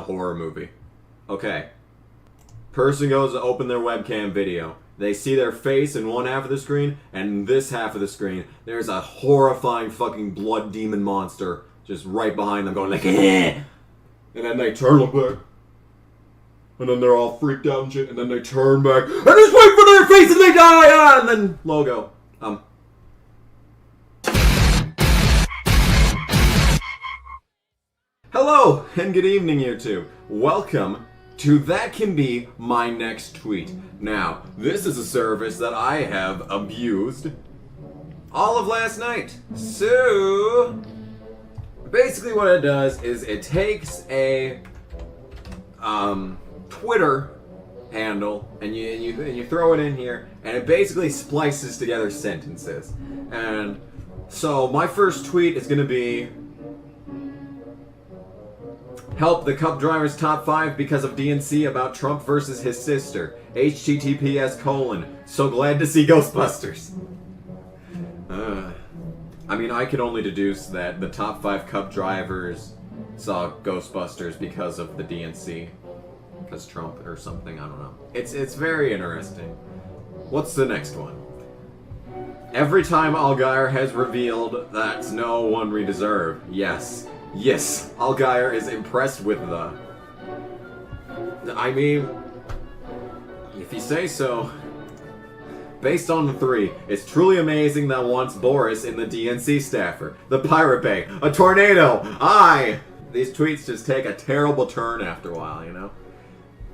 a horror movie. Okay. Person goes to open their webcam video. They see their face in one half of the screen, and in this half of the screen, there's a horrifying fucking blood demon monster just right behind them going like, eh! And then they turn back. And then they're all freaked out and shit, and then they turn back, and just wait for their face and they die! And then, logo. Hello, and good evening, you two. Welcome to That Can Be My Next Tweet. Now, this is a service that I have abused all of last night. So, basically what it does is it takes a Twitter handle and you throw it in here, and it basically splices together sentences. And so my first tweet is going to be, help the Cup drivers top 5 because of DNC about Trump versus his sister. HTTPS : so glad to see Ghostbusters. I mean, I could only deduce that the top 5 Cup drivers saw Ghostbusters because of the DNC. Because Trump or something, I don't know. It's very interesting. What's the next one? Every time Allgaier has revealed that's no one we deserve. Yes, Allgaier is impressed with the... I mean, if you say so. Based on the 3, it's truly amazing that once Boris in the DNC staffer, the Pirate Bay, a tornado, These tweets just take a terrible turn after a while, you know?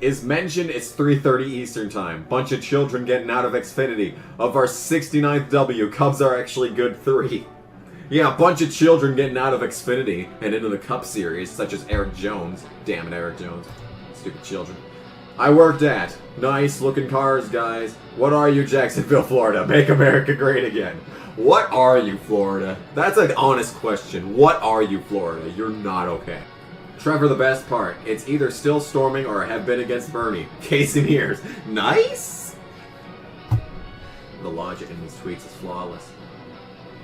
Is mentioned it's 3:30 Eastern Time. Bunch of children getting out of Xfinity. Of our 69th W, Cubs are actually good 3. Yeah, a bunch of children getting out of Xfinity and into the Cup Series, such as Eric Jones. Damn it, Eric Jones. Stupid children. I worked at. Nice looking cars, guys. What are you, Jacksonville, Florida? Make America great again. What are you, Florida? That's an honest question. What are you, Florida? You're not okay. Trevor, the best part. It's either still storming or have been against Bernie. Case in ears. Nice? The logic in these tweets is flawless.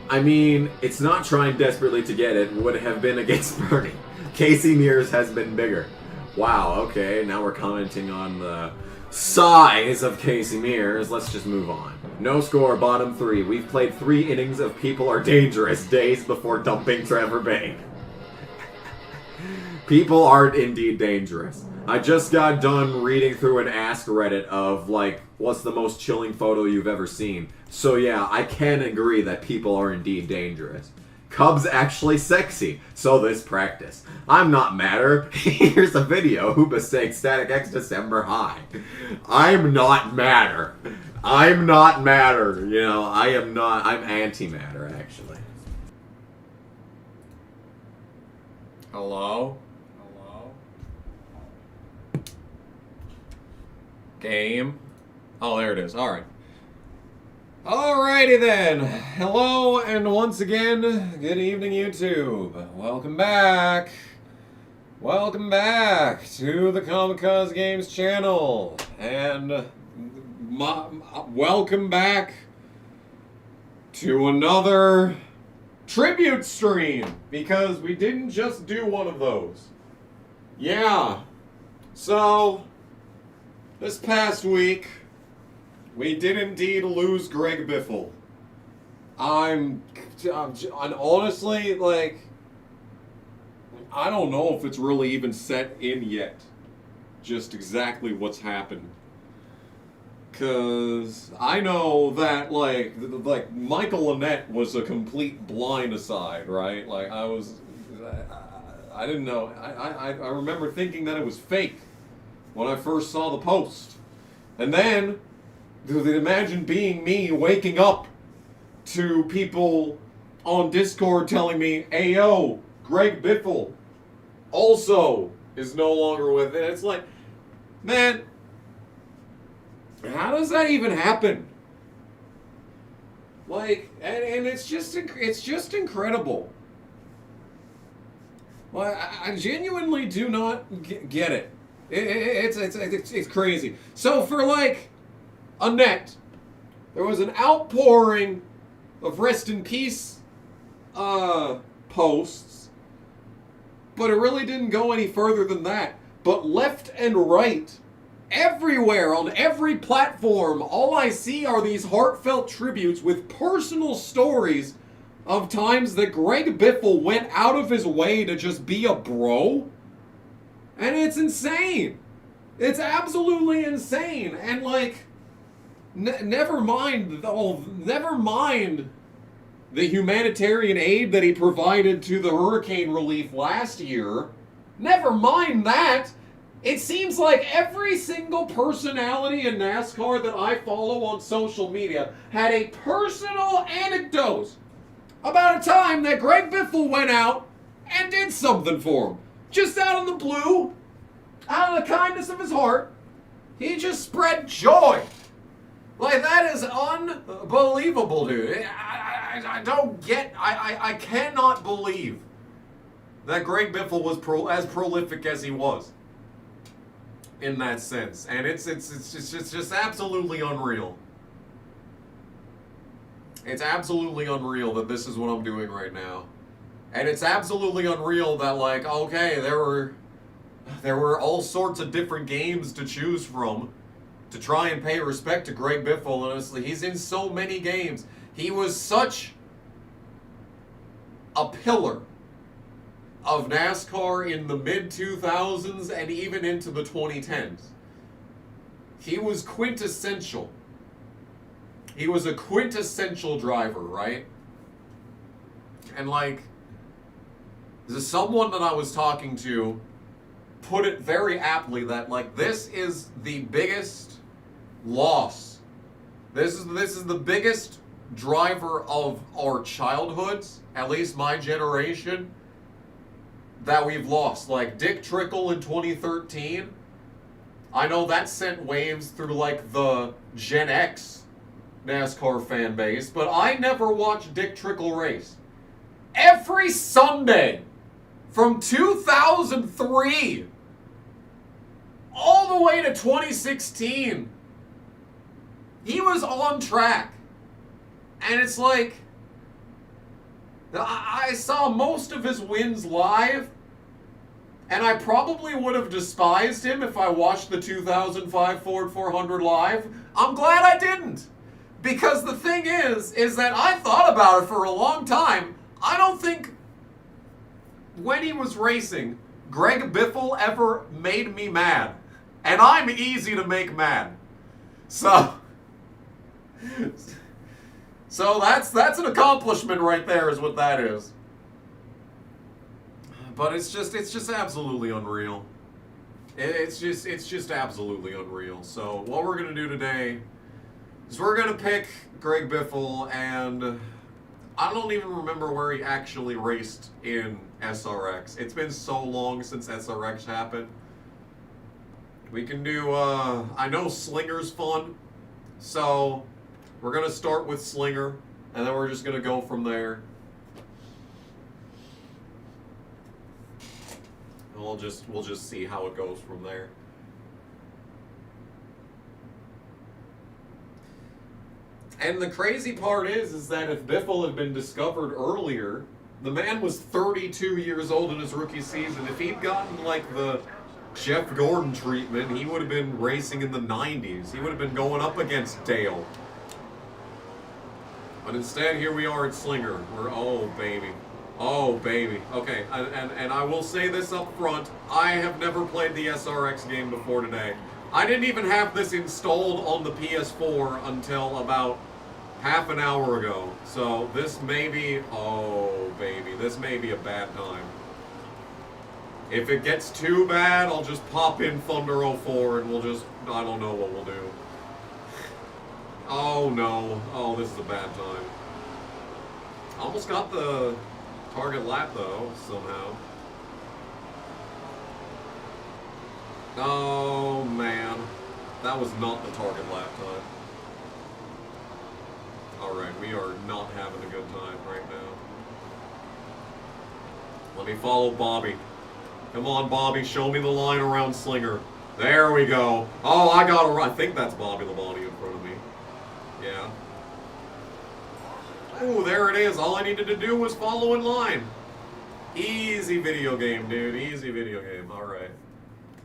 I mean, it's not trying desperately to get it. Would have been against Bernie. Casey Mears has been bigger. Wow, okay, now we're commenting on the size of Casey Mears. Let's just move on. No score, bottom 3. We've played 3 innings of People Are Dangerous days before dumping Trevor Bain. People aren't indeed dangerous. I just got done reading through an Ask Reddit of, like, what's the most chilling photo you've ever seen. So yeah, I can agree that people are indeed dangerous. Cubs actually sexy, so this practice. I'm not madder. Here's a video. Who mistakes Static X December high? I'm not madder. I'm not madder. You know, I'm anti-matter, actually. Hello? Game. Oh, there it is. Alright. Alrighty then. Hello, and once again, good evening, YouTube. Welcome back. Welcome back to the Kamikaze Games channel. And welcome back to another tribute stream. Because we didn't just do one of those. Yeah. So... this past week, we did indeed lose Greg Biffle. I'm honestly, like, I don't know if it's really even set in yet, just exactly what's happened. Cause I know that, like Michael ANNETT was a complete blind aside, right? Like, I didn't know. I remember thinking that it was fake when I first saw the post. And then, imagine being me waking up to people on Discord telling me, hey yo, Greg Biffle also is no longer with it. It's like, man, how does that even happen? Like, and it's just incredible. Well, I genuinely do not get it. It's crazy. So for, like, ANNETT, there was an outpouring of rest in peace posts, but it really didn't go any further than that. But left and right, everywhere, on every platform, all I see are these heartfelt tributes with personal stories of times that Greg Biffle went out of his way to just be a bro. And it's insane. It's absolutely insane. And like, never mind the humanitarian aid that he provided to the hurricane relief last year. Never mind that. It seems like every single personality in NASCAR that I follow on social media had a personal anecdote about a time that Greg Biffle went out and did something for him. Just out of the blue, out of the kindness of his heart, he just spread joy. Like, that is unbelievable, dude. I don't get, I cannot believe that Greg Biffle was as prolific as he was in that sense. And it's just absolutely unreal. It's absolutely unreal that this is what I'm doing right now. And it's absolutely unreal that, like, okay, there were all sorts of different games to choose from to try and pay respect to Greg Biffle. Honestly, he's in so many games. He was such a pillar of NASCAR in the mid-2000s and even into the 2010s. He was quintessential. He was a quintessential driver, right? And like, someone that I was talking to put it very aptly that, like, this is the biggest loss. This is the biggest driver of our childhoods, at least my generation, that we've lost. Like, Dick Trickle in 2013, I know that sent waves through, like, the Gen X NASCAR fan base, but I never watched Dick Trickle race. Every Sunday from 2003 all the way to 2016, he was on track. And it's like, I saw most of his wins live, and I probably would have despised him if I watched the 2005 Ford 400 live. I'm glad I didn't. Because the thing is that I thought about it for a long time. I don't think when he was racing, Greg Biffle ever made me mad. And I'm easy to make mad. So that's an accomplishment right there, is what that is. But it's just absolutely unreal. It's just absolutely unreal. So what we're gonna do today is we're gonna pick Greg Biffle, and I don't even remember where he actually raced in SRX. It's been so long since SRX happened. We can do, I know Slinger's fun, so we're gonna start with Slinger, and then we're just gonna go from there. And we'll just see how it goes from there. And the crazy part is that if Biffle had been discovered earlier, the man was 32 years old in his rookie season. If he'd gotten like the Jeff Gordon treatment, he would have been racing in the 90s. He would have been going up against Dale. But instead, here we are at Slinger. Oh baby. Okay, and I will say this up front. I have never played the SRX game before today. I didn't even have this installed on the PS4 until about half an hour ago. So this may be, this may be a bad time. If it gets too bad, I'll just pop in Thunder 04 and we'll just, I don't know what we'll do. Oh no, this is a bad time. Almost got the target lap though, somehow. Oh man, that was not the target lap time. Alright, we are not having a good time right now. Let me follow Bobby. Come on, Bobby, show me the line around Slinger. There we go. Oh, I think that's Bobby Labonte in front of me. Yeah. Oh, there it is. All I needed to do was follow in line. Easy video game, dude. Easy video game. Alright.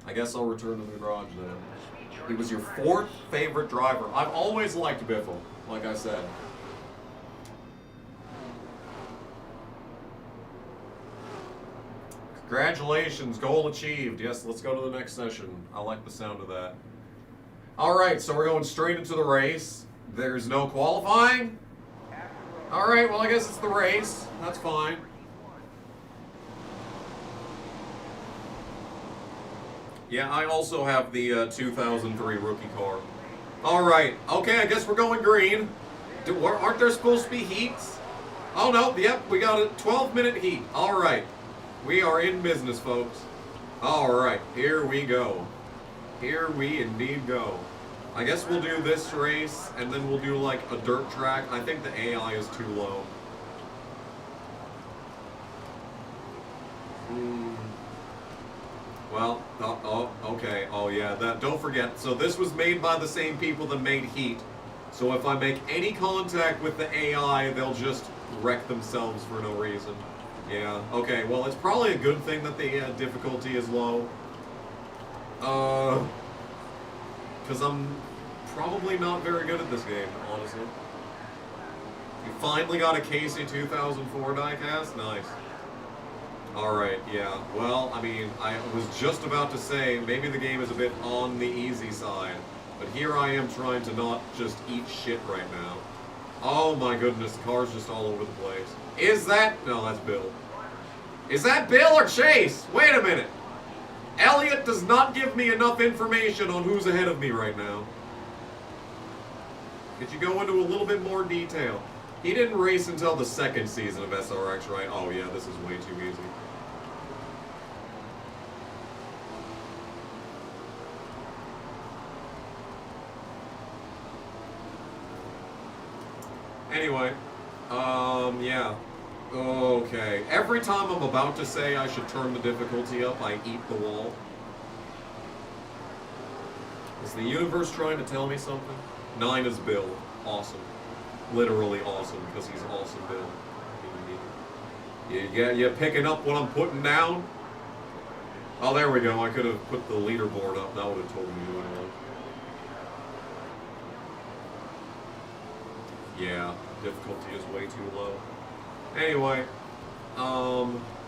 I guess I'll return to the garage then. He was your 4th favorite driver. I've always liked Biffle, like I said. Congratulations, goal achieved. Yes, let's go to the next session. I like the sound of that. Alright, so we're going straight into the race. There's no qualifying? Alright, well I guess it's the race. That's fine. Yeah, I also have the 2003 rookie car. Alright, okay, I guess we're going green. Aren't there supposed to be heats? Oh no, yep, we got a 12-minute heat. Alright, we are in business, folks. Alright, here we go. Here we indeed go. I guess we'll do this race, and then we'll do like a dirt track. I think the AI is too low. Well, okay. Oh, yeah. Don't forget. So this was made by the same people that made Heat. So if I make any contact with the AI, they'll just wreck themselves for no reason. Yeah. Okay. Well, it's probably a good thing that the difficulty is low. Because I'm probably not very good at this game, honestly. You finally got a Casey 2004 diecast? Nice. Alright, yeah. Well, I mean, I was just about to say, maybe the game is a bit on the easy side. But here I am trying to not just eat shit right now. Oh my goodness, the car's just all over the place. Is that... No, that's Bill. Is that Bill or Chase? Wait a minute. Elliot does not give me enough information on who's ahead of me right now. Could you go into a little bit more detail? He didn't race until the 2nd season of SRX, right? Oh yeah, this is way too easy. Anyway, yeah. Okay. Every time I'm about to say I should turn the difficulty up, I eat the wall. Is the universe trying to tell me something? 9 is Bill. Awesome. Literally awesome, because he's awesome, Bill. You picking up what I'm putting down? Oh, there we go. I could have put the leaderboard up. That would have told me who I was. Yeah, difficulty is way too low. Anyway,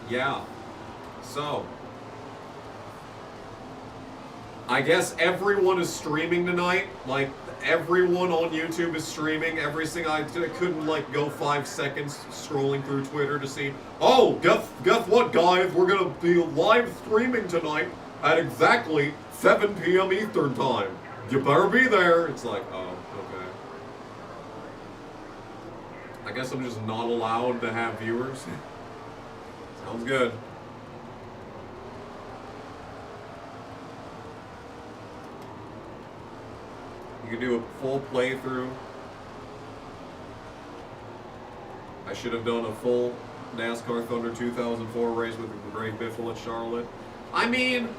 yeah. So, I guess everyone is streaming tonight. Like, everyone on YouTube is streaming. I couldn't, like, go 5 seconds scrolling through Twitter to see, oh, guess what, guys? We're gonna be live streaming tonight at exactly 7 p.m. Eastern Time. You better be there. It's like, oh, okay. I guess I'm just not allowed to have viewers. Sounds good. You can do a full playthrough. I should have done a full NASCAR Thunder 2004 race with Greg Biffle at Charlotte. I mean,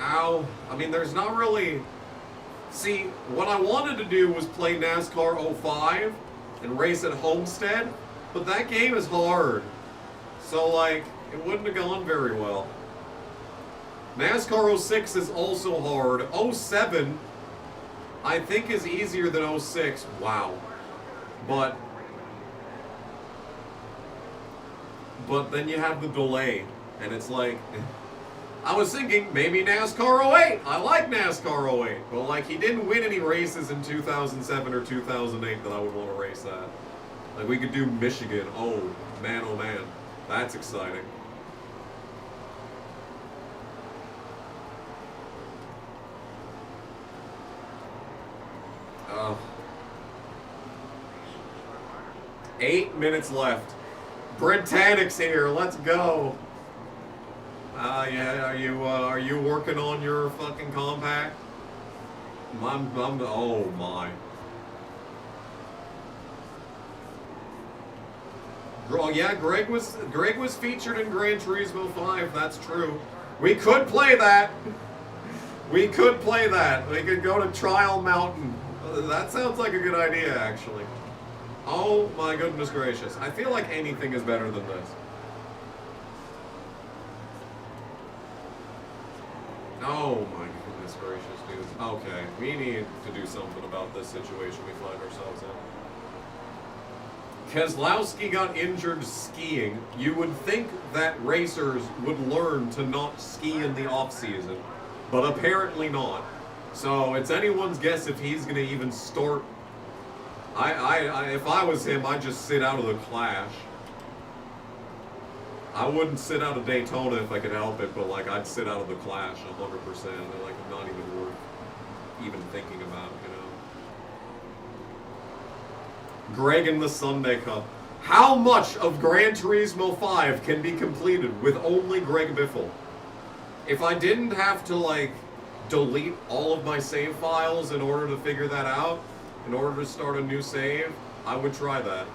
ow. I mean, there's not really... See, what I wanted to do was play NASCAR 05 and race at Homestead, but that game is hard. So, like, it wouldn't have gone very well. NASCAR 06 is also hard. 07, I think, is easier than 06. Wow. But then you have the delay, and it's like... I was thinking, maybe NASCAR 08. I like NASCAR 08. But, like, he didn't win any races in 2007 or 2008 that I would want to race at. Like, we could do Michigan. Oh, man, oh, man. That's exciting. Oh. 8 minutes left. Britannic's here. Let's go. Yeah, are you working on your fucking compact? Oh my. Oh yeah, Greg was featured in Gran Turismo 5, that's true. We could play that. We could play that. We could go to Trial Mountain. That sounds like a good idea, actually. Oh my goodness gracious. I feel like anything is better than this. Oh my goodness gracious, dude. Okay, we need to do something about this situation we find ourselves in. Keselowski got injured skiing. You would think that racers would learn to not ski in the off-season, but apparently not. So it's anyone's guess if he's going to even start. If I was him, I'd just sit out of the Clash. I wouldn't sit out of Daytona if I could help it, but like I'd sit out of the Clash 100%. Like not even worth even thinking about, you know. Greg in the Sunday Cup. How much of Gran Turismo 5 can be completed with only Greg Biffle? If I didn't have to like delete all of my save files in order to figure that out, in order to start a new save, I would try that.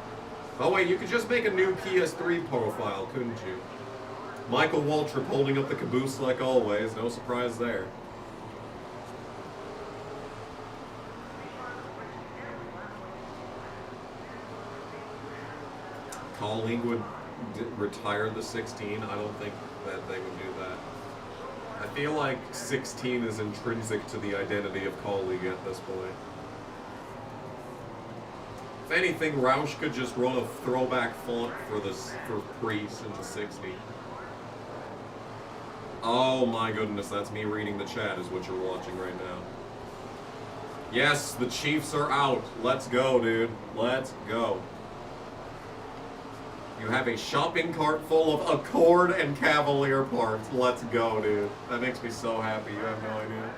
Oh wait, you could just make a new PS3 profile, couldn't you? Michael Waltrip holding up the caboose like always, no surprise there. Colleague would retire the 16. I don't think that they would do that. I feel like 16 is intrinsic to the identity of Colleague at this point. If anything, Roush could just run a throwback font for Priest in the 60. Oh my goodness, that's me reading the chat is what you're watching right now. Yes, the Chiefs are out. Let's go, dude. Let's go. You have a shopping cart full of Accord and Cavalier parts. Let's go, dude. That makes me so happy. You have no idea.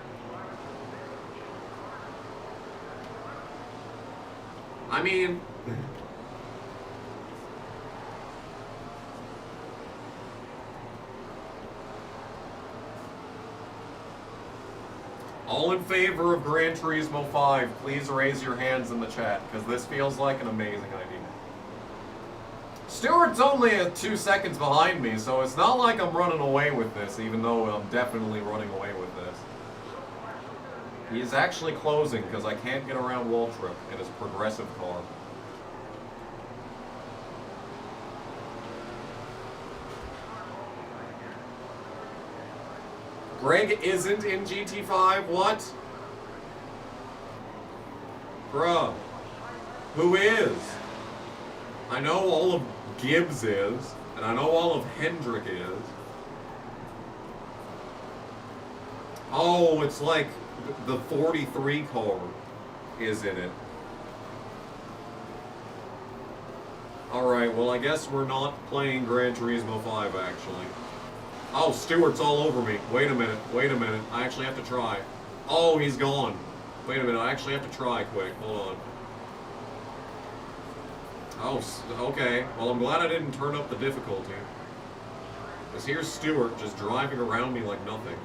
I mean... all in favor of Gran Turismo 5, please raise your hands in the chat, because this feels like an amazing idea. Stewart's only 2 seconds behind me, so it's not like I'm running away with this, even though I'm definitely running away with this. He is actually closing, because I can't get around Waltrip in his progressive car. Greg isn't in GT5? What? Bruh. Who is? I know all of Gibbs is, and I know all of Hendrick is. Oh, it's like the 43 car is in it. Alright, well I guess we're not playing Gran Turismo 5 actually. Oh, Stewart's all over me. Wait a minute, wait a minute. I actually have to try. Oh, he's gone. Wait a minute, I actually have to try quick. Hold on. Oh, okay. Well, I'm glad I didn't turn up the difficulty. Because here's Stewart just driving around me like nothing.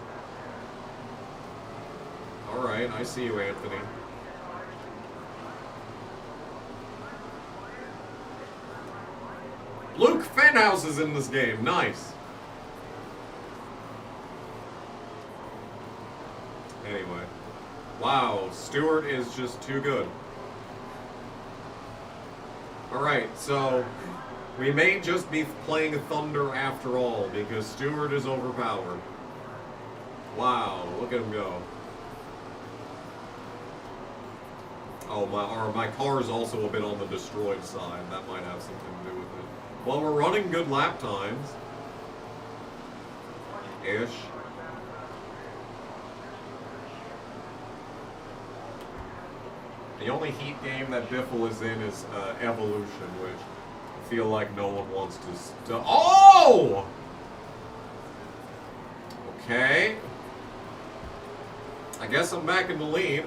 Alright, I see you, Anthony. Luke Fenhouse is in this game. Nice. Anyway. Wow, Stewart is just too good. Alright, so we may just be playing Thunder after all, because Stewart is overpowered. Wow, look at him go. Oh, my car is also a bit on the destroyed side. That might have something to do with it. Well, we're running good lap times. Ish. The only Heat game that Biffle is in is Evolution, which I feel like no one wants to... Oh! Okay. I guess I'm back in the lead.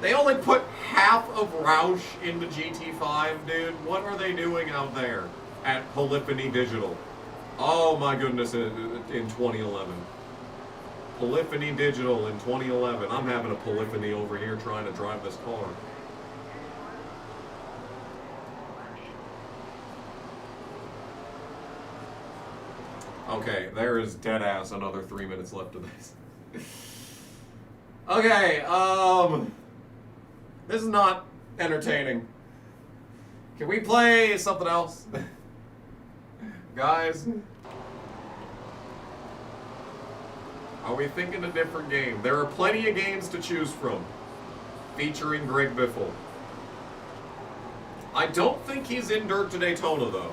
They only put half of Roush into GT5, dude. What are they doing out there at Polyphony Digital? Oh my goodness, in 2011. Polyphony Digital in 2011. I'm having a polyphony over here trying to drive this car. Okay, there is dead ass another 3 minutes left of this. Okay, this is not entertaining. Can we play something else? Guys? Are we thinking a different game? There are plenty of games to choose from. Featuring Greg Biffle. I don't think he's in Dirt to Daytona, though.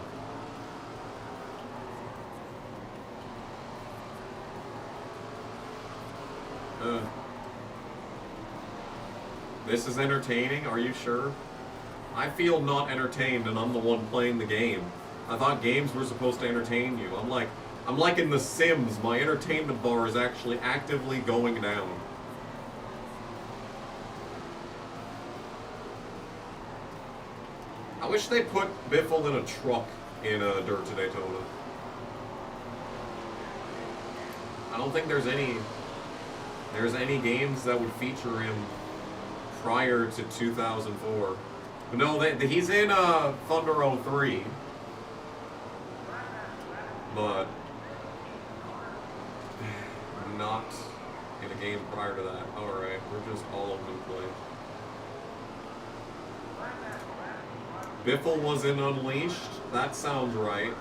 This is entertaining, are you sure? I feel not entertained and I'm the one playing the game. I thought games were supposed to entertain you. I'm like in The Sims. My entertainment bar is actually actively going down. I wish they put Biffle in a truck in Dirt to Daytona. I don't think there's any games that would feature him prior to 2004. But no, he's in Thunder 03. But not in a game prior to that. Alright, we're just all over the place. Biffle was in Unleashed. That sounds right.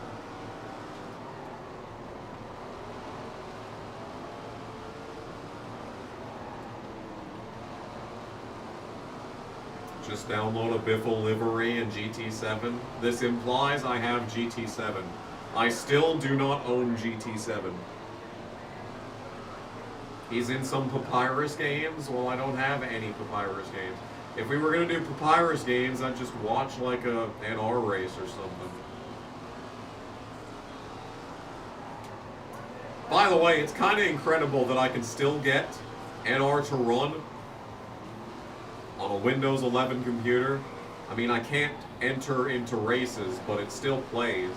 Just download a Biffle livery in GT7. This implies I have GT7. I still do not own GT7. He's in some Papyrus games. Well, I don't have any Papyrus games. If we were going to do Papyrus games, I'd just watch like a NR race or something. By the way, it's kind of incredible that I can still get NR to run on a Windows 11 computer. I mean, I can't enter into races, but it still plays.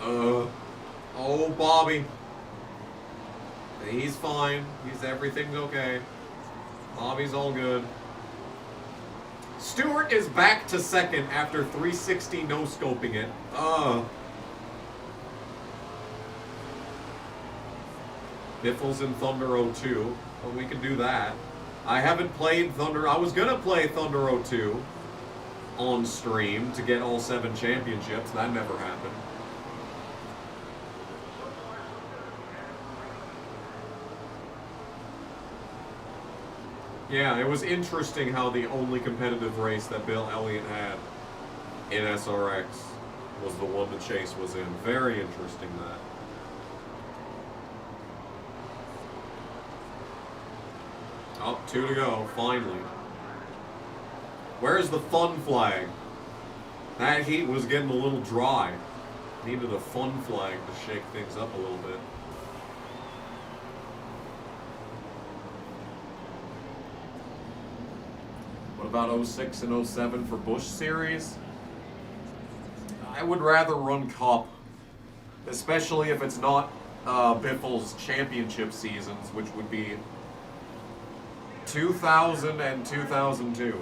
Oh, Bobby. He's fine. Everything's okay. Bobby's all good. Stewart is back to second after 360 no-scoping it. Biffle's in Thunder 02. Well, we could do that. I haven't played Thunder. I was going to play Thunder 02 on stream to get all 7 championships. That never happened. Yeah, it was interesting how the only competitive race that Bill Elliott had in SRX was the one that Chase was in. Very interesting, that. Oh, 2 to go, finally. Where's the fun flag? That heat was getting a little dry. Needed a fun flag to shake things up a little bit. What about 06 and 07 for Busch Series? I would rather run Cup, especially if it's not Biffle's championship seasons, which would be 2000 and 2002.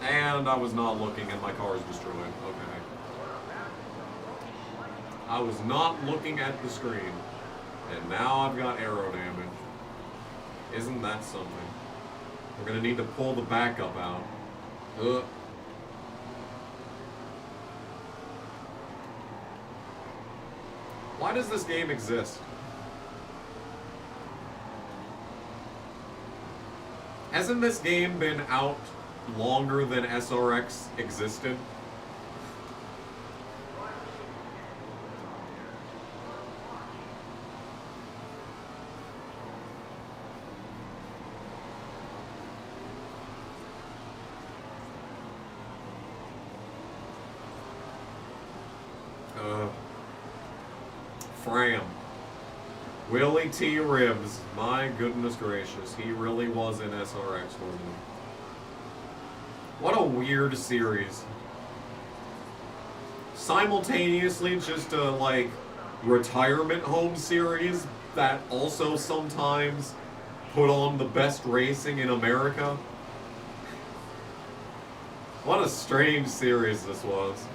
And I was not looking and my car is destroyed. Okay. I was not looking at the screen. And now I've got aero damage. Isn't that something? We're going to need to pull the backup out. Ugh. Why does this game exist? Hasn't this game been out longer than SRX existed? Fram. Willie T. Ribs. My goodness gracious. He really was in SRX, wasn't he? What a weird series. Simultaneously just a, like, retirement home series that also sometimes put on the best racing in America. What a strange series this was.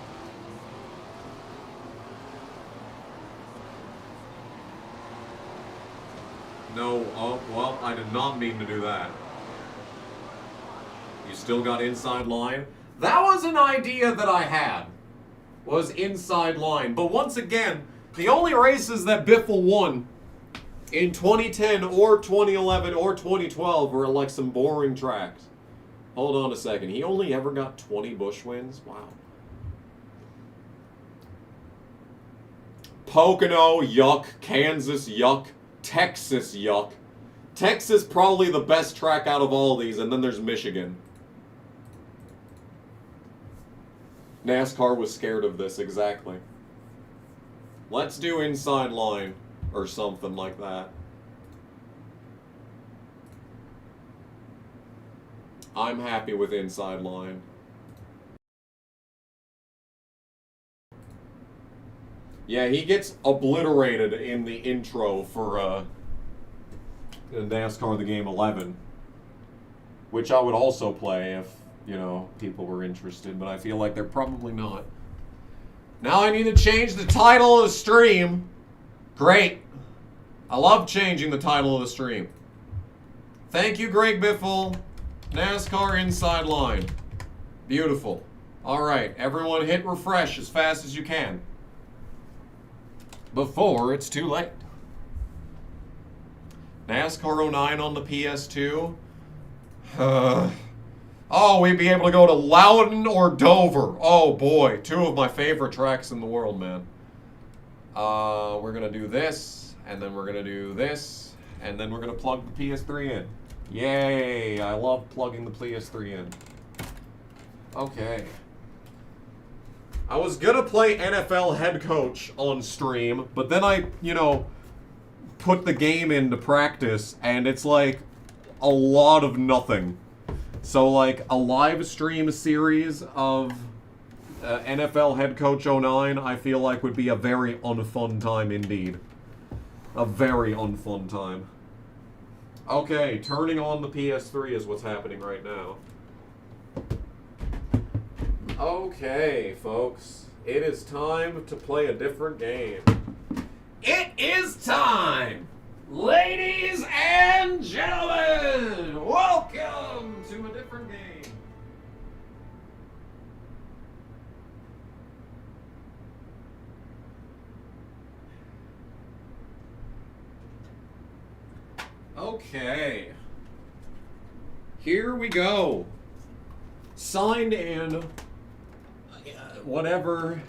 No, oh, well, I did not mean to do that. You still got Inside Line. That was an idea that I had, was Inside Line. But once again, the only races that Biffle won in 2010 or 2011 or 2012 were like some boring tracks. Hold on a second. He only ever got 20 Busch wins? Wow. Pocono, yuck. Kansas, yuck. Texas, yuck. Texas, probably the best track out of all these, and then there's Michigan. NASCAR was scared of this, exactly. Let's do Inside Line, or something like that. I'm happy with Inside Line. Yeah, he gets obliterated in the intro for NASCAR The Game 11, which I would also play if, you know, people were interested, but I feel like they're probably not. Now I need to change the title of the stream. Great. I love changing the title of the stream. Thank you, Greg Biffle. NASCAR Inside Line. Beautiful. All right, everyone hit refresh as fast as you can before it's too late. NASCAR 09 on the PS2. Oh, we'd be able to go to Loudon or Dover. Oh boy, two of my favorite tracks in the world, man. We're gonna do this, and then we're gonna do this, and then we're gonna plug the PS3 in. Yay, I love plugging the PS3 in. Okay. I was gonna play NFL head coach on stream, but then I, you know, put the game into practice, and it's like a lot of nothing. So like a live stream series of NFL head coach 09, I feel like would be a very unfun time indeed. A very unfun time. Okay, turning on the PS3 is what's happening right now. Okay, folks, it is time to play a different game. It is time, ladies and gentlemen, welcome to a different game. Okay, here we go. Signed in. Whatever.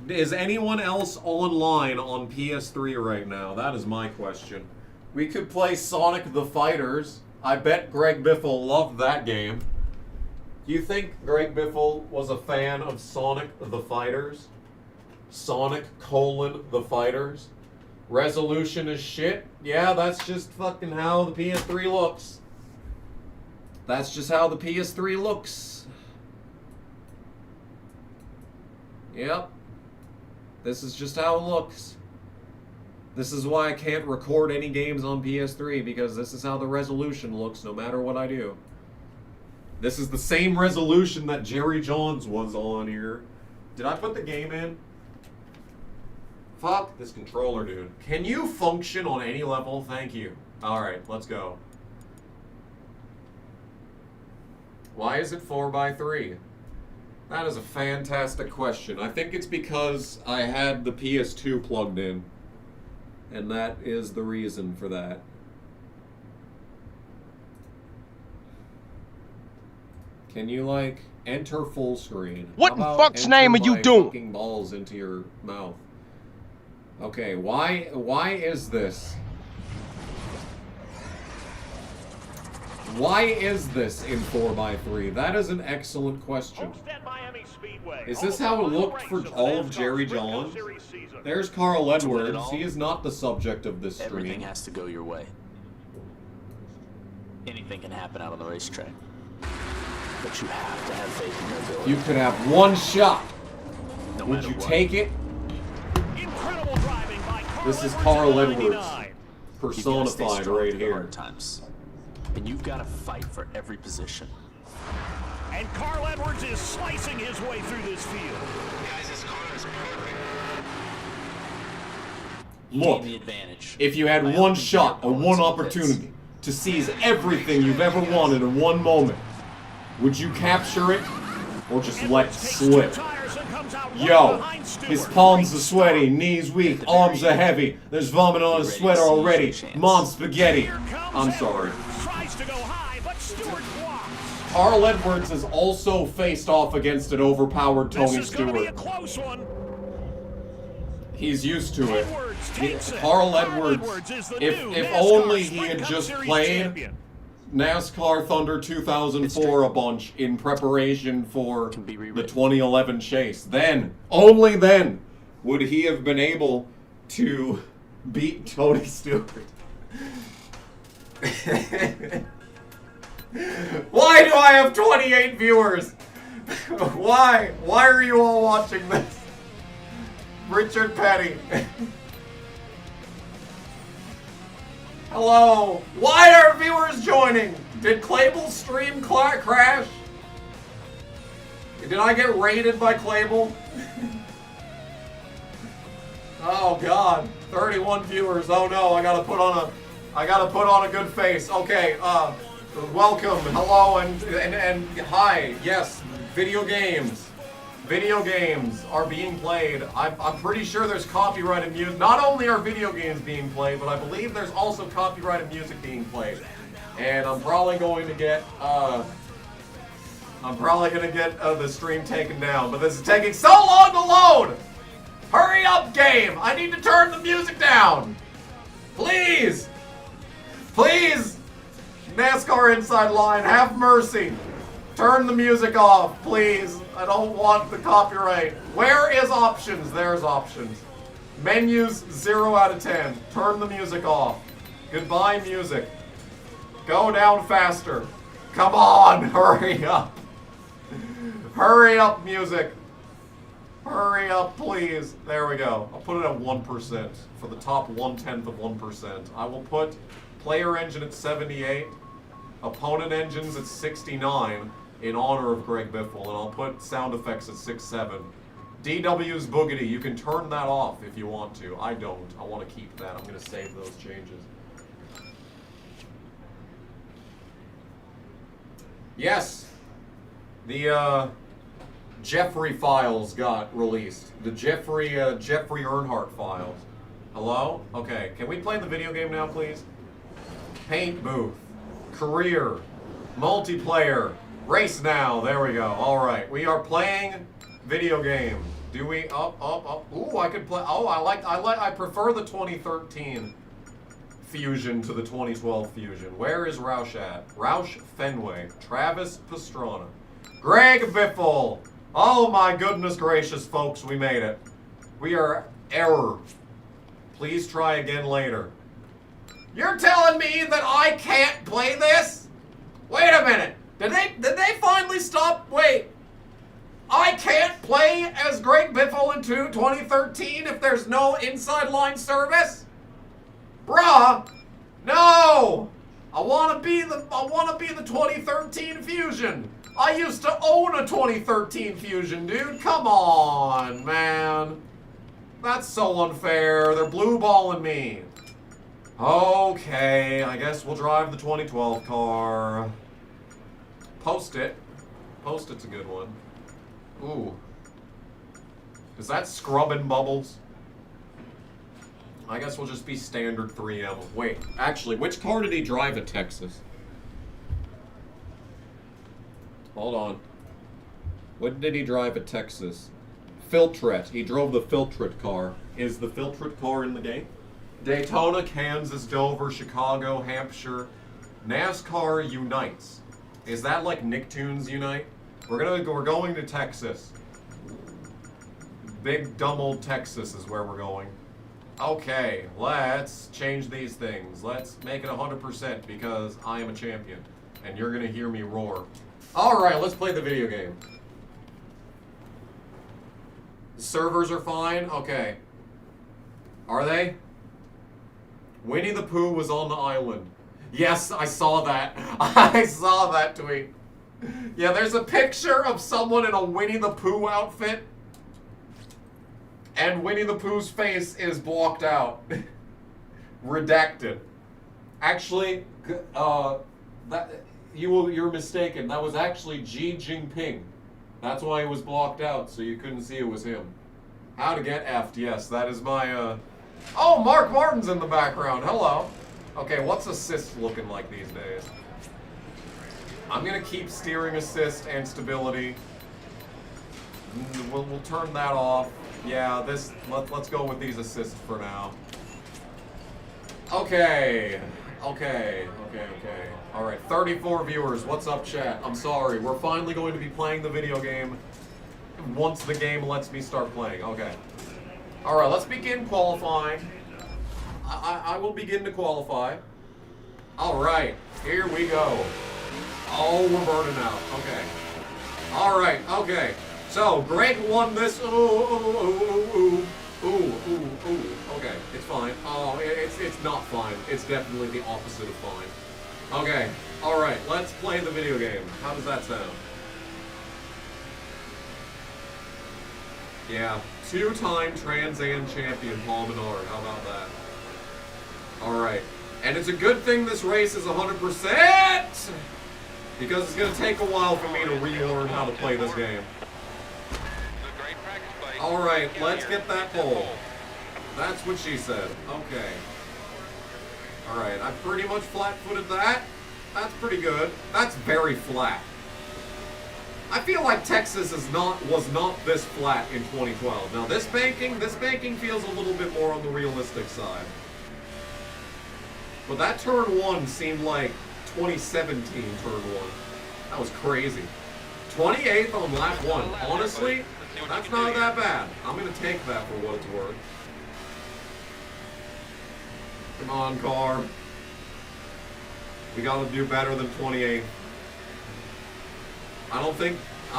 Is anyone else online on PS3 right now? That is my question. We could play Sonic the Fighters. I bet Greg Biffle loved that game. Do you think Greg Biffle was a fan of Sonic the Fighters? Sonic : the Fighters? Resolution is shit? Yeah, that's just fucking how the PS3 looks. That's just how the PS3 looks. Yep. This is just how it looks. This is why I can't record any games on PS3, because this is how the resolution looks no matter what I do. This is the same resolution that Jerry Johns was on here. Did I put the game in? Fuck this controller, dude. Can you function on any level? Thank you. Alright, let's go. Why is it 4x3? That is a fantastic question. I think it's because I had the PS2 plugged in. And that is the reason for that. Can you, like, enter full screen? What in fuck's name are you doing? Fucking balls into your mouth. Okay, why is this? Why is this in 4x3? That is an excellent question. Is this how it looked for all of Jerry Johns? There's Carl Edwards. He is not the subject of this stream. Everything has to go your way. Anything can happen out on the racetrack. But you have to have faith in your ability. You could have one shot. No Would matter you what. take it? Incredible driving by Carl This is Edwards Carl in Edwards. 99. You've gotta stay Personified strong right through the here. hard times. And you've got to fight for every position. And Carl Edwards is slicing his way through this field. Guys, this car is perfect. You Look, gain the advantage. if you had by one upping shot your or one opponent's opportunity to seize everything you've ever wanted in one moment, Would you capture it? Or just let it Takes slip? two tires and comes out right Yo, behind Stewart. his palms are sweaty, knees weak, arms are heavy. There's vomit on his sweater already. Mom spaghetti. Here comes I'm sorry. Edwards. Tries to go high, but Stewart blocks. Carl Edwards has also faced off against an overpowered Tony This is going to be a Stewart. close one. He's used to it. Edwards takes it. Carl Edwards, is the if new if NASCAR only he Sprint had Cup just Series played champion. NASCAR Thunder 2004 a bunch in preparation for Can be the rewritten. 2011 chase. Then, only then, would he have been able to beat Tony Stewart. Why do I have 28 viewers? Why? Why are you all watching this? Richard Petty. Hello. Why are viewers joining? Did Clayble's stream crash? Did I get raided by Clable? Oh God, 31 viewers. Oh no, I gotta put on a good face. Okay, welcome, hello, and hi. Yes, video games. Video games are being played. I'm pretty sure there's copyrighted music. Not only are video games being played, but I believe there's also copyrighted music being played. And I'm probably going to get the stream taken down. But this is taking so long to load. Hurry up, game! I need to turn the music down. Please, please, NASCAR Inside Line, have mercy. Turn the music off, please. I don't want the copyright. Where is options? There's options. Menus 0 out of 10. Turn the music off. Goodbye, music. Go down faster. Come on, hurry up. Hurry up, music. Hurry up, please. There we go. I'll put it at 1% for the top 1/10 of 1%. I will put player engine at 78, opponent engines at 69 in honor of Greg Biffle, and I'll put sound effects at 6-7. DW's Boogity, you can turn that off if you want to. I don't. I want to keep that. I'm going to save those changes. Yes, the Jeffrey files got released. The Jeffrey Earnhardt files. Hello? Okay, can we play the video game now, please? Paint booth, career, multiplayer, race now. There we go. All right, we are playing video game. Do we? Ooh, I could play. Oh, I prefer the 2013 Fusion to the 2012 Fusion. Where is Roush at? Roush Fenway, Travis Pastrana, Greg Biffle. Oh my goodness gracious, folks, we made it. We are error. Please try again later. You're telling me that I can't play this? Wait a minute. Did they finally stop? Wait. I can't play as Greg Biffle in 2013 if there's no Inside Line service? Bruh. No. I want to be the 2013 Fusion. I used to own a 2013 Fusion, dude. Come on, man. That's so unfair. They're blue balling me. Okay, I guess we'll drive the 2012 car. Post-it. Post-it's a good one. Ooh. Is that scrubbing bubbles? I guess we'll just be standard 3M. Wait, actually, which car did he drive at Texas? Hold on. What did he drive at Texas? Filtret. He drove the Filtret car. Is the Filtret car in the game? Daytona, Kansas, Dover, Chicago, Hampshire. NASCAR unites. Is that like Nicktoons unite? We're going to Texas. Big dumb old Texas is where we're going. Okay, let's change these things. Let's make it 100% because I am a champion and you're gonna hear me roar. All right, let's play the video game. The servers are fine. Okay. Are they? Winnie the Pooh was on the island. Yes, I saw that. I saw that tweet. Yeah, there's a picture of someone in a Winnie the Pooh outfit. And Winnie the Pooh's face is blocked out. Redacted. Actually, You're mistaken. That was actually Xi Jinping. That's why he was blocked out, so you couldn't see it was him. How to get F'd. Yes, that is my, Oh, Mark Martin's in the background. Hello. Okay, what's assist looking like these days? I'm gonna keep steering assist and stability. We'll turn that off. Yeah, let's go with these assists for now. Okay. Alright, 34 viewers. What's up, chat? I'm sorry. We're finally going to be playing the video game once the game lets me start playing. Okay. Alright, let's begin qualifying. I will begin to qualify. Alright, here we go. Oh, we're burning out. Okay. Alright, okay. So, Greg won this. Ooh. Okay, it's fine. Oh, it's not fine. It's definitely the opposite of fine. Okay, alright, let's play the video game. How does that sound? Yeah, two-time Trans Am champion Paul Menard. How about that? Alright, and it's a good thing this race is 100%! Because it's going to take a while for me to relearn how to play this game. Alright, let's get that pole. That's what she said. Okay. Alright, I pretty much flat-footed that. That's pretty good. That's very flat. I feel like Texas was not this flat in 2012. Now this banking feels a little bit more on the realistic side. But that turn 1 seemed like 2017 turn 1. That was crazy. 28th on lap 1. Honestly, that's not that bad. I'm going to take that for what it's worth. Come on, car. We got to do better than 28th. I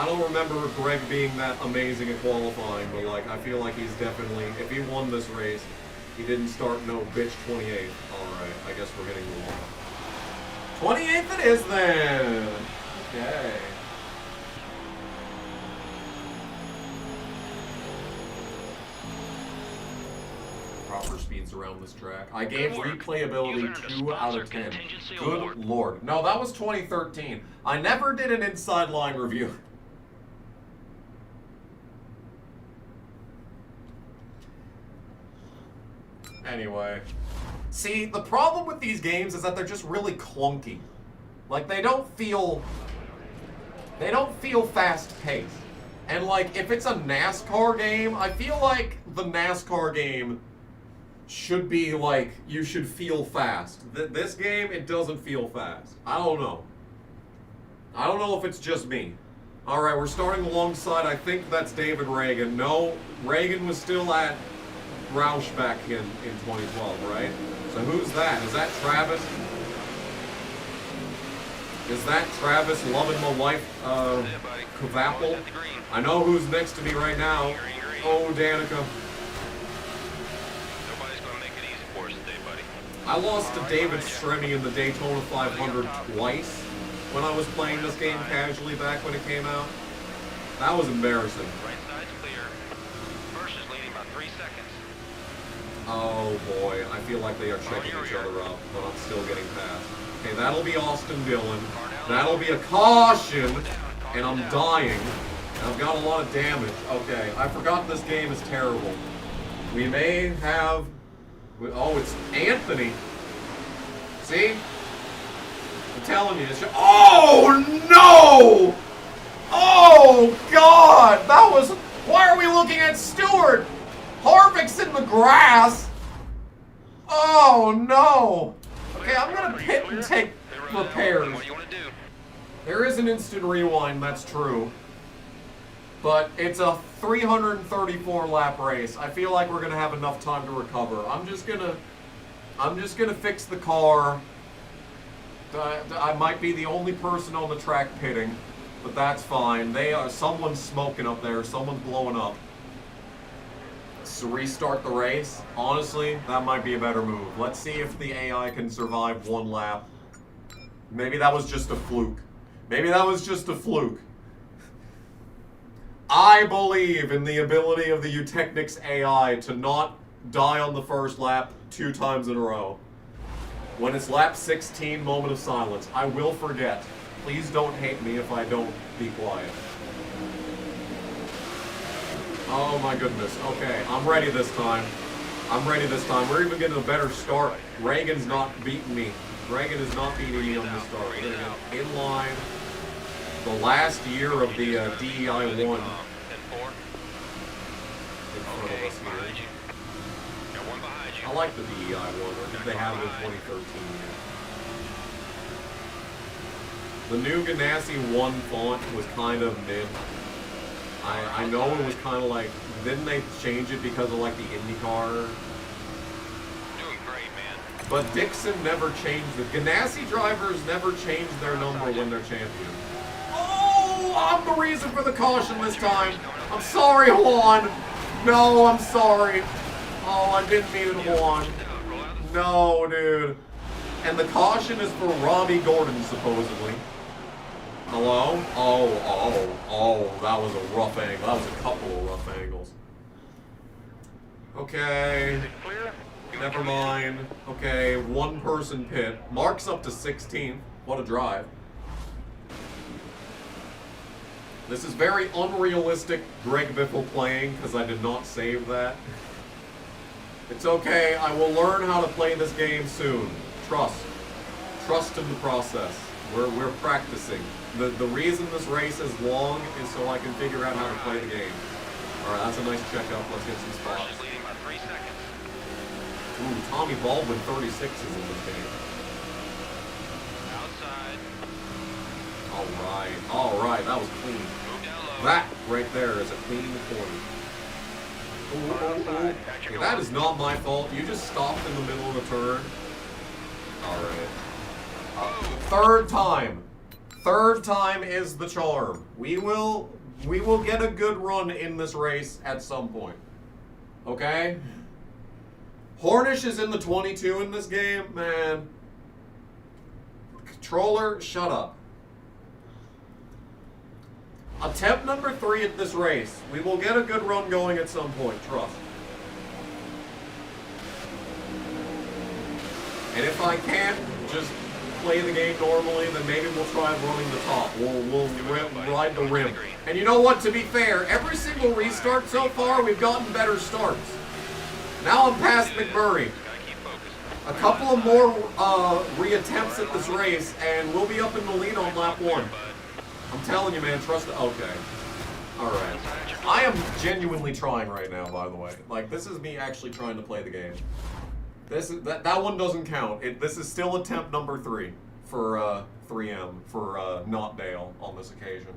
don't remember Greg being that amazing at qualifying, but like, I feel like he's definitely, if he won this race, he didn't start no bitch 28th. Alright, I guess we're getting the one. 28th it is then! Okay. Proper speeds around this track. I gave replayability 2 out of 10. Good lord. No, that was 2013. I never did an Inside Line review. Anyway. See, the problem with these games is that they're just really clunky. Like, they don't feel fast-paced. And, like, if it's a NASCAR game, I feel like the NASCAR game should be, like, you should feel fast. This game, it doesn't feel fast. I don't know. I don't know if it's just me. Alright, we're starting alongside, I think that's David Reagan. No, Reagan was still at Roush back in 2012, right? So who's that? Is that Travis? Is that Travis loving my wife, Kvapple? I know who's next to me right now. Oh, Danica. I lost to David Stremme in the Daytona 500 twice when I was playing this game casually back when it came out. That was embarrassing. Right side's clear. First is leading by 3 seconds. Oh boy, I feel like they are checking each other up, but I'm still getting past. Okay, that'll be Austin Dillon. That'll be a caution, and I'm dying. And I've got a lot of damage. Okay, I forgot this game is terrible. We may have... Oh, it's Anthony. See? I'm telling you. Oh, no! Oh, God! That was... Why are we looking at Stewart? Harvick's in the grass. Oh, no. Okay, I'm going to pit and take repairs. What do you want to do? There is an instant rewind, that's true. But it's a 334 lap race. I feel like we're gonna have enough time to recover. I'm just gonna fix the car. I might be the only person on the track pitting, but that's fine. Someone's smoking up there, someone's blowing up. So restart the race. Honestly, that might be a better move. Let's see if the AI can survive one lap. Maybe that was just a fluke. Maybe that was just a fluke. I believe in the ability of the Eutechnics AI to not die on the first lap 2 times in a row. When it's lap 16, moment of silence. I will forget. Please don't hate me if I don't be quiet. Oh my goodness. Okay, I'm ready this time. I'm ready this time. We're even getting a better start. Reagan's not beating me. Reagan is not beating me on the start. We're gonna get in line. The last year of the DEI 1 in front of us here. I like the DEI 1, or did they have it in 2013 yet? The new Ganassi 1 font was kind of mid. I know it was kind of like, didn't they change it because of like the IndyCar? Doing great, man. But Dixon never changed it. Ganassi drivers never change their number when they're champion. Oh, I'm the reason for the caution this time. I'm sorry, Juan. No, I'm sorry. Oh, I didn't mean it, Juan. No, dude. And the caution is for Robbie Gordon, supposedly. Hello? Oh, that was a rough angle. That was a couple of rough angles. Okay. Never mind. Okay, one person pit. Mark's up to 16th. What a drive. This is very unrealistic Greg Biffle playing because I did not save that. It's okay. I will learn how to play this game soon. Trust. Trust in the process. We're practicing. The reason this race is long is so I can figure out how to play the game. Alright, that's a nice checkup. Let's get some spots. Leading by 3 seconds. Ooh, Tommy Baldwin 36 is in this game. Outside. Alright, that was clean. Move down low. That right there is a clean corner. Ooh. Okay, that is not my fault. You just stopped in the middle of a turn. Alright. Third time. Third time is the charm. We will get a good run in this race at some point. Okay? Hornish is in the 22 in this game, man. Controller, shut up. Attempt number 3 at this race. We will get a good run going at some point, trust. And if I can't just play the game normally, then maybe we'll try running the top. We'll ride the rim. And you know what? To be fair, every single restart so far, we've gotten better starts. Now I'm past McMurray. A couple of more re-attempts at this race, and we'll be up in the lead on lap 1. I'm telling you, man, trust it. Okay. Alright. I am genuinely trying right now, by the way. Like, this is me actually trying to play the game. This is that one doesn't count. This is still attempt number 3 for 3M for not Dale on this occasion.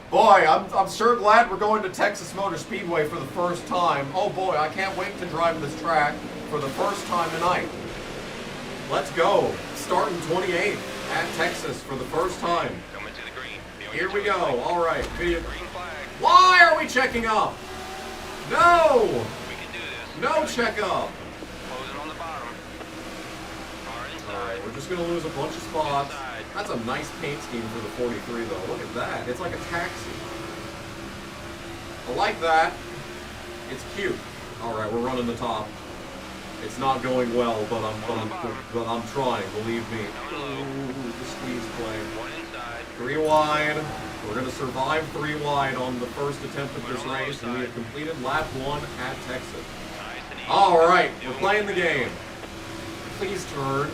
Boy, I'm sure glad we're going to Texas Motor Speedway for the first time. Oh boy, I can't wait to drive this track for the first time tonight. Let's go. Starting 28th at Texas for the first time. Coming to the green. Here we go. All right. Video. Green flag. Why are we checking up? No! We can do this. No check up! Closing on the bottom. Car inside. Alright, we're just gonna lose a bunch of spots. That's a nice paint scheme for the 43 though. Look at that. It's like a taxi. I like that. It's cute. Alright, we're running the top. It's not going well, but I'm trying, believe me. Ooh, the squeeze play. 1 inside. 3 wide. We're going to survive 3 wide on the first attempt of this race, and we have completed lap 1 at Texas. Alright, we're playing the game. Please turn.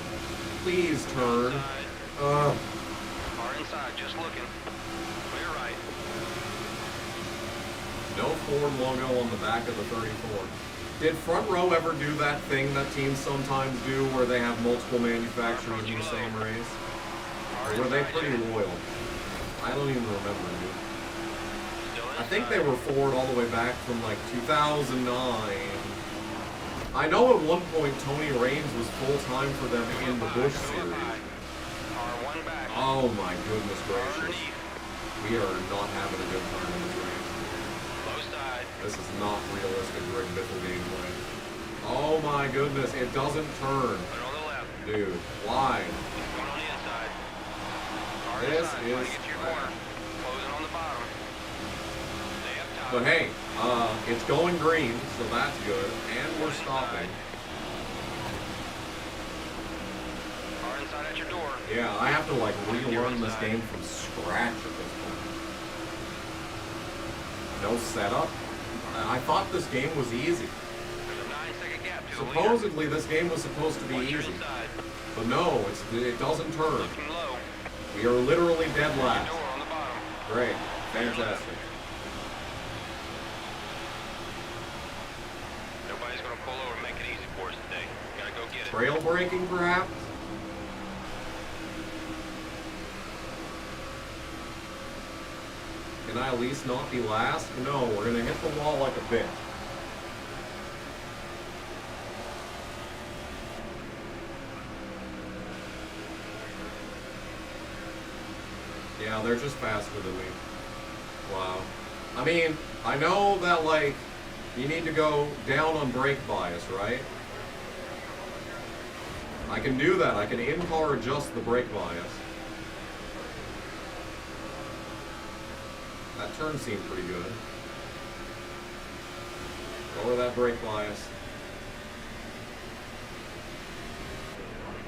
Please turn. Car inside, just looking. Clear right. No Ford logo on the back of the 34. Did Front Row ever do that thing that teams sometimes do where they have multiple manufacturers in the same race? Or were they pretty loyal? I don't even remember, dude. I think they were Ford all the way back from like 2009. I know at one point Tony Raines was full-time for them in the Busch series. Oh my goodness gracious. We are not having a good time in this race. This is not realistic Greg Biffle gameplay. Oh my goodness, it doesn't turn. Dude, why? This is crap. But hey, it's going green, so that's good. And we're stopping. your door. Yeah, I have to like relearn this game from scratch at this point. No setup? I thought this game was easy. There's a 9-second gap to the leader. Supposedly this game was supposed to be Once you're easy. inside, But no, it doesn't turn. looking low. We are literally dead Your last. door on the bottom. Great. Fantastic. Nobody's gonna pull over and make it easy for us today. Gotta go get it. Trail breaking, perhaps? Can I at least not be last? No, we're gonna hit the wall like a bitch. Yeah, they're just faster than me. Wow. I mean, I know that, like, you need to go down on brake bias, right? I can do that. I can in-car adjust the brake bias. That turn seemed pretty good. Lower that brake bias.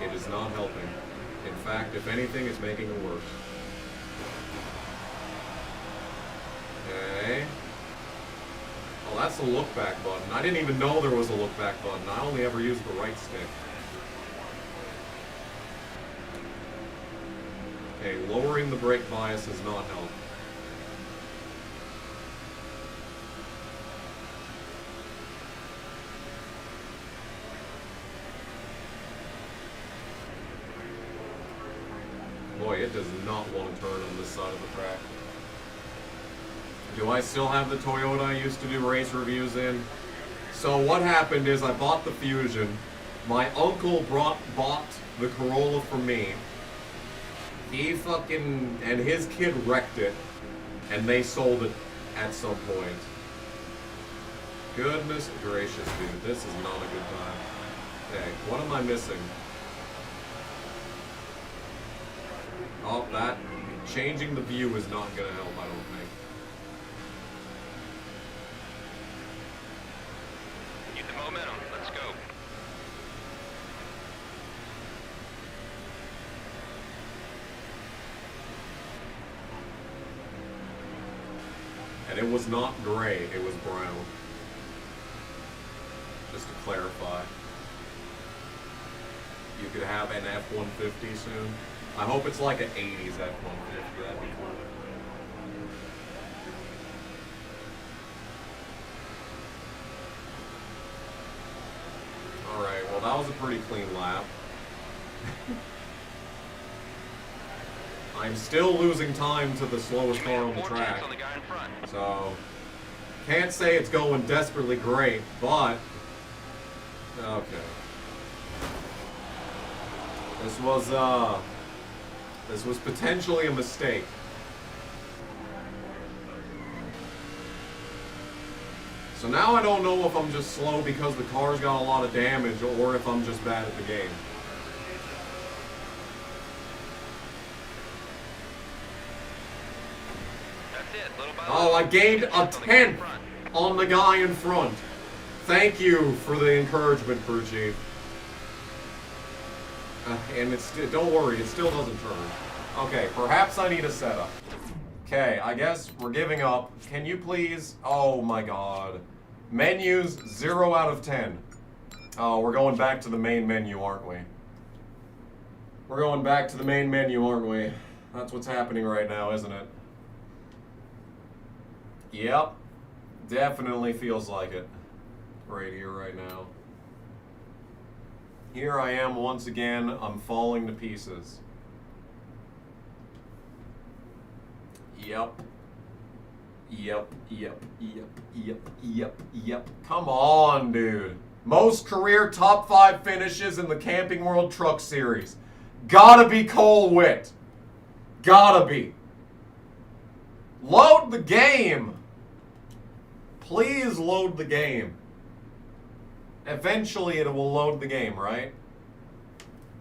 It is not helping. In fact, if anything, it's making it worse. Okay. Oh, that's the look back button. I didn't even know there was a look back button. I only ever used the right stick. Okay, lowering the brake bias does not help. Boy, it does not want to turn on this side of the track. Do I still have the Toyota I used to do race reviews in? So what happened is I bought the Fusion. My uncle bought the Corolla for me. He fucking, and his kid wrecked it, and they sold it at some point. Goodness gracious, dude, this is not a good time. Okay, what am I missing? Oh, that, changing the view is not gonna help, I don't think. Get the momentum. Let's go. And it was not gray, it was brown. Just to clarify. You could have an F-150 soon. I hope it's like an 80s F-150, that'd be cool. Alright, well that was a pretty clean lap. I'm still losing time to the slowest You may car have on the more track. chance on the guy in front. So, can't say it's going desperately great, but okay. This was potentially a mistake. So now I don't know if I'm just slow because the car's got a lot of damage or if I'm just bad at the game. That's it. Little by Oh, little. I gained Get a on the guy in 10th front. on the guy in front. Thank you for the encouragement, crew chief. And it's don't worry, it still doesn't turn. Okay, perhaps I need a setup. Okay, I guess we're giving up. Can you please? Oh my god. Menus 0 out of 10. Oh, we're going back to the main menu, aren't we? We're going back to the main menu, aren't we? That's what's happening right now, isn't it? Yep. Definitely feels like it. Right here, right now. Here I am once again. I'm falling to pieces. Yep. Yep. Come on, dude. Most career top 5 finishes in the Camping World Truck Series. Gotta be Cole Witt. Gotta be. Load the game. Please load the game. Eventually it will load the game, right?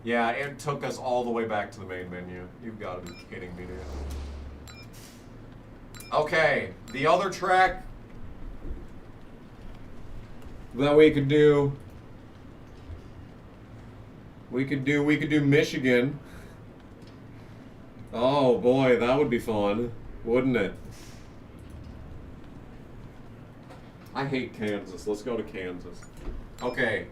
Yeah, it took us all the way back to the main menu. You've got to be kidding me, dude. Okay, the other track that we could do Michigan. Oh boy, that would be fun, wouldn't it? I hate Kansas. Let's go to Kansas. Okay,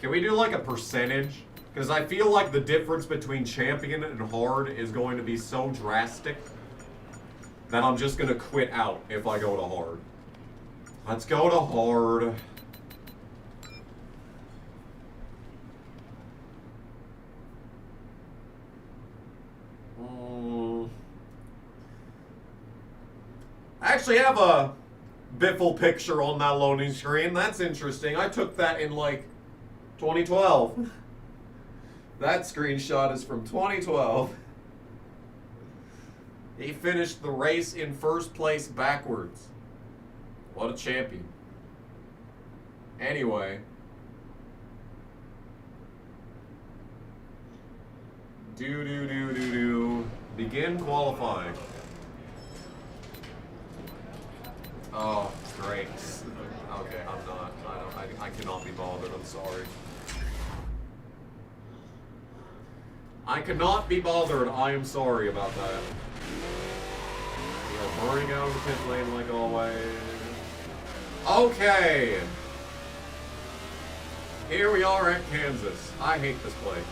can we do like a percentage? Because I feel like the difference between champion and hard is going to be so drastic that I'm just going to quit out if I go to hard. Let's go to hard. I actually have a Biffle picture on that loading screen. That's interesting. I took that in like 2012. That screenshot is from 2012. He finished the race in first place backwards. What a champion. Anyway. Begin qualifying. Oh, great. Okay, I'm not. I cannot be bothered. I'm sorry. I cannot be bothered. I am sorry about that. We are burning out of the pit lane like always. Okay. Here we are at Kansas. I hate this place.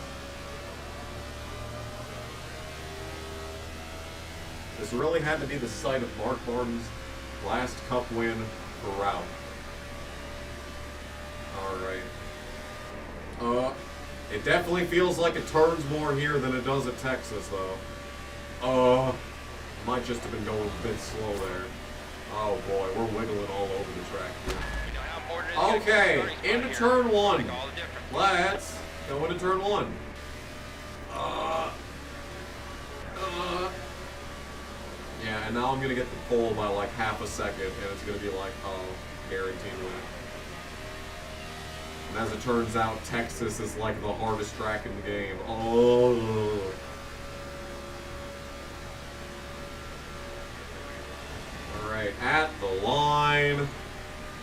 This really had to be the site of Mark Martin's last Cup win for route. Alright. It definitely feels like it turns more here than it does at Texas, though. Might just have been going a bit slow there. Oh boy, we're wiggling all over the track here. Okay, into turn one. Let's go into turn one. Yeah, and now I'm gonna get the pole by like half a second, and it's gonna be like, oh, guaranteed win. And as it turns out, Texas is like the hardest track in the game. Oh. Alright, at the line.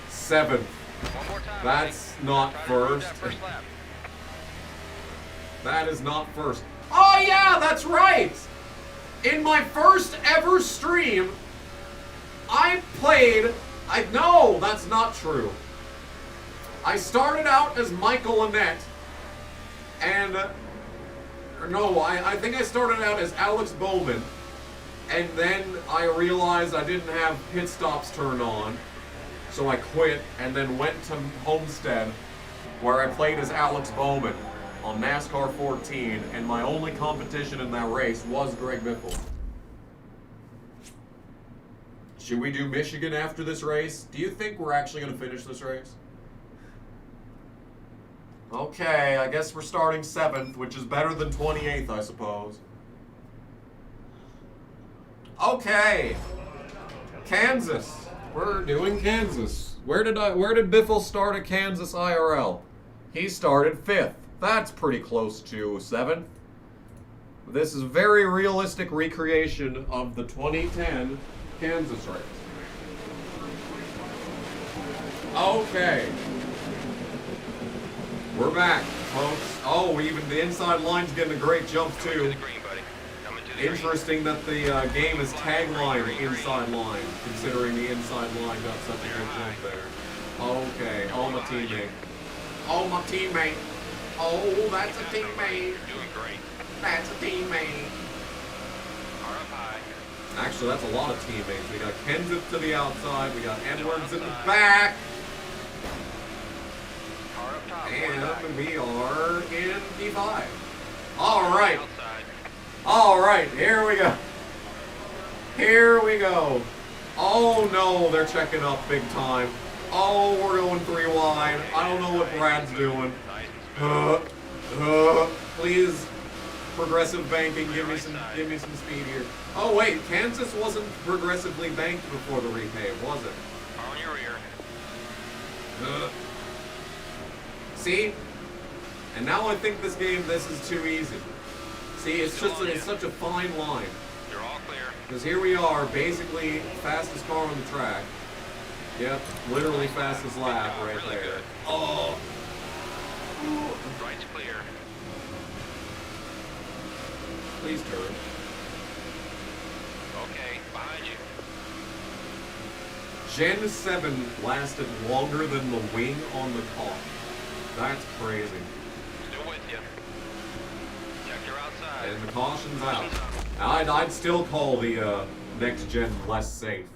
7th. That's not first. That is not first. Oh yeah, that's right! In my first ever stream, I played... No, that's not true. I started out as Michael Annette, and... no, I think I started out as Alex Bowman, and then I realized I didn't have pit stops turned on, so I quit, and then went to Homestead, where I played as Alex Bowman on NASCAR 14, and my only competition in that race was Greg Biffle. Should we do Michigan after this race? Do you think we're actually going to finish this race? Okay, I guess we're starting 7th, which is better than 28th, I suppose. Okay. Kansas. We're doing Kansas. Where did Biffle start at Kansas IRL? He started 5th. That's pretty close to 7th. This is a very realistic recreation of the 2010 Kansas race. Okay. We're back, folks. Oh, even the inside line's getting a great jump, too. Interesting that the game is tagline inside line, considering the inside line got such a good jump there. Okay. Oh, my teammate. Oh, my teammate. Oh, that's a teammate. Doing great. That's a teammate. Actually, that's a lot of teammates. We got Kenseth to the outside. We got Edwards in the back. And we are in P5. All right. All right, here we go. Here we go. Oh, no, they're checking up big time. Oh, we're going 3 wide. I don't know what Brad's doing. Please, progressive banking, give me some speed here. Oh wait, Kansas wasn't progressively banked before the repave, was it? On your rear. See? And now I think this is too easy. See, it's such a fine line. You're all clear. Because here we are, basically fastest car on the track. Yep, literally fastest lap right really there. Good. Oh. Right's clear. Please turn. Gen 7 lasted longer than the wing on the car. That's crazy. Still with you. Sector outside. And the caution's out. I'd still call the next gen less safe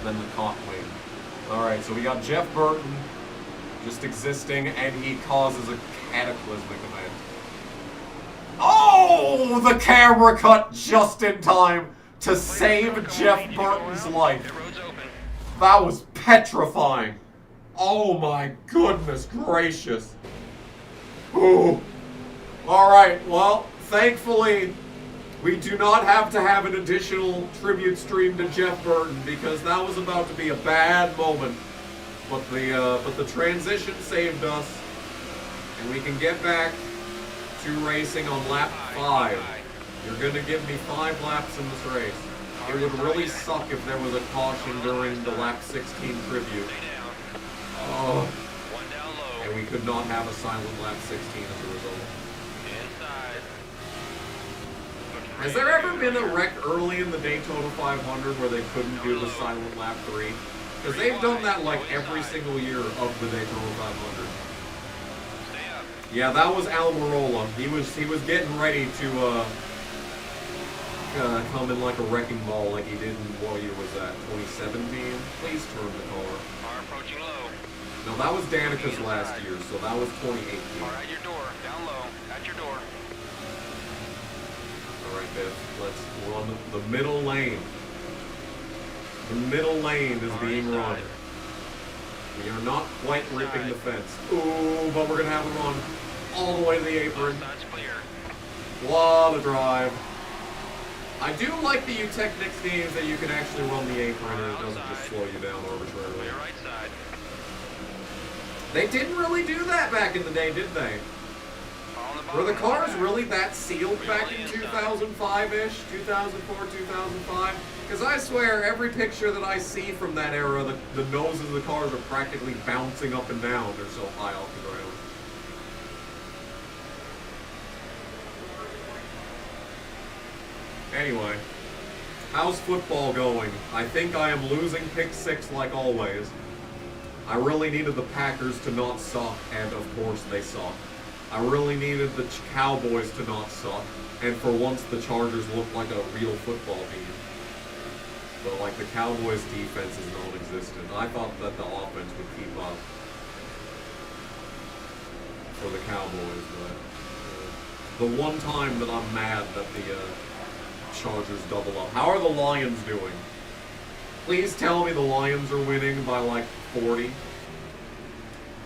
than the caught wing. Alright, so we got Jeff Burton just existing, and he causes a cataclysmic event. Oh! The camera cut just in time to save Jeff Burton's life. The road's open. That was petrifying. Oh my goodness gracious. Ooh. Alright, well, thankfully, we do not have to have an additional tribute stream to Jeff Burton, because that was about to be a bad moment. But the transition saved us, and we can get back to racing on lap 5. You're gonna give me 5 laps in this race. It would really suck if there was a caution during the lap 16 tribute. Stay down. Oh, One down low. and we could not have a silent lap 16 as a result. Inside. Has there ever been a wreck early in the Daytona 500 where they couldn't do the silent lap 3? Because they've done that like every single year of the Daytona 500. Stay up. Yeah, that was Almirola. He was getting ready to come in like a wrecking ball like he did in, what year was that, 2017? Please turn the car. Car approaching low. No, that was Danica's last year, so that was 2018. Car at your door. Down low. At your door. Alright, Biff, let's run the middle lane. The middle lane is being run. We are not quite ripping the fence. Ooh, but we're gonna have a run all the way to the apron. Side's clear. What a drive. I do like the Eutechnics games that you can actually run the apron and it doesn't just slow you down arbitrarily. Your right side. They didn't really do that back in the day, did they? On the Were the bottom. cars really that sealed back in 2005-ish? 2004, 2005? Because I swear, every picture that I see from that era, the noses of the cars are practically bouncing up and down. They're so high off the ground. Anyway, how's football going? I think I am losing pick 6 like always. I really needed the Packers to not suck, and of course they suck. I really needed the Cowboys to not suck, and for once the Chargers looked like a real football team. But like the Cowboys' defense is non-existent. I thought that the offense would keep up for the Cowboys, but the one time that I'm mad that the Chargers double up. How are the Lions doing? Please tell me the Lions are winning by like 40.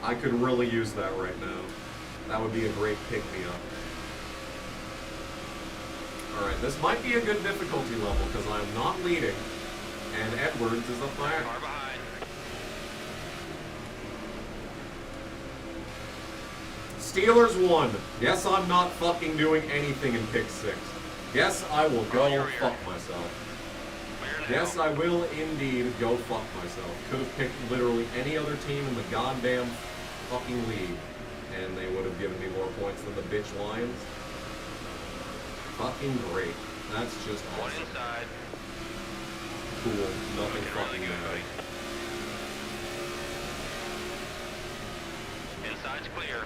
I could really use that right now. That would be a great pick-me-up. Alright, this might be a good difficulty level because I am not leading. And Edwards is up my ass. Car behind. Steelers won. Yes, I'm not fucking doing anything in pick 6. Yes, I will go fuck myself. Clear now. Yes, I will indeed go fuck myself. Could have picked literally any other team in the goddamn fucking league, and they would have given me more points than the bitch Lions. Fucking great. That's just One awesome. inside. Cool. Nothing Looking fucking really good, matters. buddy. Inside's clear.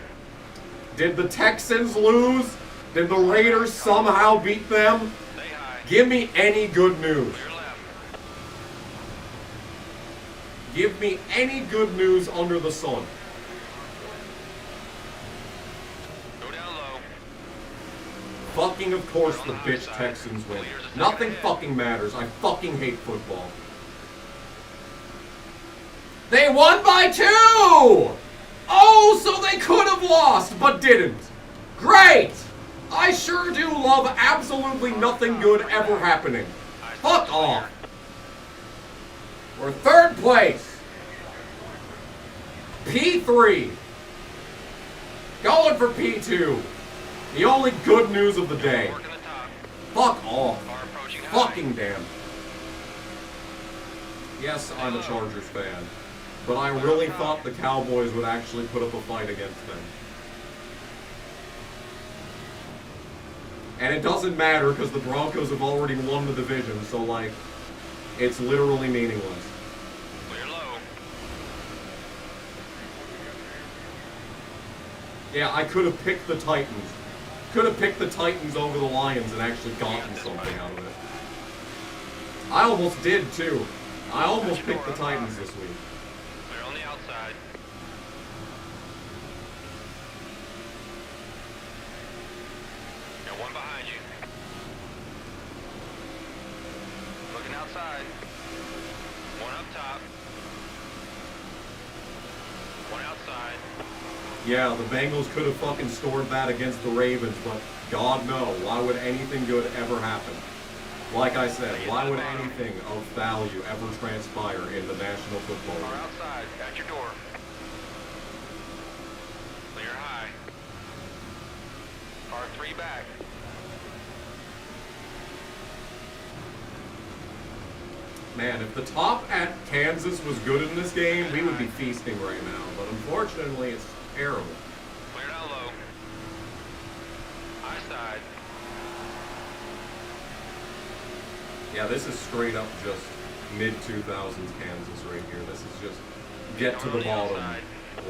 Did the Texans lose? Did the Raiders somehow beat them? Stay high. Give me any good news. Clear left. Give me any good news under the sun. Go down low. Fucking of course the bitch Texans win. Nothing fucking matters. I fucking hate football. They won by 2! Oh, so they could have lost, but didn't. Great! I sure do love absolutely nothing good ever happening. Fuck off. We're 3rd place. P3. Going for P2. The only good news of the day. Working the top. Fuck off. Car approaching high. Fucking damn. Yes, I'm a Chargers fan, but I really thought the Cowboys would actually put up a fight against them. And it doesn't matter because the Broncos have already won the division, so like, it's literally meaningless. Clear low. Yeah, I could have picked the Titans. Could have picked the Titans over the Lions and actually gotten something out of it. I almost did, too. I almost picked the Titans this week. They're on the outside. Got one behind you. Looking outside. One up top. One outside. Yeah, the Bengals could have fucking scored that against the Ravens, but God no, why would anything good ever happen? Like I said, why would anything of value ever transpire in the National Football Car League? outside. At your door. Clear high. Car 3 back. Man, if the top at Kansas was good in this game, we would be feasting right now. But unfortunately, it's terrible. Clear down low. High side. Yeah, this is straight up just mid-2000s Kansas right here. This is just get to the bottom,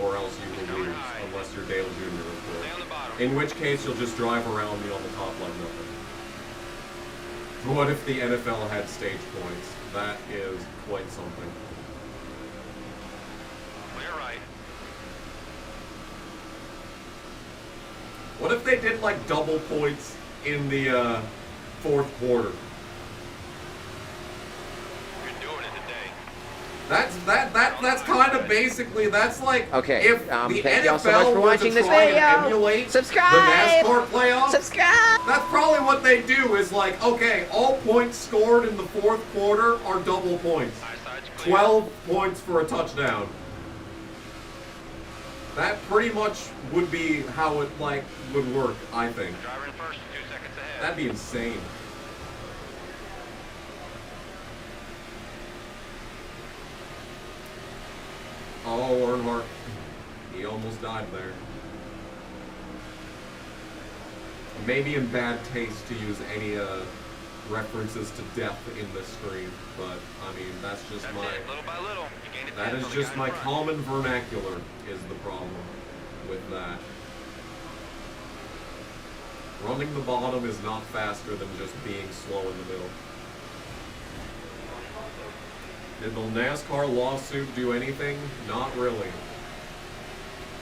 or else you will lose, unless you're Dale Jr., of Stay on course. the bottom. In which case, you'll just drive around me on the top like nothing. What if the NFL had stage points? That is quite something. Clear right. What if they did like double points in the fourth quarter? You're doing it today. That's kind of basically, that's like Okay, if the thank y'all so much NFL for were watching to this try and video. emulate Subscribe. the NASCAR playoffs. Subscribe! That's probably what they do is like, okay, all points scored in the fourth quarter are double points. High side's clear. 12 points for a touchdown. That pretty much would be how it like would work, I think. Driver in first, 2 seconds ahead. That'd be insane. Oh, Earnhardt. He almost died there. Maybe in bad taste to use any references to death in this stream, but I mean that's just That's my it. Little by little. You gained a that 10 is from the just guy my in front. common vernacular is the problem with that. Running the bottom is not faster than just being slow in the middle. Did the NASCAR lawsuit do anything? Not really.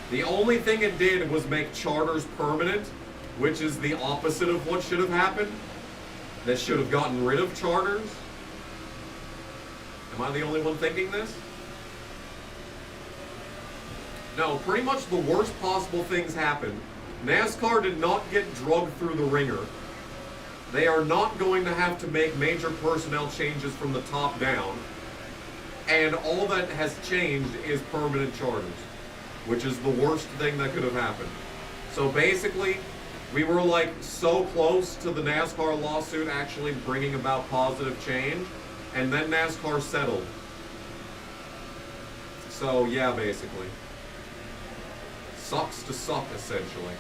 The only thing it did was make charters permanent, which is the opposite of what should have happened. They should have gotten rid of charters. Am I the only one thinking this? No, pretty much the worst possible things happened. NASCAR did not get drugged through the ringer. They are not going to have to make major personnel changes from the top down. And all that has changed is permanent charters, which is the worst thing that could have happened. So basically, we were like so close to the NASCAR lawsuit actually bringing about positive change, and then NASCAR settled. So yeah, basically. Sucks to suck, essentially.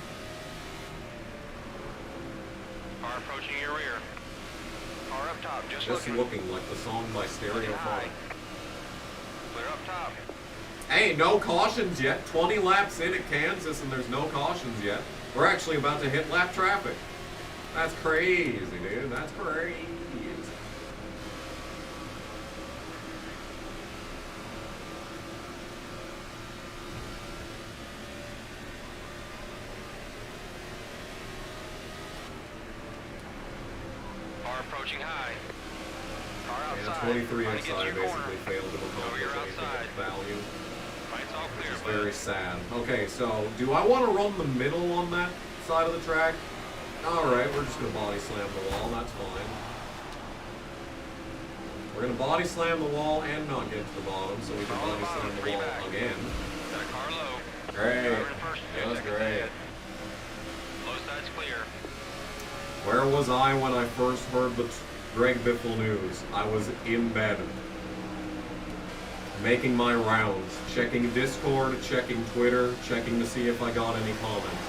Car approaching your rear. Car up top, just Just looking. looking like the song by Looking high. Stereophonic. Clear up top. Hey, no cautions yet. 20 laps in at Kansas and there's no cautions yet. We're actually about to hit lap traffic. That's crazy, dude. That's crazy. Car approaching high. Car And outside. 23 Trying to get to inside your basically corner. failed to No, accomplish you're anything outside. of value. Right's all clear, It's bud. very sad. Okay, so do I want to run the middle on that side of the track? Alright, we're just going to body slam the wall. That's fine. We're going to body slam the wall and not get to the bottom, so we can Follow body the bottom, slam the 3 wall back. again. Got a car low. Great. Driver in first, 2 That was seconds great. ahead. Low side's clear. Where was I when I first heard the Greg Biffle news? I was in bed. Making my rounds. Checking Discord, checking Twitter, checking to see if I got any comments.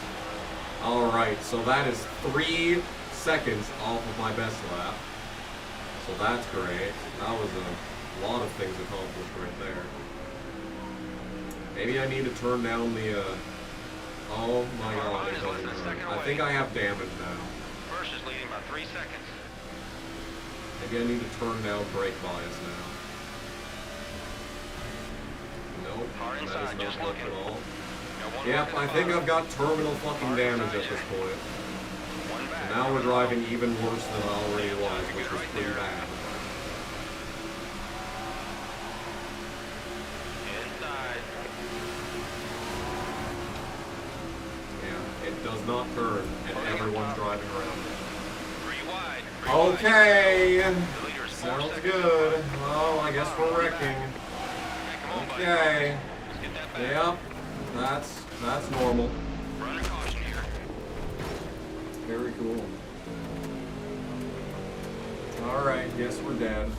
Alright, so that is 3 seconds off of my best lap. So that's great. That was a lot of things accomplished right there. Maybe I need to turn down the Oh my god, it doesn't hurt. I think I have damage now. First is leading by 3 seconds. Maybe I need to turn down brake bias now. Nope, Car that inside, is not just working looking. at all. Got one Yep, back at I the think bottom. I've got terminal fucking Car damage inside at this you. point. One back. And now we're driving even worse than I already was, which was Right pretty there. bad. Inside. Yeah, it does not turn, and everyone's driving around it. 3 wide. 3 Okay, wide. The leader is 4 sounds seconds. good. Oh, I guess we're wrecking. Come on, buddy. Okay, Let's get that back. yep, that's normal. Running caution here. Very cool. Alright, guess we're dead.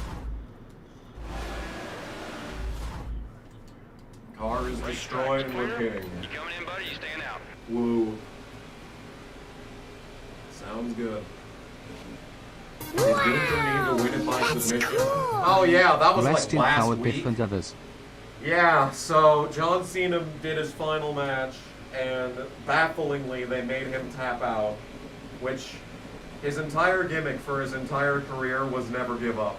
Car is destroyed and we're kidding. You coming in, buddy? You staying out? Woo. Sounds good. It didn't turn to win it by submission. Oh yeah, that was Rest like in last power, week. Biffle and others. Yeah, so John Cena did his final match, and bafflingly they made him tap out, which his entire gimmick for his entire career was never give up.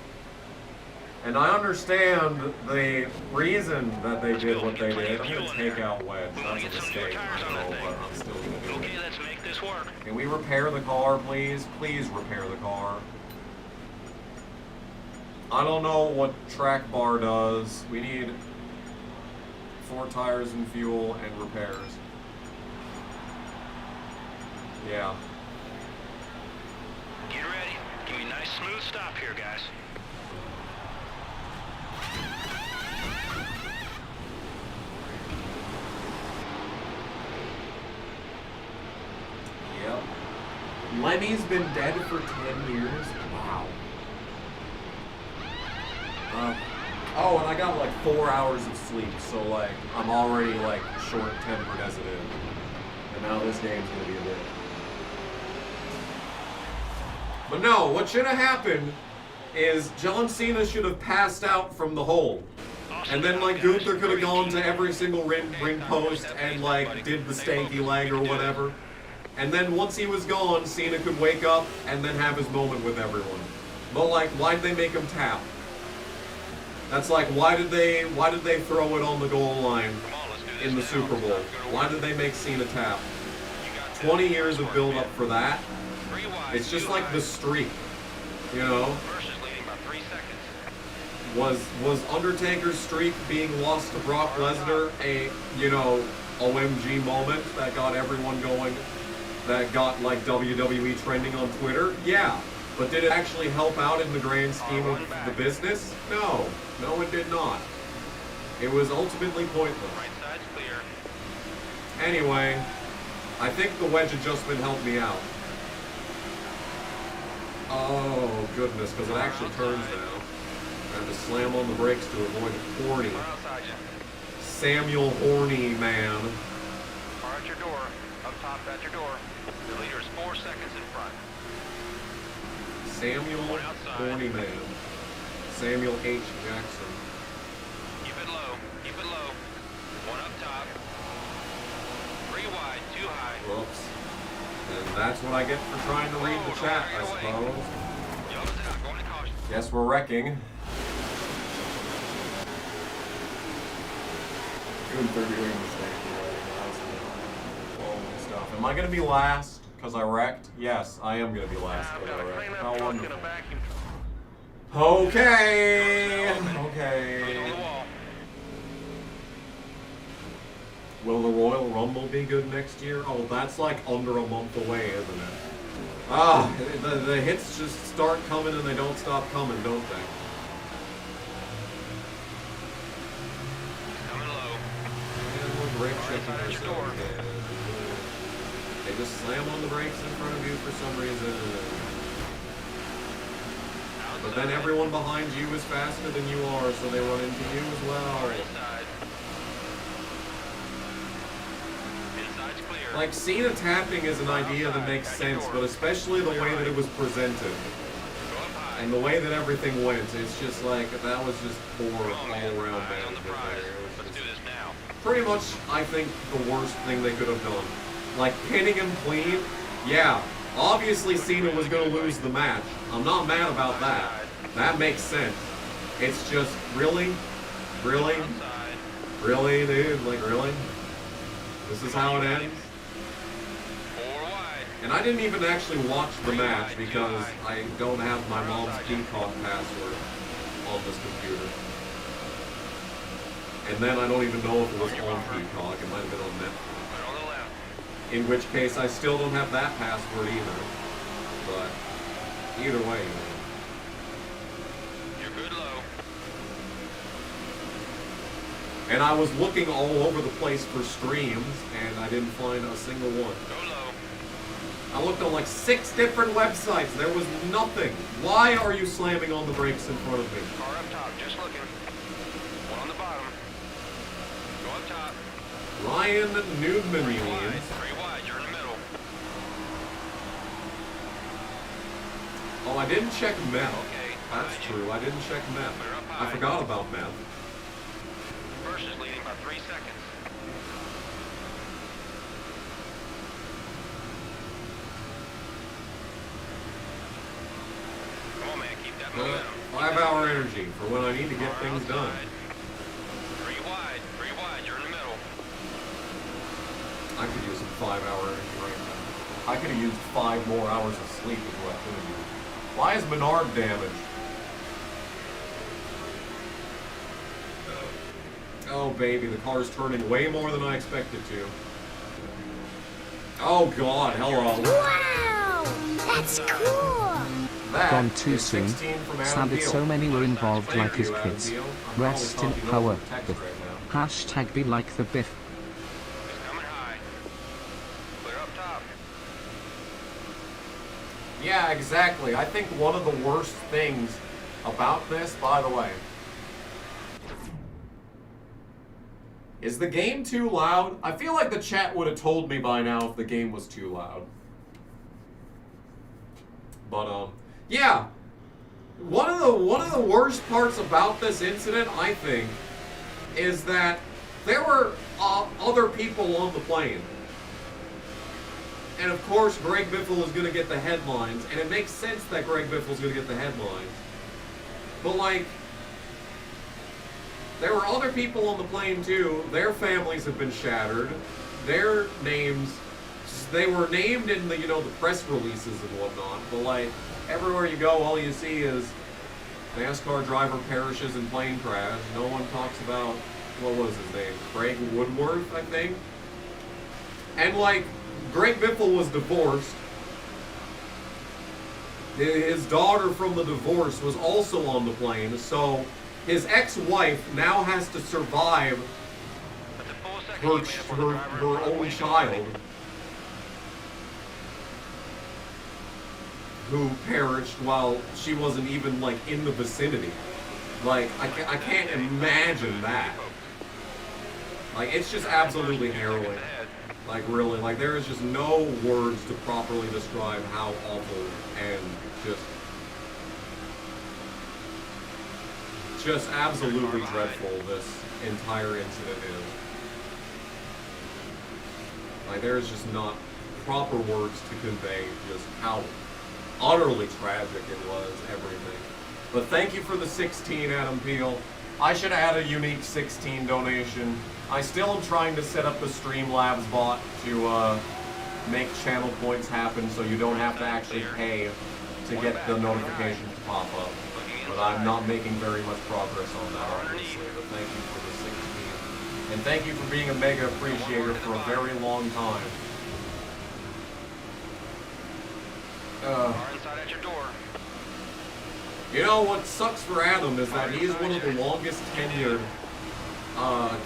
And I understand the reason that they did what they did. I'm gonna take out Wedge. That's a mistake, I know, but I'm still gonna do Okay, it. let's make this work. Can we repair the car, please? Please repair the car. I don't know what track bar does. We need 4 tires and fuel and repairs. Yeah. Get ready. Give me a nice smooth stop here, guys. Yep. Lenny's been dead for 10 years. Wow. Oh, and I got like 4 hours of sleep, so like I'm already like short-tempered as it is. And now this game's gonna be a bit. But no, what should have happened is John Cena should have passed out from the hole. And then like Gunther could have gone to every single ring post and like did the stanky leg or whatever. And then once he was gone, Cena could wake up and then have his moment with everyone. But like, why'd they make him tap? That's like, why did they throw it on the goal line in the Super Bowl? Why did they make Cena tap? 20 years of build up for that. It's just like the streak, you know? First is leading by 3 seconds. Was Undertaker's streak being lost to Brock Lesnar a, you know, OMG moment that got everyone going, that got like WWE trending on Twitter? Yeah. But did it actually help out in the grand scheme of the business? No. No, it did not. It was ultimately pointless. Right side's clear. Anyway, I think the wedge adjustment helped me out. Oh, goodness, because it actually turns now. I have to slam on the brakes to avoid a horny. Car outside you. Samuel Horny Man. Car at your door. Up top at your door. The leader is 4 seconds in front. Samuel One outside. Horny Man. Samuel H. Jackson. Keep it low. Keep it low. 1 up top. 3 wide. 2 high. Whoops. And that's what I get for trying to read the chat, I suppose. Yellow's out. Going to caution. Guess we're wrecking. Gunther doing the stanky stuff. Am I gonna be last because I wrecked? Yes, I am gonna be last I've because got I to clean wrecked. up How truck in wonderful. a vacuum. Okay. Put it on Okay. the wall. Will the Royal Rumble be good next year? Oh, that's like under a month away, isn't it? Ah, the hits just start coming and they don't stop coming, don't they? Coming low. And we're brake checking Right side ourselves door. again. They just slam on the brakes in front of you for some reason. But then everyone behind you is faster than you are, so they run into you as well. Inside. Inside's clear. Like, Cena tapping is an idea that makes sense, but especially the way that it was presented. Go up high. And the way that everything went, it's just like, that was just poor Come on, man. all-around Eyes on the management prize. there. It was Let's just- do this now. pretty much, I think, the worst thing they could have done. Like, pinning him clean, yeah, obviously Cena was going to lose the match. I'm not mad about that. That makes sense. It's just, really? Really? Really, dude? Like, really? This is how it ends? And I didn't even actually watch the match because I don't have my mom's Peacock password on this computer. And then I don't even know if it was on Peacock. It might have been on Netflix. In which case, I still don't have that password either. But either way, You're good low. and I was looking all over the place for streams, and I didn't find a single one. Go low. I looked on like 6 different websites. There was nothing. Why are you slamming on the brakes in front of me? Car up top, just looking. One on the bottom. Go up top. Ryan Newman. 3 wide, you're in the middle. Oh, I didn't check meth. Okay. That's true. I didn't check meth. Clear up I high. forgot about meth. First is leading by 3 seconds. Come on, man, keep that momentum. 5-hour energy for when I need to get Car things done. outside. 3 wide, you're in the middle. I could use some 5-hour energy right now. I could have used 5 more hours of sleep is what I could have used. Why is Menard damaged? Oh baby, the car's turning way more than I expected to. Oh god, hello. Wow! That's cool! That Gone too is soon. 16 from Adam Sad that Beal. so many were involved Thank like his you, Adam kids. Beal. I'm probably Rest in talking power. over text Biff. right now. Hashtag be like the Biff. It's coming high. Clear up top. Yeah, exactly. I think one of the worst things about this, by the way, is the game too loud? I feel like the chat would have told me by now if the game was too loud. But yeah. One of the worst parts about this incident, I think, is that there were other people on the plane. And of course, Greg Biffle is going to get the headlines, and it makes sense that Greg Biffle is going to get the headlines. But like, there were other people on the plane too. Their families have been shattered. Their names, they were named in the, you know, the press releases and whatnot. But like, everywhere you go, all you see is NASCAR driver perishes in plane crash. No one talks about, what was his name? Craig Woodworth, I think. And like, Greg Biffle was divorced. His daughter from the divorce was also on the plane, so his ex-wife now has to survive That's a full second. her own child, who perished while she wasn't even like in the vicinity. Like, I can't imagine that. Like, it's just absolutely harrowing. Like, really, like, there is just no words to properly describe how awful and just absolutely dreadful this entire incident is. Like, there is just not proper words to convey just how utterly tragic it was, everything. But thank you for the 16, Adam Peel. I should add a unique 16 donation. I still am trying to set up the Streamlabs bot to make channel points happen so you don't have to actually pay to get the notifications to pop up. But I'm not making very much progress on that, obviously. But thank you for the 16. And thank you for being a mega appreciator for a very long time. Car inside at your door. You know, what sucks for Adam is that he's one of the longest tenured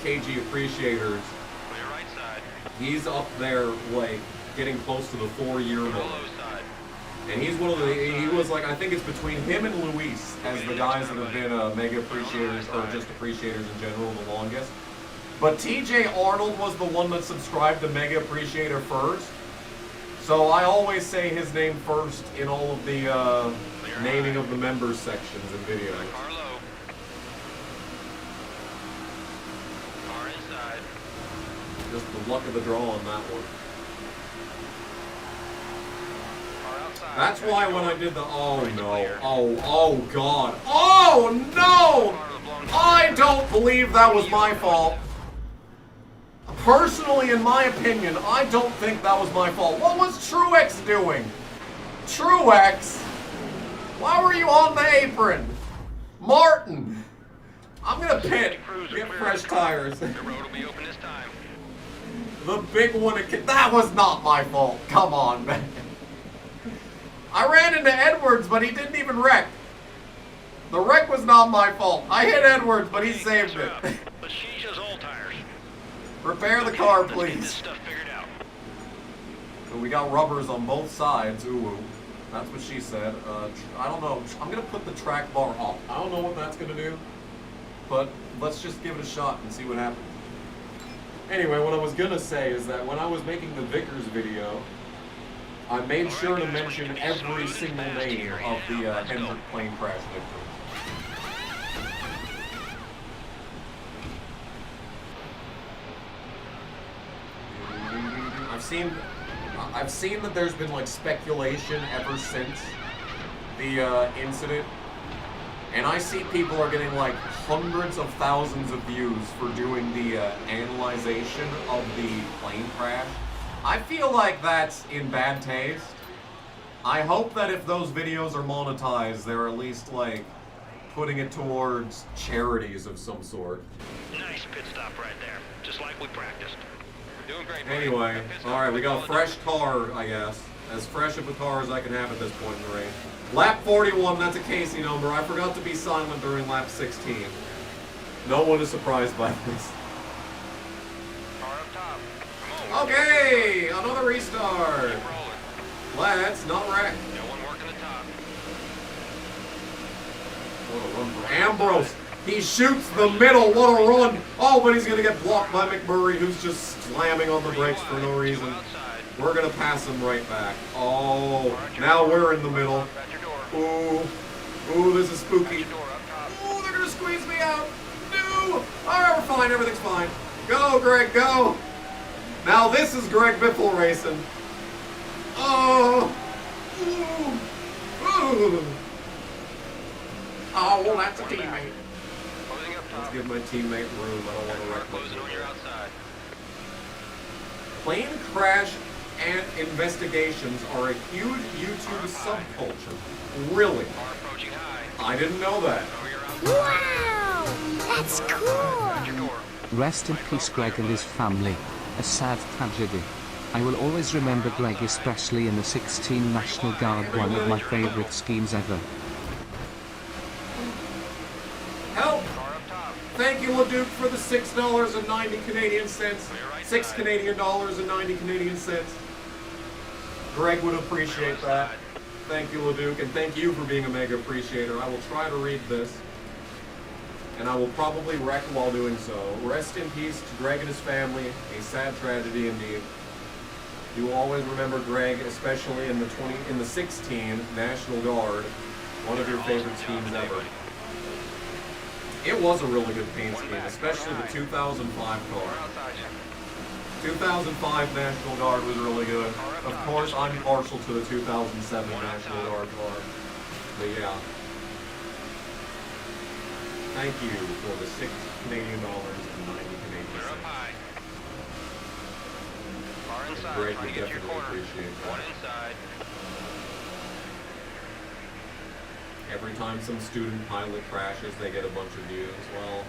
KG appreciators. Clear right side. He's up there, like, getting close to the 4-year Go mark. low side. And he's one of the, he was like, I think it's between him and Luis as the guys that have been mega appreciators, or just appreciators in general, the longest. But TJ Arnold was the one that subscribed to Mega Appreciator first. So I always say his name first in all of the naming of the members sections and videos. Car low. Car inside. Just the luck of the draw on that one. That's why when I did the, oh no, oh god, oh no! I don't believe that was my fault. Personally, in my opinion, I don't think that was my fault. What was Truex doing? Truex? Why were you on the apron? Martin! I'm gonna pit. Get fresh tires. The road will be open this time. The big one, that was not my fault. Come on, man. I ran into Edwards, but he didn't even wreck. The wreck was not my fault. I hit Edwards, but he saved it. But she just old tires. Repair the car, Let's get this please. stuff figured out. So we got rubbers on both sides. Ooh, that's what she said. I don't know. I'm gonna put the track bar up. I don't know what that's gonna do, but let's just give it a shot and see what happens. Anyway, what I was gonna say is that when I was making the Vickers video, I made sure to mention every single name of the Hendrick plane crash victim. I've seen that there's been like speculation ever since the incident, and I see people are getting like hundreds of thousands of views for doing the analyzation of the plane crash. I feel like that's in bad taste. I hope that if those videos are monetized, they're at least like putting it towards charities of some sort. Nice pit stop right there, just like we practiced. We're doing great. buddy. Anyway, Pit stop alright, we got a all fresh car, I guess. As fresh of a car as I can have at this point in the race. Lap 41, that's a Casey number. I forgot to be silent during lap 16. No one is surprised by this. Car up top. Come on. Okay, another restart. Keep rolling. Let's not wreck. No one working the top. What a run for Ambrose. He shoots the middle. What a run. Oh, but he's going to get blocked by McMurray, who's just slamming on the brakes for no reason. We're going to pass him right back. Oh, now we're in the middle. At your door. Ooh. Ooh, this is spooky. Your door up top. Ooh, they're going to squeeze me out. No. All right, we're fine. Everything's fine. Go, Greg, go. Now this is Greg Biffle racing. Oh. Ooh. Ooh. Oh, well, that's a teammate. Closing up top. Let's give my teammate room. I don't want to wreck Closing on your my outside. Plane crash and investigations are a huge YouTube subculture. Really? Car approaching high. I didn't know that. Over your outside. Wow, that's At cool. your door. Rest in peace, Greg and his family. A sad tragedy. I will always remember Greg, especially in the 16 National Guard, one of my favorite schemes ever. Help! Car up top. Thank you, LeDuc, for the $6.90 Canadian cents. On your right $6 side. Canadian dollars and 90 Canadian cents. Greg would appreciate that. Thank you, LeDuc, and thank you for being a mega appreciator. I will try to read this, and I will probably wreck while doing so. Rest in peace to Greg and his family. A sad tragedy indeed. You will always remember Greg, especially in the 16 National Guard, one of your favorite schemes ever. It was a really good paint scheme, especially the 2005 car. Outside you. 2005 National Guard was really good. Of course, I'm partial to the 2007 National Guard car. But yeah. Thank you for the $6 Canadian dollars and 90 Canadian Clear up cents. high. Car inside. Greg Trying would to get to your definitely corner. appreciate that. One inside. Every time some student pilot crashes, they get a bunch of views. Well,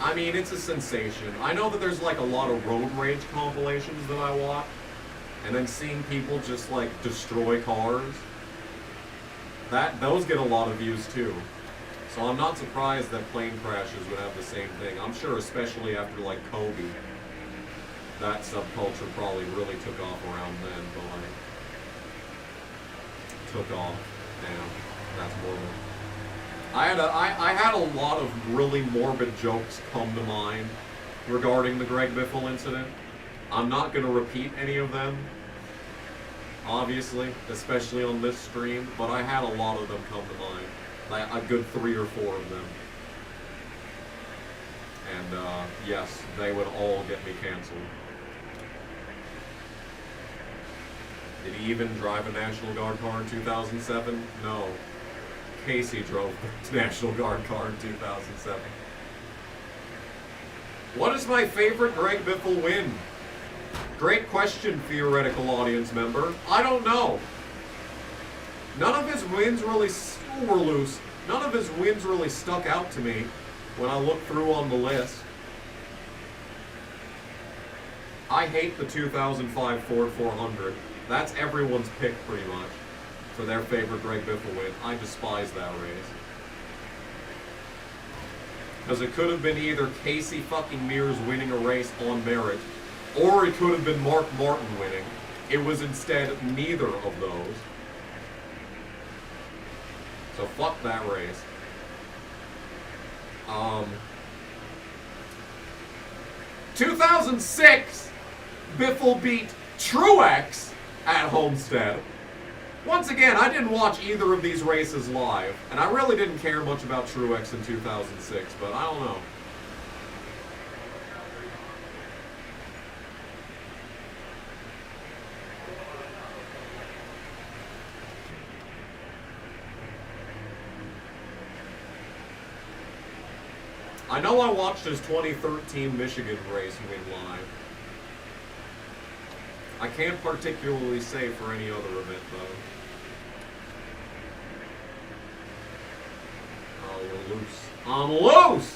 I mean, it's a sensation. I know that there's like a lot of road rage compilations that I watch, and then seeing people just like destroy cars, those get a lot of views too. So I'm not surprised that plane crashes would have the same thing. I'm sure, especially after like Kobe, that subculture probably really took off around then. But like, took off. Damn, that's morbid. I had a lot of really morbid jokes come to mind regarding the Greg Biffle incident. I'm not going to repeat any of them, obviously, especially on this stream, but I had a lot of them come to mind. Like a good 3 or 4 of them. And yes, they would all get me canceled. Did he even drive a National Guard car in 2007? No. Casey drove the National Guard car in 2007. What is my favorite Greg Biffle win? Great question, theoretical audience member. I don't know. None of his wins really were loose. None of his wins really stuck out to me when I looked through on the list. I hate the 2005 Ford 400. That's everyone's pick, pretty much, for their favorite Greg Biffle win. I despise that race. Because it could have been either Casey fucking Mears winning a race on merit, or it could have been Mark Martin winning. It was instead neither of those. So fuck that race. 2006, Biffle beat Truex at Homestead. Once again, I didn't watch either of these races live, and I really didn't care much about Truex in 2006, but I don't know. I know I watched his 2013 Michigan race win live. I can't particularly say for any other event, though. Oh, we're loose. I'm loose!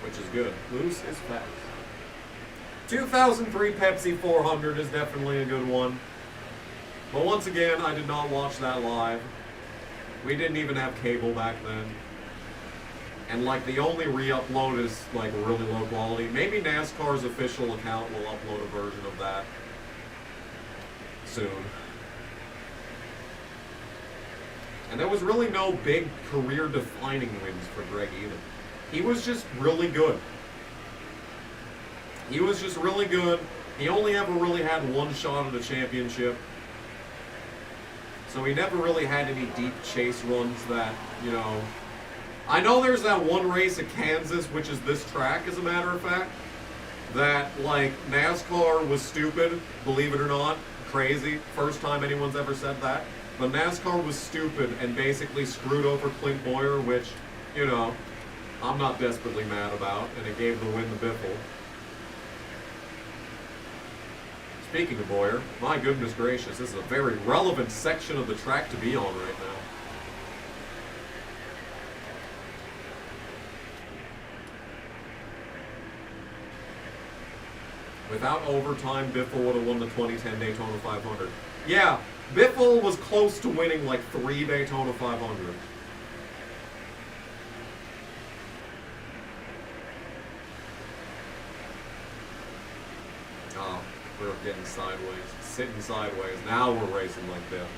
Which is good. Loose is fast. 2003 Pepsi 400 is definitely a good one. But once again, I did not watch that live. We didn't even have cable back then. And like the only re-upload is like really low quality. Maybe NASCAR's official account will upload a version of that soon. And there was really no big career-defining wins for Greg either. He was just really good. He was just really good. He only ever really had one shot at a championship. So he never really had any deep chase runs that, you know... I know there's that one race at Kansas, which is this track, as a matter of fact, that, like, NASCAR was stupid, believe it or not, crazy, first time anyone's ever said that, but NASCAR was stupid and basically screwed over Clint Boyer, which, you know, I'm not desperately mad about, and it gave the win to Biffle. Speaking of Boyer, my goodness gracious, this is a very relevant section of the track to be on right now. Without overtime, Biffle would have won the 2010 Daytona 500. Yeah, Biffle was close to winning like 3 Daytona 500. Oh, we're getting sideways. Sitting sideways. Now we're racing like this.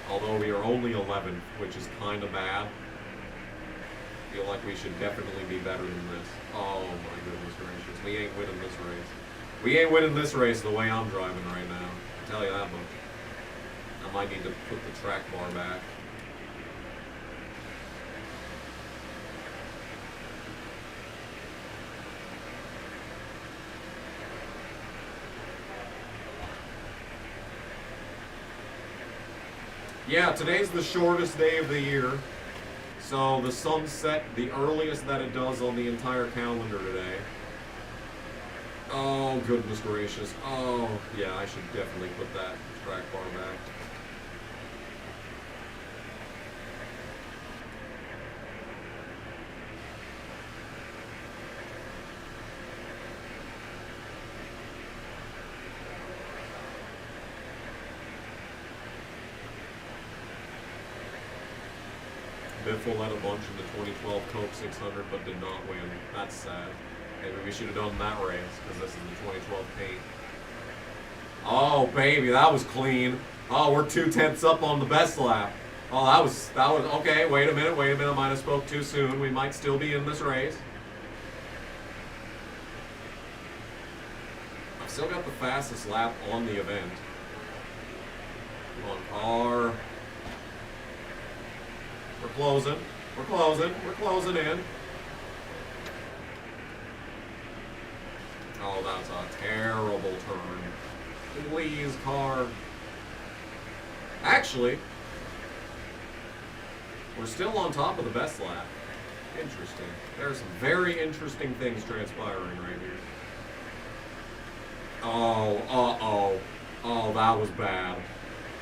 Although we are only 11th, which is kind of bad. I feel like we should definitely be better than this. Oh my goodness gracious. We ain't winning this race. We ain't winning this race the way I'm driving right now. I'll tell you that much. I might need to put the track bar back. Yeah, today's the shortest day of the year. So the sun set the earliest that it does on the entire calendar today. Oh, goodness gracious. Oh, yeah, I should definitely put that track bar back. Biffle led a bunch in the 2012 Coke 600, but did not win. That's sad. Maybe we should have done that race, because this is the 2012 paint. Oh, baby, that was clean. Oh, we're 2/10 up on the best lap. Oh, that was, okay, wait a minute, I might have spoke too soon. We might still be in this race. I've still got the fastest lap on the event. Come on, car. We're closing. We're closing. We're closing in. Oh, that's a terrible turn. Please, car. Actually, we're still on top of the best lap. Interesting. There are some very interesting things transpiring right here. Oh, uh-oh. Oh, that was bad.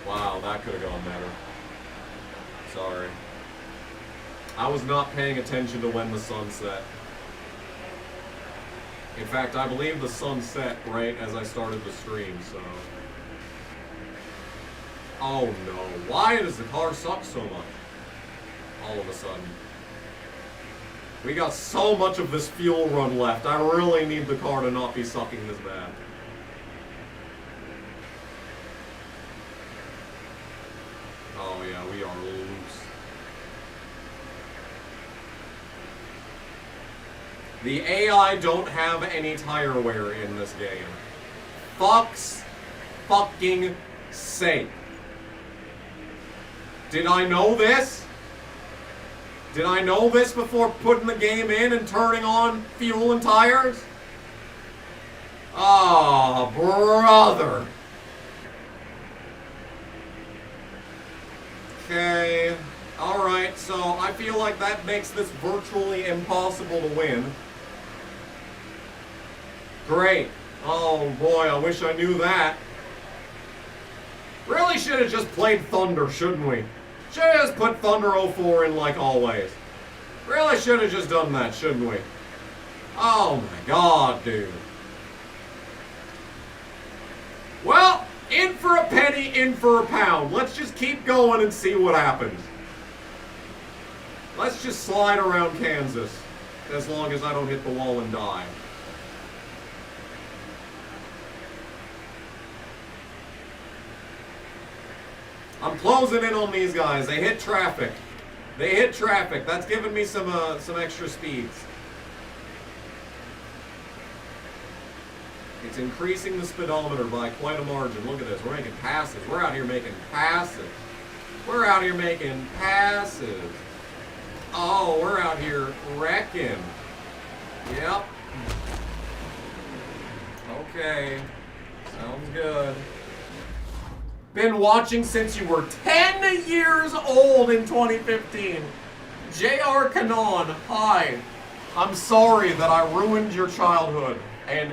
Wow, that could have gone better. Sorry. I was not paying attention to when the sun set. In fact, I believe the sun set right as I started the stream, so... Oh no, why does the car suck so much? All of a sudden. We got so much of this fuel run left, I really need the car to not be sucking this bad. Oh yeah, we are loose. The AI don't have any tire wear in this game. Fuck's fucking sake. Did I know this? Did I know this before putting the game in and turning on fuel and tires? Oh, brother. Okay. Alright, so I feel like that makes this virtually impossible to win. Great. Oh boy, I wish I knew that. Really should have just played Thunder, shouldn't we? Should have just put Thunder 04 in like always. Really should have just done that, shouldn't we? Oh my god, dude. Well, in for a penny, in for a pound. Let's just keep going and see what happens. Let's just slide around Kansas. As long as I don't hit the wall and die. I'm closing in on these guys. They hit traffic. They hit traffic. That's giving me some extra speeds. It's increasing the speedometer by quite a margin. Look at this. We're making passes. We're out here making passes. We're out here making passes. Oh, we're out here wrecking. Yep. Okay. Sounds good. Been watching since you were 10 years old in 2015. J.R. Kanon, hi. I'm sorry that I ruined your childhood and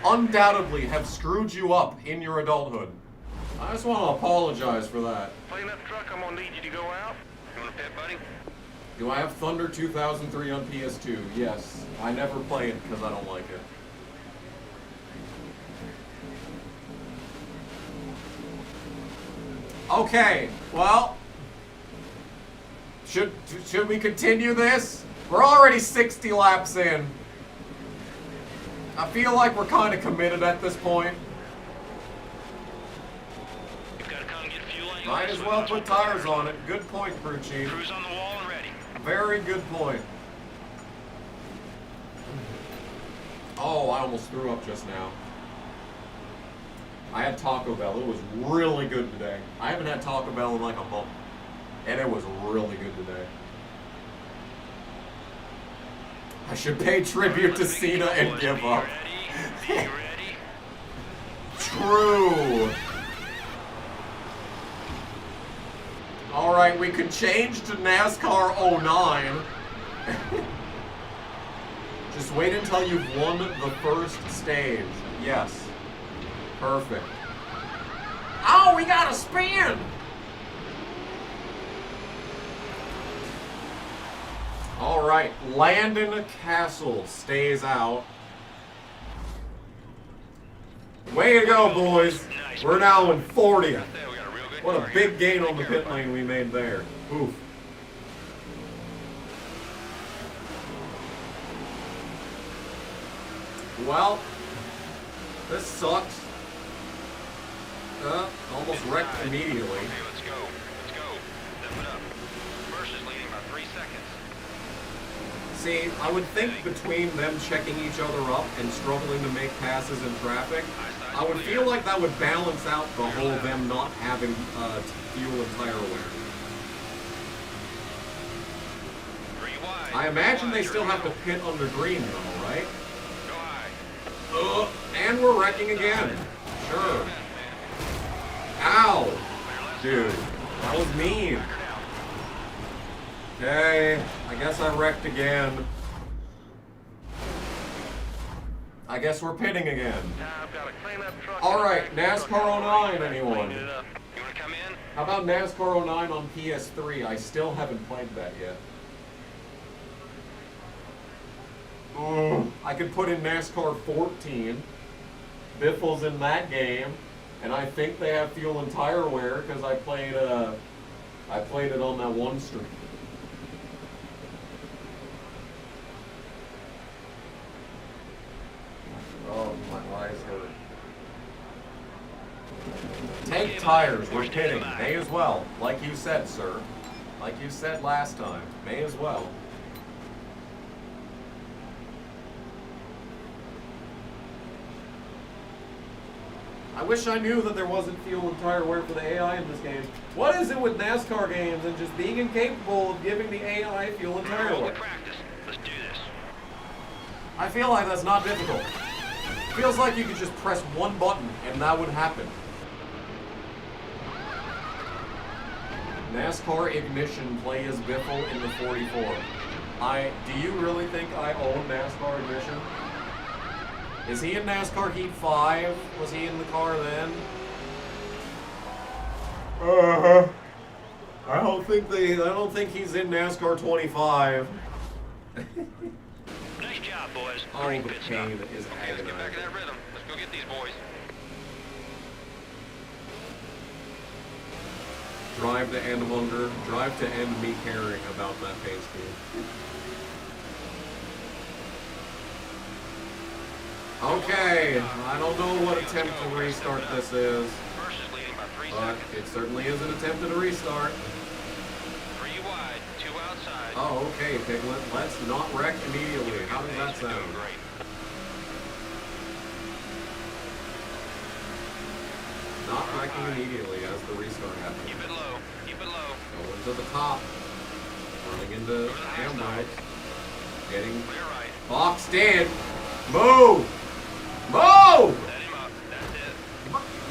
undoubtedly have screwed you up in your adulthood. I just want to apologize for that. Clean up the truck, I'm gonna need you to go out. You want a pit, buddy? Do I have Thunder 2003 on PS2? Yes. I never play it because I don't like it. Okay, well, should we continue this? We're already 60 laps in. I feel like we're kind of committed at this point. You've got to come get fuel anyway. Might as well put tires on it. Good point, crew chief. Crew's on the wall and ready. Very good point. Oh, I almost threw up just now. I had Taco Bell. It was really good today. I haven't had Taco Bell in like a month. And it was really good today. I should pay tribute to Cena and give up. Be ready. True. Alright, we could change to NASCAR 09. Just wait until you've won the first stage. Yes. Perfect. Oh, we got a spin! Alright, Landon Castle stays out. Way to go, boys. We're now in 40th. What a big gain on the pit lane we made there. Oof. Well, this sucks. Almost wrecked immediately. Okay, let's go. Let's go. Step it up. First is leading by 3 seconds. See, I would think between them checking each other up and struggling to make passes in traffic, High side I would feel like that would balance out the whole them not having fuel and tire wear. 3 wide. I imagine they still have to pit under green though, right? Go high. And we're wrecking again. Sure. Ow! Dude, that was mean. Okay, I guess I wrecked again. I guess we're pitting again. I've got a clean-up truck. Alright, NASCAR 09, anyone? Clean it up. You want to come in? How about NASCAR 09 on PS3? I still haven't played that yet. I could put in NASCAR 14. Biffle's in that game. And I think they have fuel and tire wear because I played it on that one stream. Oh, my eyes hurt. Take tires, we're pitting. May as well. Like you said, sir. Like you said last time. May as well. I wish I knew that there wasn't fuel and tire wear for the AI in this game. What is it with NASCAR games and just being incapable of giving the AI fuel and tire wear? Practice. Let's do this. I feel like that's not difficult. Feels like you could just press one button and that would happen. NASCAR Ignition, play as Biffle in the 44. Do you really think I own NASCAR Ignition? Is he in NASCAR Heat 5? Was he in the car then? I don't think he's in NASCAR 25. Nice job, boys. Oh, Great the pit stop. pain is Okay, let's get back in agonizing. that rhythm. Let's go get these boys. Drive to end hunger. Drive to end me caring about that pace speed. Okay, I don't know what attempt to restart this is, First is leading by 3 but seconds. it certainly is an attempt at a restart. 3 wide, 2 outside. Oh, okay, Piglet. Let's not wreck immediately. How does that You're doing sound? great. Not wrecking immediately as the restart happens. Keep it low. Keep it low. Going to the top. Running into handbrakes. Getting Clear right. boxed in. Move! Move! Set him up. That's it.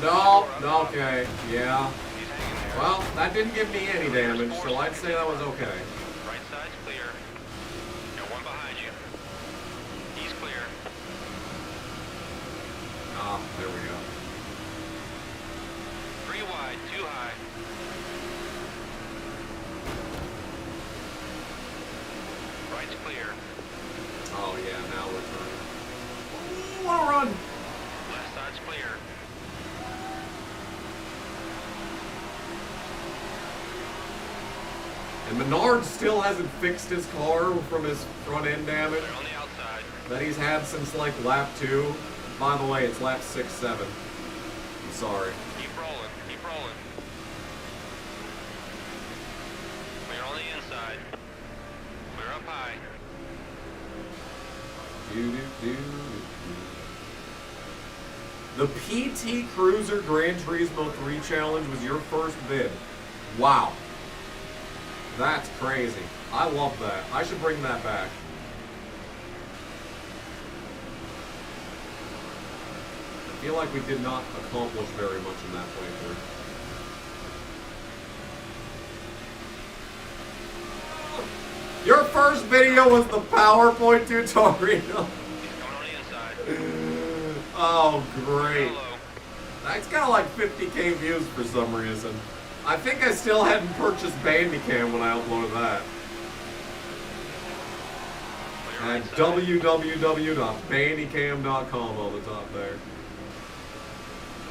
No, okay, yeah. He's hanging there. Well, that didn't give me any damage, so I'd say that was okay. Right side's clear. Got one behind you. He's clear. Ah, there we go. 3 wide, 2 high. Right's clear. Oh yeah, now we're turning. Ooh, wanna run! Left side's clear. And Menard still hasn't fixed his car from his front end damage They're on the outside. that he's had since like lap 2. By the way, it's lap 6, 7. I'm sorry. Keep rolling. Keep rolling. Clear on the inside. Clear up high. The PT Cruiser Gran Turismo 3 challenge was your first bid. Wow. That's crazy. I love that. I should bring that back. I feel like we did not accomplish very much in that playthrough. Your first video was the PowerPoint tutorial. He's coming on the inside. Oh, great. Hello. That's got like 50k views for some reason. I think I still hadn't purchased Bandicam when I uploaded that. Clear right At side. www.bandicam.com on the top there.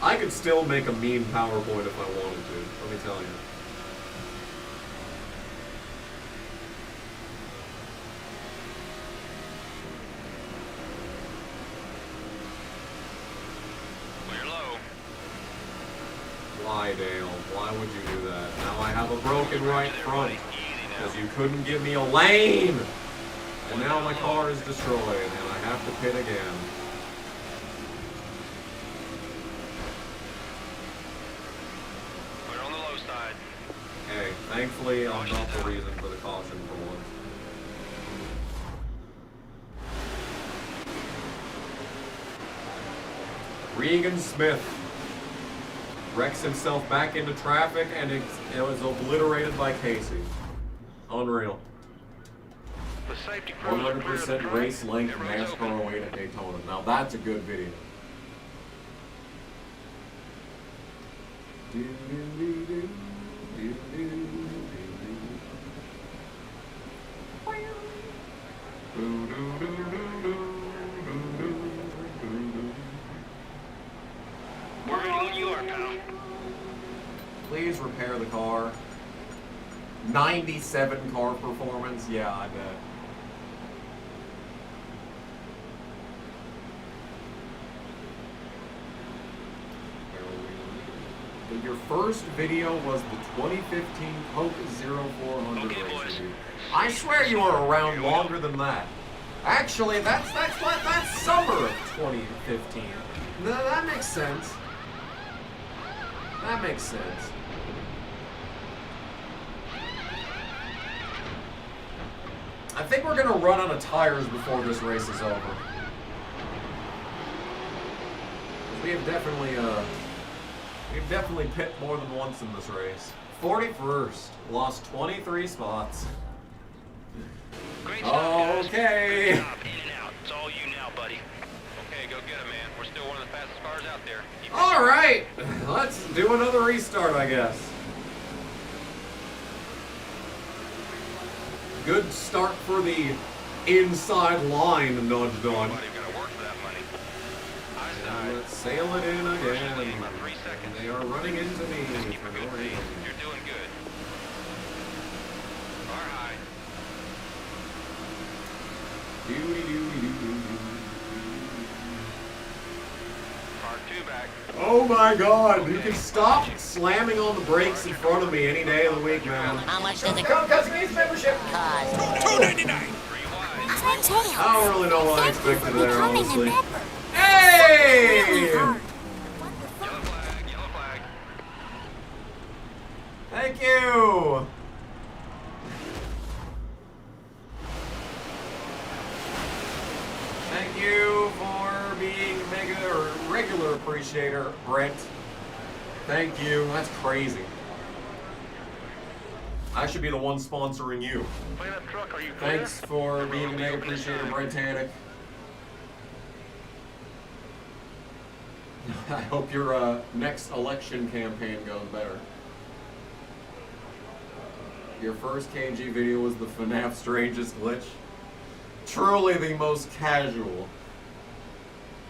I could still make a mean PowerPoint if I wanted to, let me tell you. Clear low. Why, Dale? Why would you do that? Now I have a broken right front. Easy now. Because you couldn't give me a lane! And now my car is destroyed, and I have to pit again. Thankfully, I'm not the reason for the caution for once. Regan Smith wrecks himself back into traffic and it was obliterated by Casey. Unreal. The safety crews are clear of the 100% track. race length Everything's NASCAR open. away at Daytona. Now that's a good video. We're ready when you are, pal. Please repair the car. 97 car performance. Yeah, I bet. Your first video was the 2015 Coke 0400 Okay, race boys. review. I swear you were around longer than that. Actually, that's summer of 2015. That makes sense. That makes sense. I think we're gonna run out of tires before this race is over. We have definitely pit more than once in this race. 41st, lost 23 spots. Great job, guys. Okay. Good job. In and out. It's all you now, buddy. Okay, go get him, man. We're still one of the fastest cars out there. Keep All right, let's do another restart, I guess. Good start for the inside line, Nudge Dog. Somebody gotta work for that money. Eyesight. Let's sail it in again. Lead by 3 seconds. They are running into me Just keep for a no good reason. pace. You're doing good. Car high. Car 2 back. Oh my god, you can stop slamming on the brakes in front of me any day of the week, man. How much does it Come, Cousin Keith's membership! cost? $2.99. 3 wide. Titanium. I don't really know what I Thank you expected for there, becoming a honestly. member. Hey! Yellow flag. Yellow flag. Thank you! Thank you for being mega or regular appreciator, Brent. Thank you. That's crazy. I should be the one sponsoring you. Play that truck. Are you clear? Thanks for being a mega appreciator, Brent Hannick. I hope your next election campaign goes better. Your first KG video was the FNAF Strangest Glitch. Truly the most casual.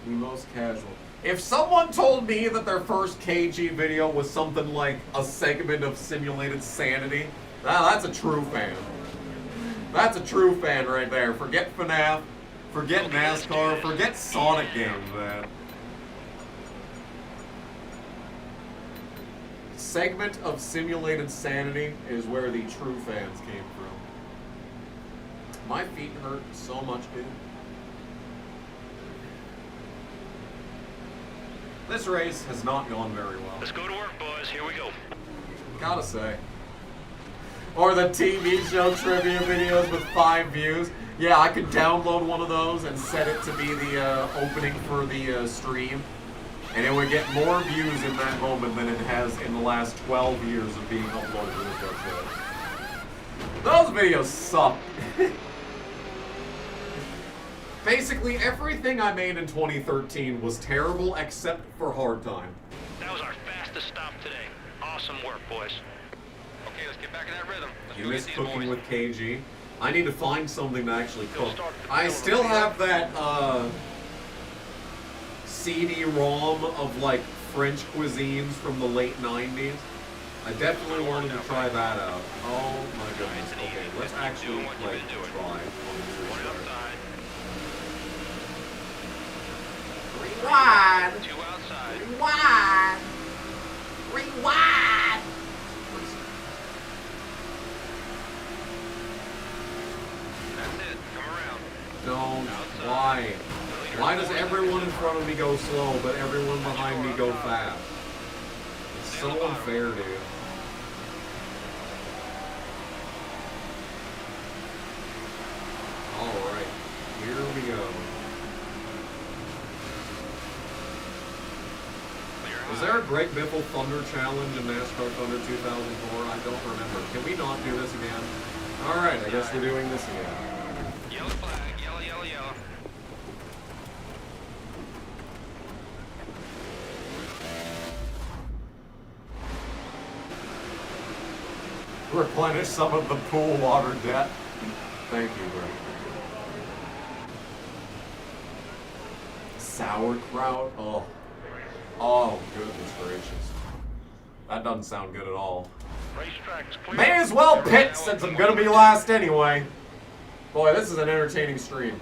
The most casual. If someone told me that their first KG video was something like a segment of Simulated Sanity, that's a true fan. That's a true fan right there. Forget FNAF, forget NASCAR, forget Sonic games, man. Segment of Simulated Sanity is where the true fans came from. My feet hurt so much, dude. This race has not gone very well. Let's go to work, boys. Here we go. Gotta say. Or the TV show trivia videos with 5 views. Yeah, I could download one of those and set it to be the opening for the stream. And it would get more views in that moment than it has in the last 12 years of being uploaded to this website. Those videos suck. Basically, everything I made in 2013 was terrible except for Hard Time. That was our fastest stop today. Awesome work, boys. Okay, let's get back in that rhythm. Let's You go miss get these cooking boys. with KG. I need to find something to actually Go cook. start the I film still review. have that CD-ROM of like French cuisines from the late 90s. I definitely wanted to try that out. Oh my goodness. Okay, let's actually like try. One outside, Rewind! 2 outside. Rewind! Rewind! That's it. Come around. Don't. Why? Why does everyone in front of me go slow, but everyone behind me go fast? It's so unfair, dude. Alright, here we go. Was there a Greg Biffle Thunder Challenge in NASCAR Thunder 2004? I don't remember. Can we not do this again? Alright, I guess we're doing this again. Yellow flag, yellow, yellow, yellow. Replenish some of the pool water debt. Thank you, Greg. Sauerkraut? Oh. Oh, goodness gracious. That doesn't sound good at all. Racetrack's clear. May as well pit since I'm gonna be last anyway. Boy, this is an entertaining stream.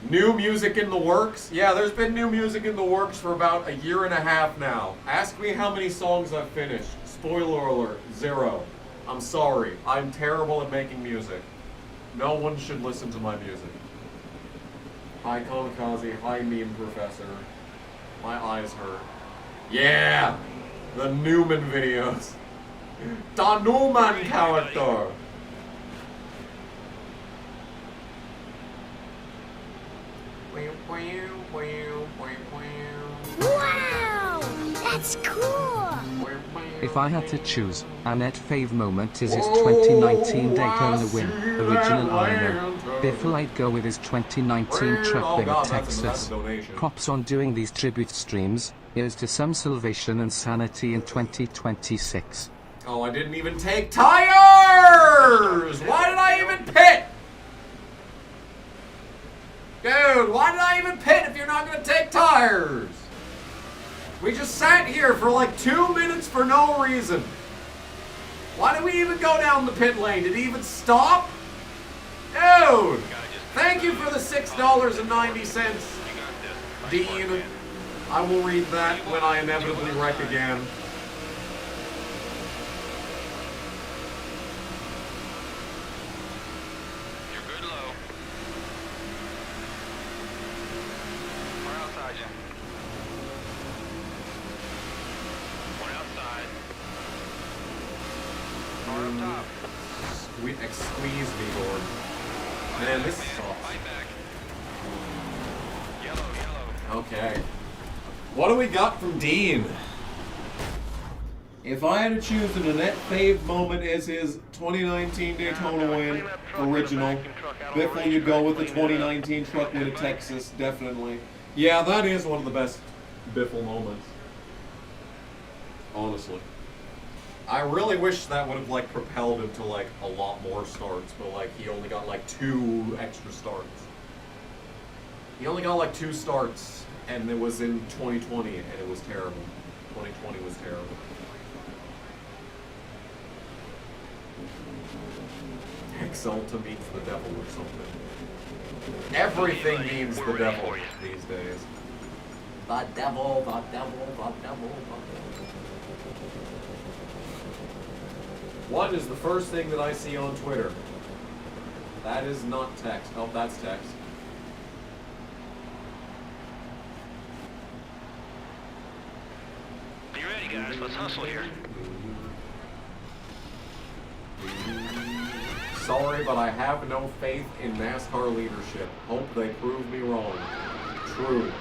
New music in the works? Yeah, there's been new music in the works for about a year and a half now. Ask me how many songs I've finished. Spoiler alert, 0. I'm sorry, I'm terrible at making music. No one should listen to my music. Hi Kamikaze, hi Meme Professor. My eyes hurt. Yeah! The Newman videos. The Newman character! Wow! That's cool! If I had to choose, Annette fave moment is his 2019 Daytona win, original Iron. Biffle, I'd go with his 2019 truck win at Texas. Props on doing these tribute streams. Here's to some salvation and sanity in 2026. Oh, I didn't even take tires! Why did I even pit? Dude, why did I even pit if you're not gonna take tires? We just sat here for like 2 minutes for no reason. Why did we even go down the pit lane? Did he even stop? Dude! Thank you for the $6.90, Dean. I will read that when I inevitably wreck again. You're good low. We're outside you. One outside. Car up top. Squeeze me, Lord. Man, this sucks. Fight back. Yellow, yellow. Okay. What do we got from Dean? If I had to choose an Annette fave moment as his 2019 Daytona win, original, Biffle, you'd go with the 2019 truck win at Texas, definitely. Yeah, that is one of the best Biffle moments. Honestly. I really wish that would have, like, propelled him to, like, a lot more starts, but, like, he only got, like, 2 extra starts. He only got, like, 2 starts, and it was in 2020, and it was terrible. 2020 was terrible. Exalta means the devil or something. Everything means the devil these days. The devil, the devil, the devil, the devil. What is the first thing that I see on Twitter? That is not text. Oh, that's text. You ready, guys? Let's hustle here. Sorry, but I have no faith in NASCAR leadership. Hope they prove me wrong. True.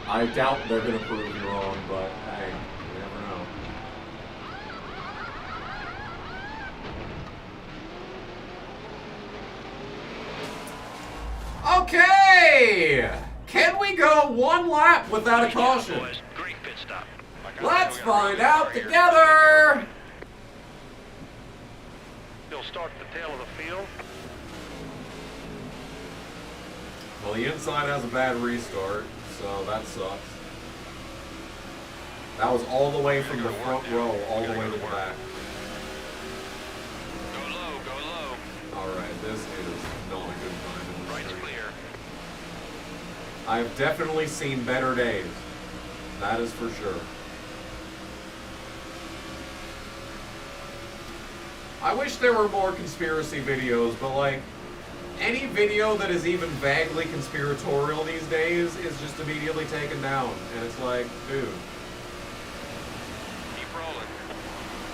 I doubt they're gonna prove me wrong, but hey, you never know. Okay! Can we go 1 lap without a caution? Boys, great pit stop. Let's find out together! He'll start at the tail of the field. Well, the inside has a bad restart, so that sucks. That was all the way from the front row, all the way to the back. Go low, go low. Alright, this is not a good time in the Right's street. clear. I've definitely seen better days. That is for sure. I wish there were more conspiracy videos, but like, any video that is even vaguely conspiratorial these days is just immediately taken down. And it's like, dude. Keep rolling.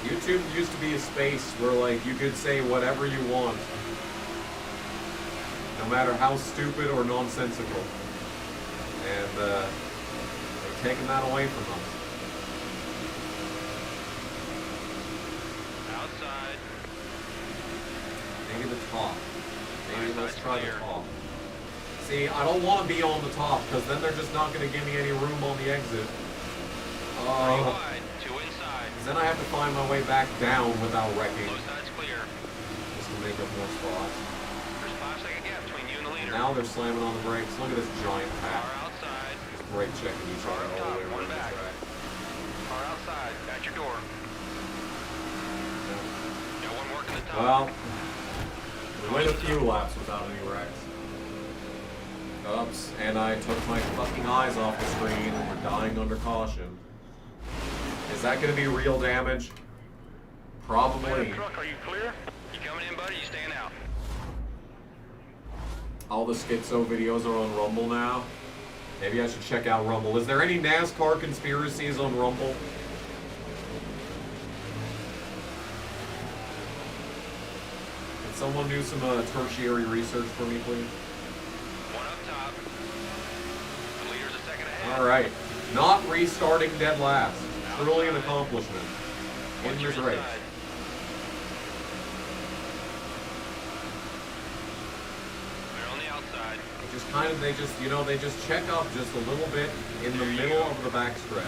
YouTube used to be a space where, like, you could say whatever you want, no matter how stupid or nonsensical. And they've taken that away from us. Outside. Maybe the top. Maybe let's try the clear. top. See, I don't want to be on the top, because then they're just not going to give me any room on the exit. 3 wide, 2 inside. Then I have to find my way back down without wrecking, Low side's clear. just to make up more spots. There's a 5-second gap between you and the leader. Now they're slamming on the brakes. Look at this giant pack. Car outside. Just brake checking each other all the way One around the back. track. Car outside. At your door. Got one working the top. Well, we went a few laps without any wrecks. Oops, and I took my fucking eyes off the screen and we're dying under caution. Is that going to be real damage? Probably. Truck, are you clear? You coming in, buddy? You staying out? All the schizo videos are on Rumble now. Maybe I should check out Rumble. Is there any NASCAR conspiracies on Rumble? Can someone do some tertiary research for me, please? One up top. The leader's a second ahead. Alright. Not restarting dead last. Truly an accomplishment. In Watch this your race. inside. They're on the outside. They just check up just a little bit in the middle of the backstretch.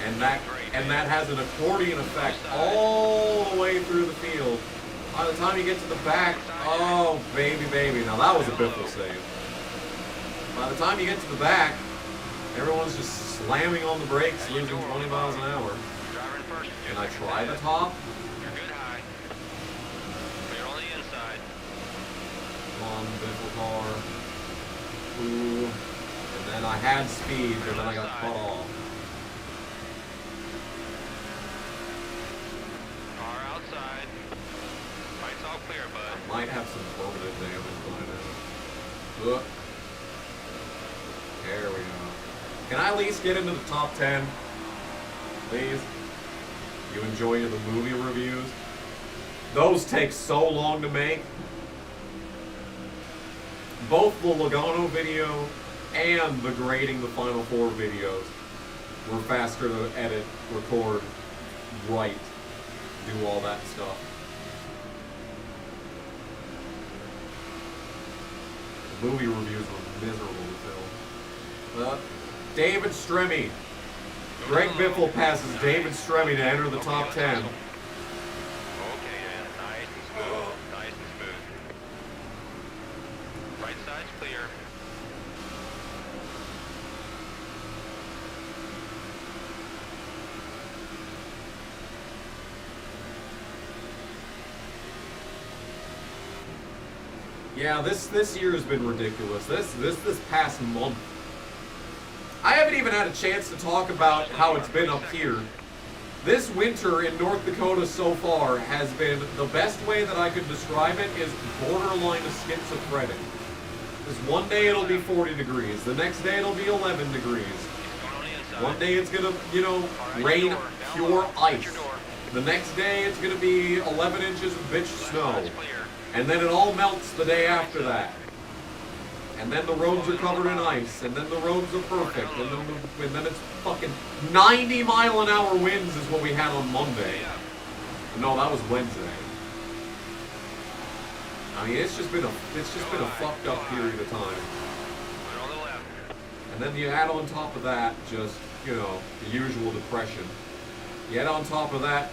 And that has an accordion effect all the way through the field. By the time you get to the back, oh baby, baby. Now that was a Biffle save. By the time you get to the back, everyone's just slamming on the brakes, losing 20 miles an hour. Driver in first. Can I try the top? You're good high. Clear on the inside. Come on, Biffle car. Ooh. And then I had speed, but then I got cut off. Car outside. Lights all clear, bud. Might have some permanent damage by now. Look. There we go. Can I at least get into the top 10? Please? You enjoy the movie reviews? Those take so long to make. Both the Logano video and the grading the Final Four videos were faster to edit, record, write, do all that stuff. The movie reviews were miserable to film. David Stremme. Greg Biffle passes David Stremme to enter the top 10. Okay, and nice and smooth. Nice and smooth. Right side's clear. Yeah, this year has been ridiculous. This past month. I haven't even had a chance to talk about how it's been up here. This winter in North Dakota so far has been, the best way that I could describe it is borderline schizophrenic. Because one day it'll be 40 degrees, the next day it'll be 11 degrees. One day it's gonna, rain pure ice. The next day it's gonna be 11 inches of bitch snow. And then it all melts the day after that. And then the roads are covered in ice, and then the roads are perfect, and then it's fucking 90-mile-an-hour winds is what we had on Monday. No, that was Wednesday. I mean, it's just been a fucked up period of time. And then you add on top of that just, the usual depression. You add on top of that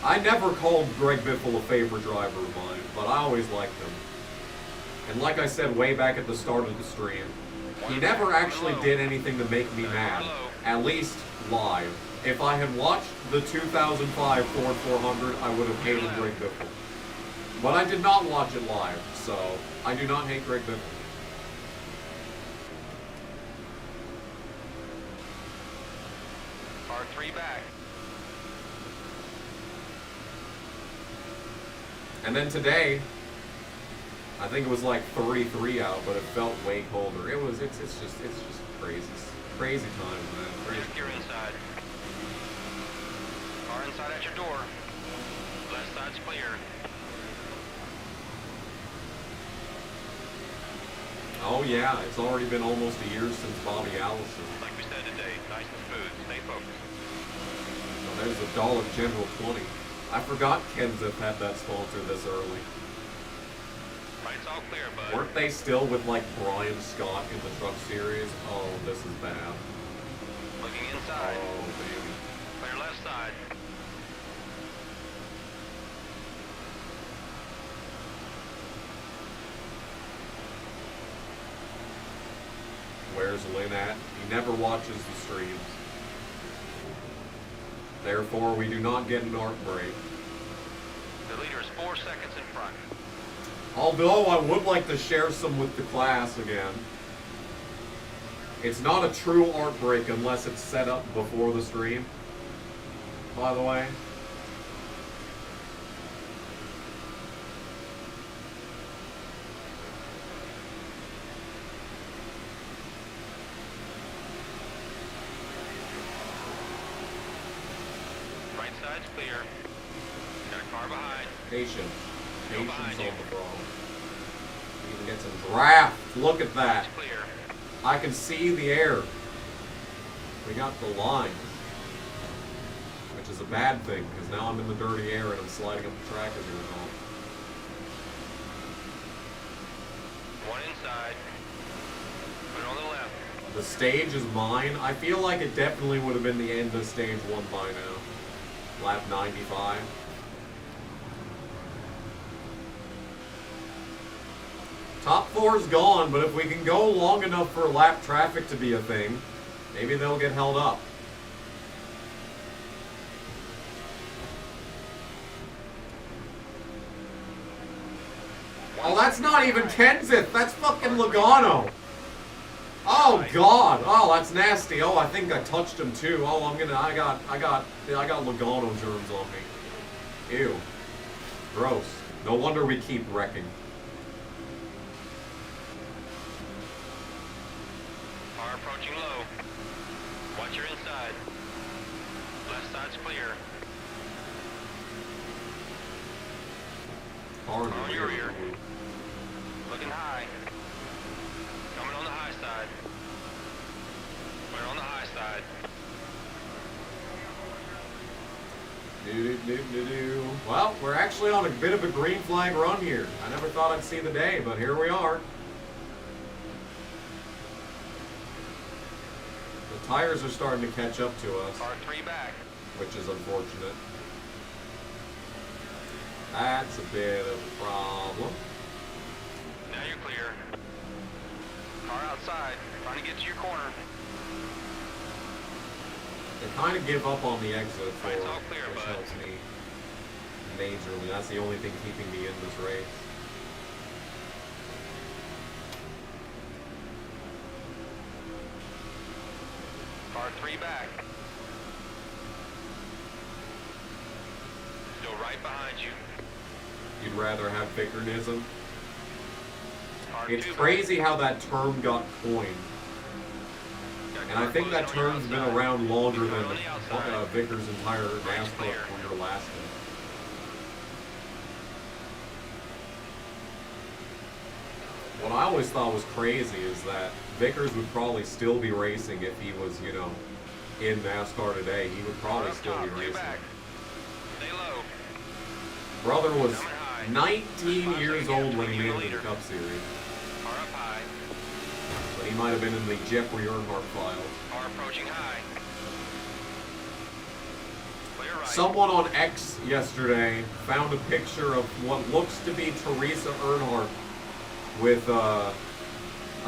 I never called Greg Biffle a favorite driver of mine, but I always liked him. And like I said way back at the start of the stream, he never actually did anything to make me mad, at least live. If I had watched the 2005 Ford 400, I would have hated Greg Biffle. But I did not watch it live, so I do not hate Greg Biffle. R3 back. And then today, I think it was like 33 out, but it felt way colder. It's just crazy times, man. Crazy. You're inside. Inside at your door. Left side's clear. Oh yeah, it's already been almost a year since Bobby Allison. Like we said today, nice and smooth. Stay focused. Oh, there's a Dollar General 20. I forgot Kenseth had that sponsor this early. Right's all clear, bud. Weren't they still with like Brian Scott in the Truck Series? Oh, this is bad. Looking inside. Oh, baby. Clear left side. Where's Lynn at? He never watches the streams. Therefore, we do not get an arc break. The leader is 4 seconds in front. Although I would like to share some with the class again. It's not a true art break unless it's set up before the stream. By the way. Right side's clear. Got a car behind. Patience. Go Patience behind on you. the problem. Even get some draft. Look at that. It's clear. I can see the air. We got the lines. Which is a bad thing, because now I'm in the dirty air and I'm sliding up the track as a result. One inside. Put it on the left. The stage is mine. I feel like it definitely would have been the end of stage 1 by now. Lap 95. Top 4's gone, but if we can go long enough for lap traffic to be a thing, maybe they'll get held up. Oh, that's not even Kenseth. That's fucking Logano. Oh God. Oh, that's nasty. Oh, I think I touched him too. Oh, I got Logano germs on me. Ew. Gross. No wonder we keep wrecking. Car approaching low. Watch your inside. Left side's clear. Car in On the your rear. rear. Looking high. Coming on the high side. We're on the high side. Do. Well, we're actually on a bit of a green flag run here. I never thought I'd see the day, but here we are. The tires are starting to catch up to us, Car 3 back. which is unfortunate. That's a bit of a problem. Now you're clear. Car outside. Trying to get to your corner. They kind of give up on the exit for Right, it's all clear, which bud. helps me majorly. That's the only thing keeping me in this race. Car 3 back. Still right behind you. You'd rather have Vickernism? Car It's 2 crazy how that term got coined. back. And I think that term's been around longer than On the outside. Vickers' entire NASCAR clear. career lasted. What I always thought was crazy is that Vickers would probably still be racing if he was, you know, in NASCAR today. He would Car probably up still top, be 2 racing. back. Stay low. Brother was Coming high. 19 years old when he made it to the Leader. Cup Series. Car up high. But he might have been in the Jeffrey Earnhardt files. Car approaching high. Clear right. Someone on X yesterday found a picture of what looks to be Teresa Earnhardt with a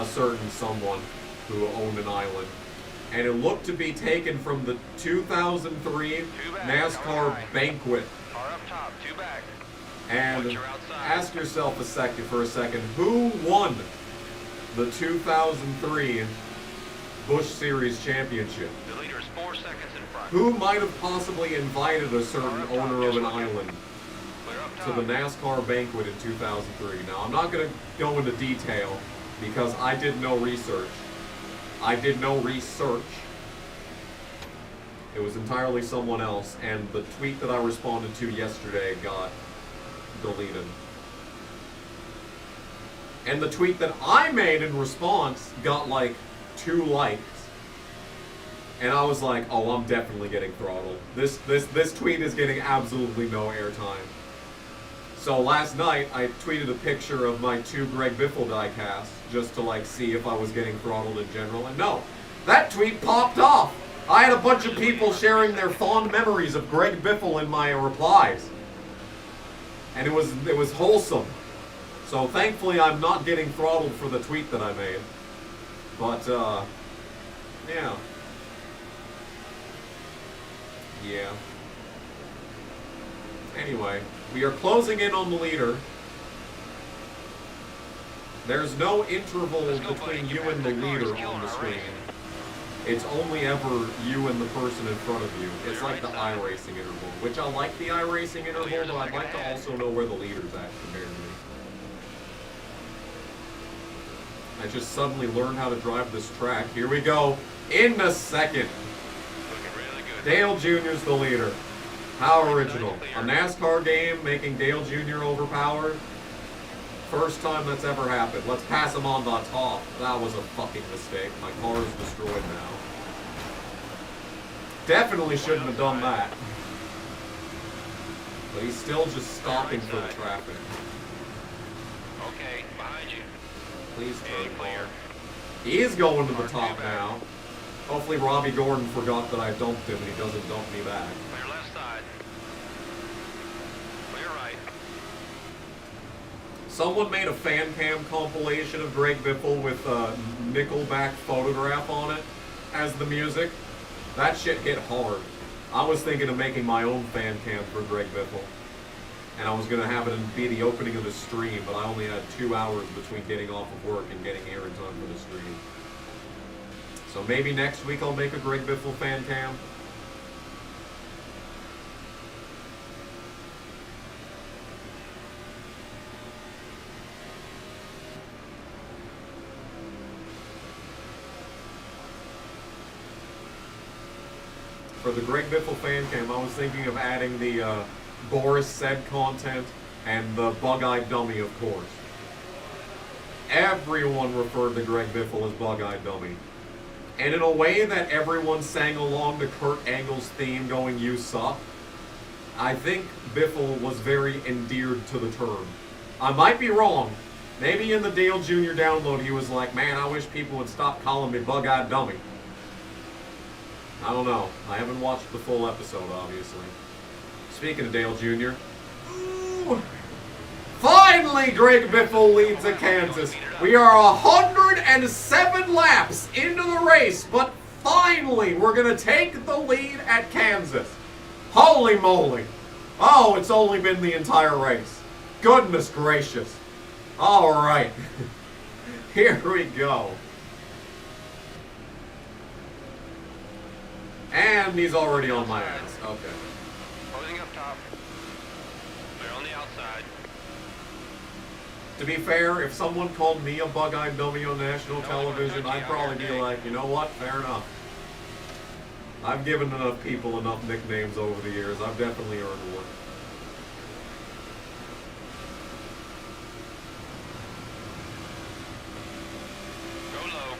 certain someone who owned an island. And it looked to be taken from the 2003 NASCAR banquet. Car up top, 2 back. And Watch your outside. ask yourself for a second, who won the 2003 Busch Series Championship? The leader is 4 seconds in front. Who might have possibly invited a certain owner of an island Clear up to top. the NASCAR banquet in 2003? Now, I'm not going to go into detail because I did no research. It was entirely someone else, and the tweet that I responded to yesterday got deleted. And the tweet that I made in response got like 2 likes. And I was like, oh, I'm definitely getting throttled. This tweet is getting absolutely no airtime. So last night, I tweeted a picture of my 2 Greg Biffle diecasts just to like see if I was getting throttled in general, and no, that tweet popped off. I had a bunch of people sharing their fond memories of Greg Biffle in my replies, and it was wholesome. So thankfully, I'm not getting throttled for the tweet that I made. But yeah. Yeah. Anyway, we are closing in on the leader. There's no interval between you and the leader on the screen. It's only ever you and the person in front of you. It's like the iRacing interval, which I like the iRacing interval, but I'd like to also know where the leader's at compared to me. I just suddenly learned how to drive this track. Here we go. In a second. Dale Jr.'s the leader. How original. A NASCAR game making Dale Jr. overpowered. First time that's ever happened. Let's pass him on the top. That was a fucking mistake. My car is destroyed now. Definitely shouldn't have done that. But he's still just stopping for the traffic. Okay, behind you. Please turn clear. He is going to the top now. Hopefully Robbie Gordon forgot that I dumped him and he doesn't dump me back. Clear left side. Clear right. Someone made a fan cam compilation of Greg Biffle with a Nickelback photograph on it as the music. That shit hit hard. I was thinking of making my own fan cam for Greg Biffle. And I was going to have it be the opening of the stream, but I only had 2 hours between getting off of work and getting here in time for the stream. So maybe next week I'll make a Greg Biffle fan cam. For the Greg Biffle fan cam, I was thinking of adding the Boris Said content and the Bug-Eyed Dummy, of course. Everyone referred to Greg Biffle as Bug-Eyed Dummy. And in a way that everyone sang along to Kurt Angle's theme going, "You suck," I think Biffle was very endeared to the term. I might be wrong. Maybe in the Dale Jr. download he was like, man, I wish people would stop calling me Bug-Eyed Dummy. I don't know. I haven't watched the full episode, obviously. Speaking of Dale Jr. Ooh. Finally, Greg Biffle leads at Kansas. We are 107 laps into the race, but finally, we're going to take the lead at Kansas. Holy moly. Oh, it's only been the entire race. Goodness gracious. All right. Here we go. And he's already on my ass. Okay. Closing up top. They're on the outside. To be fair, if someone called me a bug-eyed dummy on national television, I'd probably be like, you know what, fair enough. I've given enough people enough nicknames over the years. I've definitely earned one. Go low.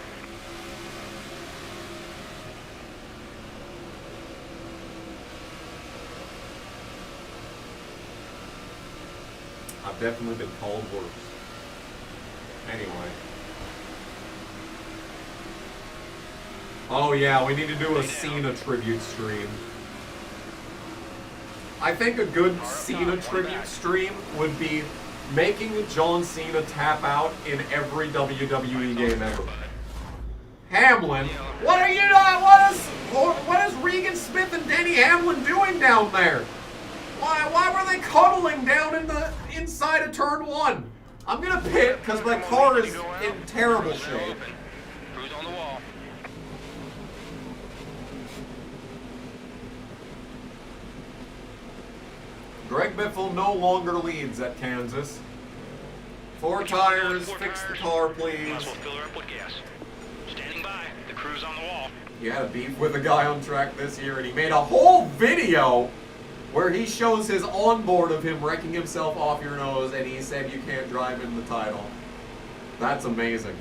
I've definitely been called worse. Anyway. Oh yeah, we need to do a Cena tribute stream. I think a good Cena tribute stream would be making John Cena tap out in every WWE game ever. Hamlin, what are you doing? What is Regan Smith and Denny Hamlin doing down there? Why were they cuddling down in the inside of turn 1? I'm gonna pit because my car is in terrible shape. Cruise on the wall. Greg Biffle no longer leads at Kansas. 4 tires, fix the car please. Might as well fill her up with gas. Standing by. high. The crew's on the wall. He had a beef with a guy on track this year, and he made a whole video where he shows his onboard of him wrecking himself off your nose, and he said you can't drive in the title. That's amazing.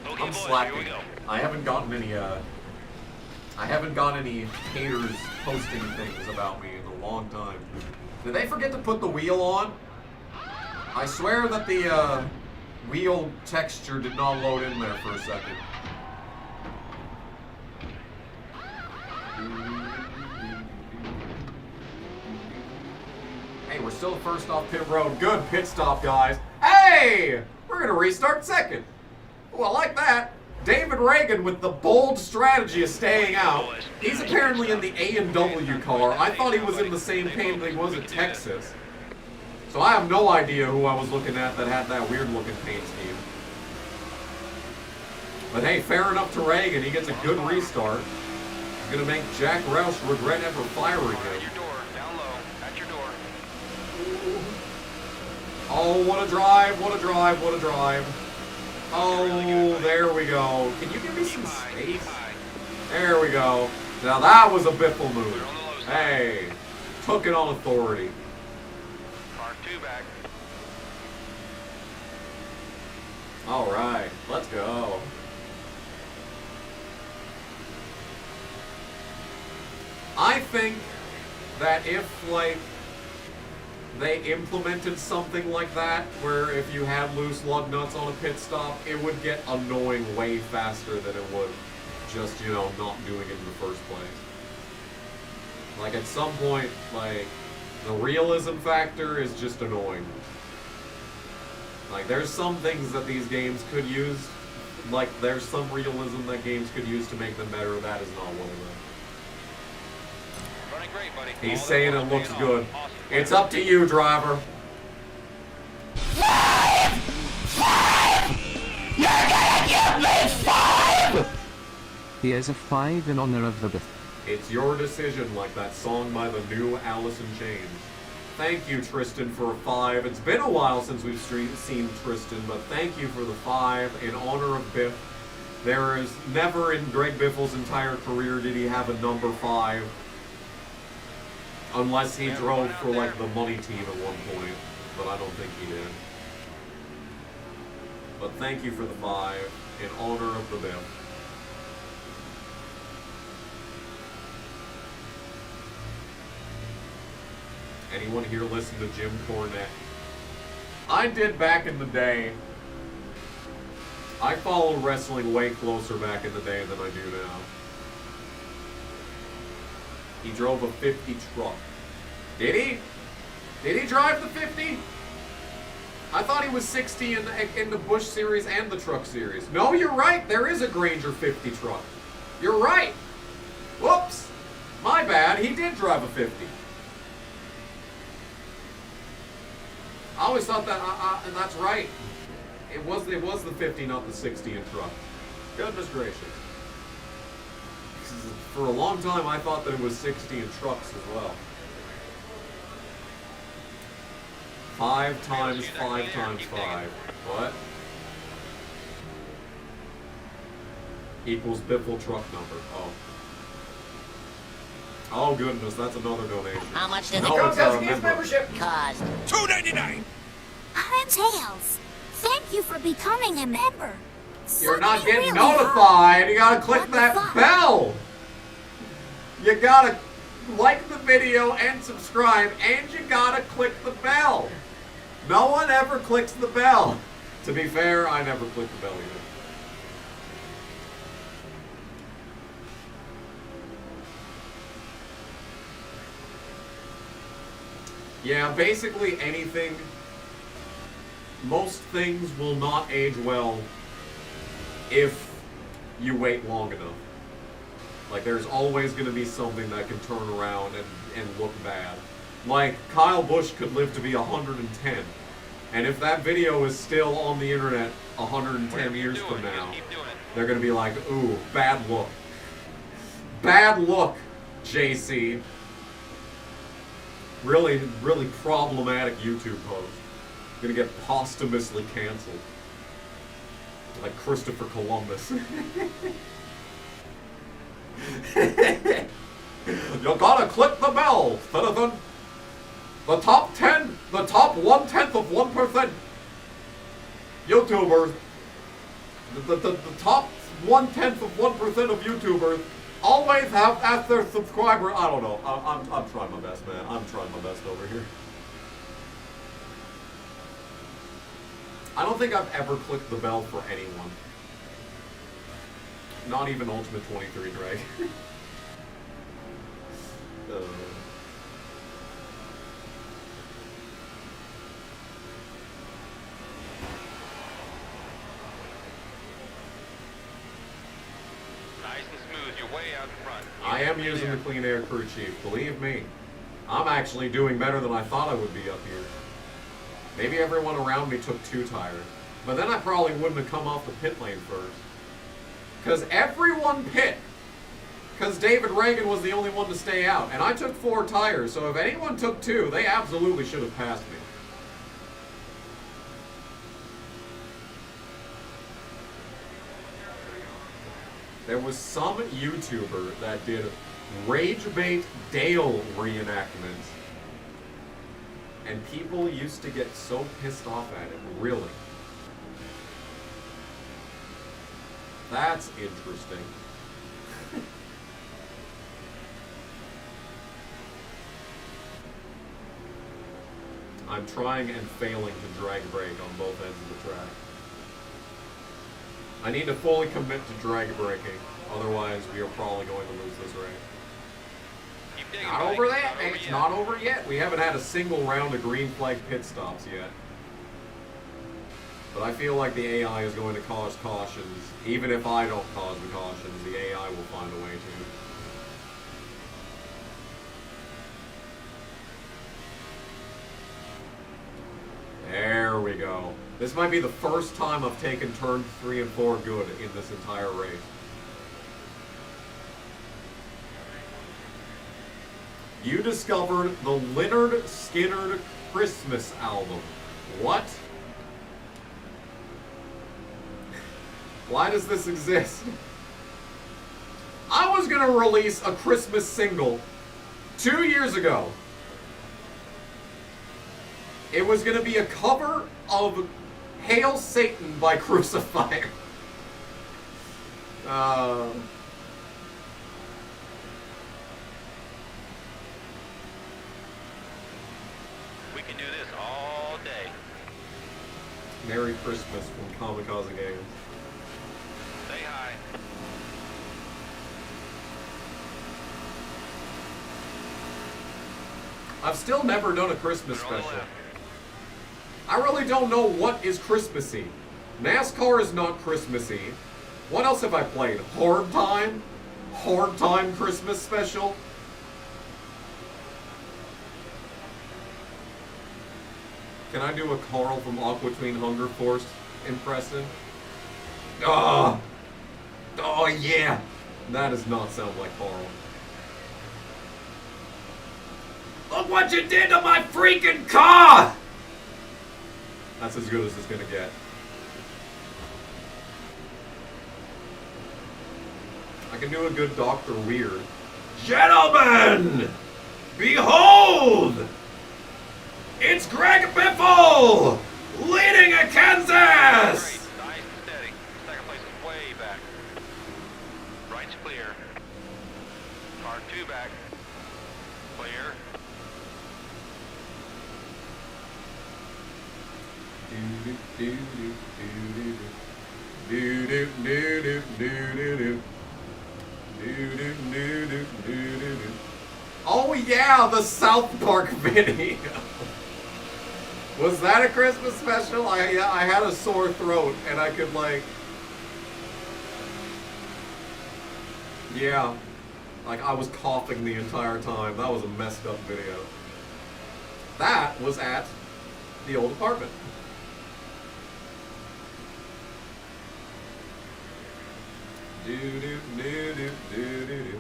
Okay, I'm boys, slacking. here we go. I haven't gotten any haters posting things about me in a long time. Did they forget to put the wheel on? I swear that the wheel texture did not load in there for a second. Hey, we're still first off pit road. Good pit stop, guys. Hey! We're gonna restart second. Oh, I like that. David Reagan with the bold strategy of staying out. He's apparently in the A&W car. I thought he was in the same paint that he was at Texas. So I have no idea who I was looking at that had that weird looking paint scheme. But hey, fair enough to Reagan. He gets a good restart. He's gonna make Jack Roush regret ever firing At him. your door, down low, at your door. Oh, what a drive, what a drive, what a drive. Oh, there we go. Can you give me some space? There we go. Now that was a Biffle move. Hey, took it on authority. Car 2 back. All right, let's go. I think that if, like, they implemented something like that, where if you had loose lug nuts on a pit stop, it would get annoying way faster than it would just, you know, not doing it in the first place. Like, at some point, like, the realism factor is just annoying. Like, there's some things that these games could use, like, there's some realism that games could use to make them better. That is not one of them. Running great, buddy. He's All saying that it looks paying good. off. Awesome. It's up to you, driver. Here's a 5 in honor of the Biff. It's your decision, like that song by the new Alice in Chains. Thank you, Tristan, for a 5. It's been a while since we've seen Tristan, but thank you for the 5 in honor of Biff. There is never in Greg Biffle's entire career did he have a number 5. Unless he drove for, like, the money team at one point. But I don't think he did. But thank you for the 5 in honor of the Biff. Anyone here listen to Jim Cornette? I did back in the day. I followed wrestling way closer back in the day than I do now. He drove a 50 truck. Did he? Did he drive the 50? I thought he was 60 in the Busch Series and the Truck Series. No, you're right. There is a Granger 50 truck. You're right. Whoops. My bad. He did drive a 50. I always thought that, and that's right. It was the 50, not the 60 in truck. Goodness gracious. For a long time, I thought that it was 60 in trucks as well. 5 times 5 times 5. What? Equals Biffle truck number. Oh. Oh goodness, that's another donation. How much does No, it it's a membership. cost? $2.99. I'm Tails. Thank you for becoming a member. You're not Something getting really notified. You gotta click What the that fuck? bell. You gotta like the video and subscribe, and you gotta click the bell. No one ever clicks the bell. To be fair, I never click the bell either. Yeah, basically anything. Most things will not age well if you wait long enough. Like, there's always going to be something that can turn around and look bad. Like, Kyle Busch could live to be 110. And if that video is still on the internet 110 years from now, they're going to be like, ooh, bad look. Bad look, JC. Really, really problematic YouTube post. Gonna get posthumously canceled. Like Christopher Columbus. You gotta click the bell, citizen. The top 10, the top 1/10 of 1% YouTubers, the top 1/10 of 1% of YouTubers always have asked their subscriber. I don't know. I'm trying my best, man. I'm trying my best over here. I don't think I've ever clicked the bell for anyone. Not even Ultimate 23 Drag. Nice and smooth. You're way out in front. I am using the Clean Air Crew Chief. Believe me. I'm actually doing better than I thought I would be up here. Maybe everyone around me took 2 tires. But then I probably wouldn't have come off the pit lane first. Because everyone pit. Because David Reagan was the only one to stay out. And I took 4 tires, so if anyone took 2, they absolutely should have passed me. There was some YouTuber that did Rage Bait Dale reenactments. And people used to get so pissed off at it, really. That's interesting. I'm trying and failing to drag brake on both ends of the track. I need to fully commit to drag braking, otherwise we are probably going to lose this race. Keep digging, Not buddy. over that. Not over It's yet. not over yet. We haven't had a single round of green flag pit stops yet. But I feel like the AI is going to cause cautions. Even if I don't cause the cautions, the AI will find a way to. There we go. This might be the first time I've taken turn 3 and 4 good in this entire race. You discovered the Lynyrd Skynyrd Christmas album. What? Why does this exist? I was gonna release a Christmas single 2 years ago. It was gonna be a cover of Hail Satan by Crucifier. We can do this all day. Merry Christmas from Kamikaze Games. Say hi. I've still never done a Christmas We're on the special. left. I really don't know what is Christmassy. NASCAR is not Christmassy. What else have I played? Horde Time? Horde Time Christmas special? Can I do a Carl from Aqua Tween Hunger Force impression? Oh! Oh yeah! That does not sound like Carl. Look what you did to my freaking car! That's as good as it's gonna get. I can do a good Dr. Weird. Gentlemen! Behold! It's Greg Biffle! Leading at Kansas! Great. Nice and steady. Second place is way back. Right's clear. Car 2 back. Clear. Oh yeah, the South Park video. Was that a Christmas special? I had a sore throat and I could like, yeah, like I was coughing the entire time. That was a messed up video. That was at the old apartment. Do do do do do do do.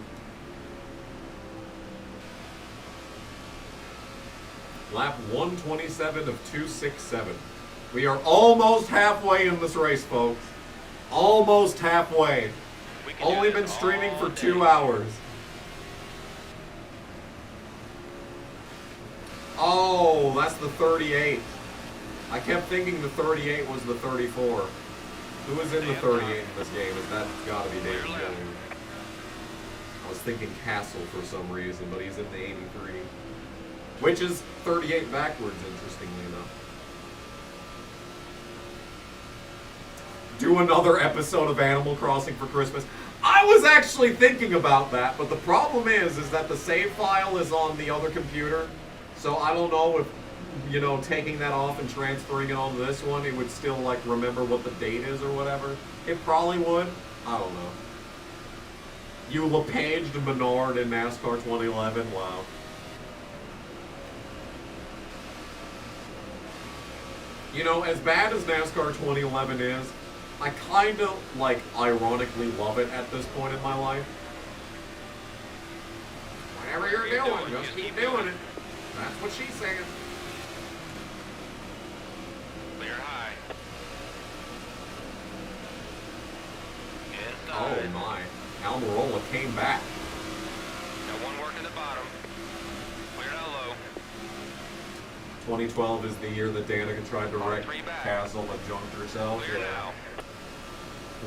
Lap 127 of 267. We are almost halfway in this race, folks. Almost halfway. We can Only do been this streaming all for day. 2 hours. Oh, that's the 38. I kept thinking the 38 was the 34. Who is in the 38 in this game? That's gotta be David Clear left. Gilliam. I was thinking Castle for some reason, but he's in the 83. Which is 38 backwards, interestingly enough. Do another episode of Animal Crossing for Christmas. I was actually thinking about that, but the problem is that the save file is on the other computer. So I don't know if, you know, taking that off and transferring it onto this one, it would still, like, remember what the date is or whatever. It probably would. I don't know. You LePaged Menard in NASCAR 2011? Wow. You know, as bad as NASCAR 2011 is, I kind of, like, ironically love it at this point in my life. Whatever you're doing, just keep doing it. That's what she's saying. Clear high. Oh Inside. my. Almirola came back. Got one working the bottom. Clear down low. 2012 is the year that Danica tried to wreck Three back. Castle and junked herself. Clear now.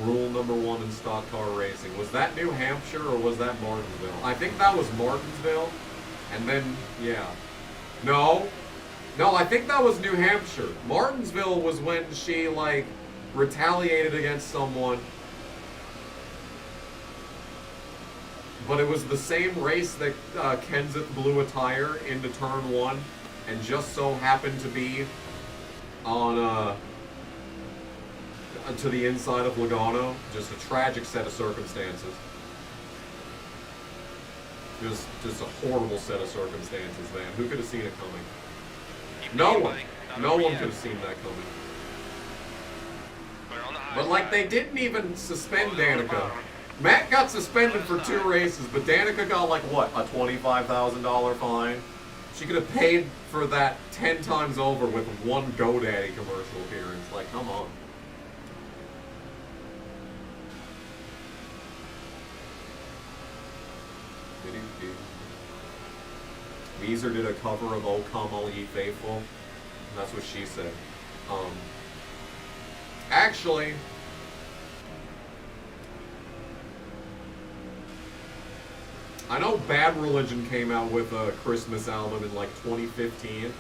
Rule number 1 in stock car racing. Was that New Hampshire or was that Martinsville? I think that was Martinsville. And then, yeah. No. No, I think that was New Hampshire. Martinsville was when she, like, retaliated against someone. But it was the same race that Kenseth blew a tire into turn 1 and just so happened to be on to the inside of Logano. Just a tragic set of circumstances. Just a horrible set of circumstances, man. Who could have seen it coming? Keep No going, one. buddy. Not No over one yet. could have seen that coming. Clear on the high But, like, side. they didn't even suspend Close on the Danica. bottom. Matt got suspended for 2 races, but Danica got, like, what, a $25,000 fine? She could have paid for that 10 times over with one GoDaddy commercial appearance. Like, come on. Weezer did a cover of "O Come All Ye Faithful." And that's what she said. Actually, I know Bad Religion came out with a Christmas album in like 2015,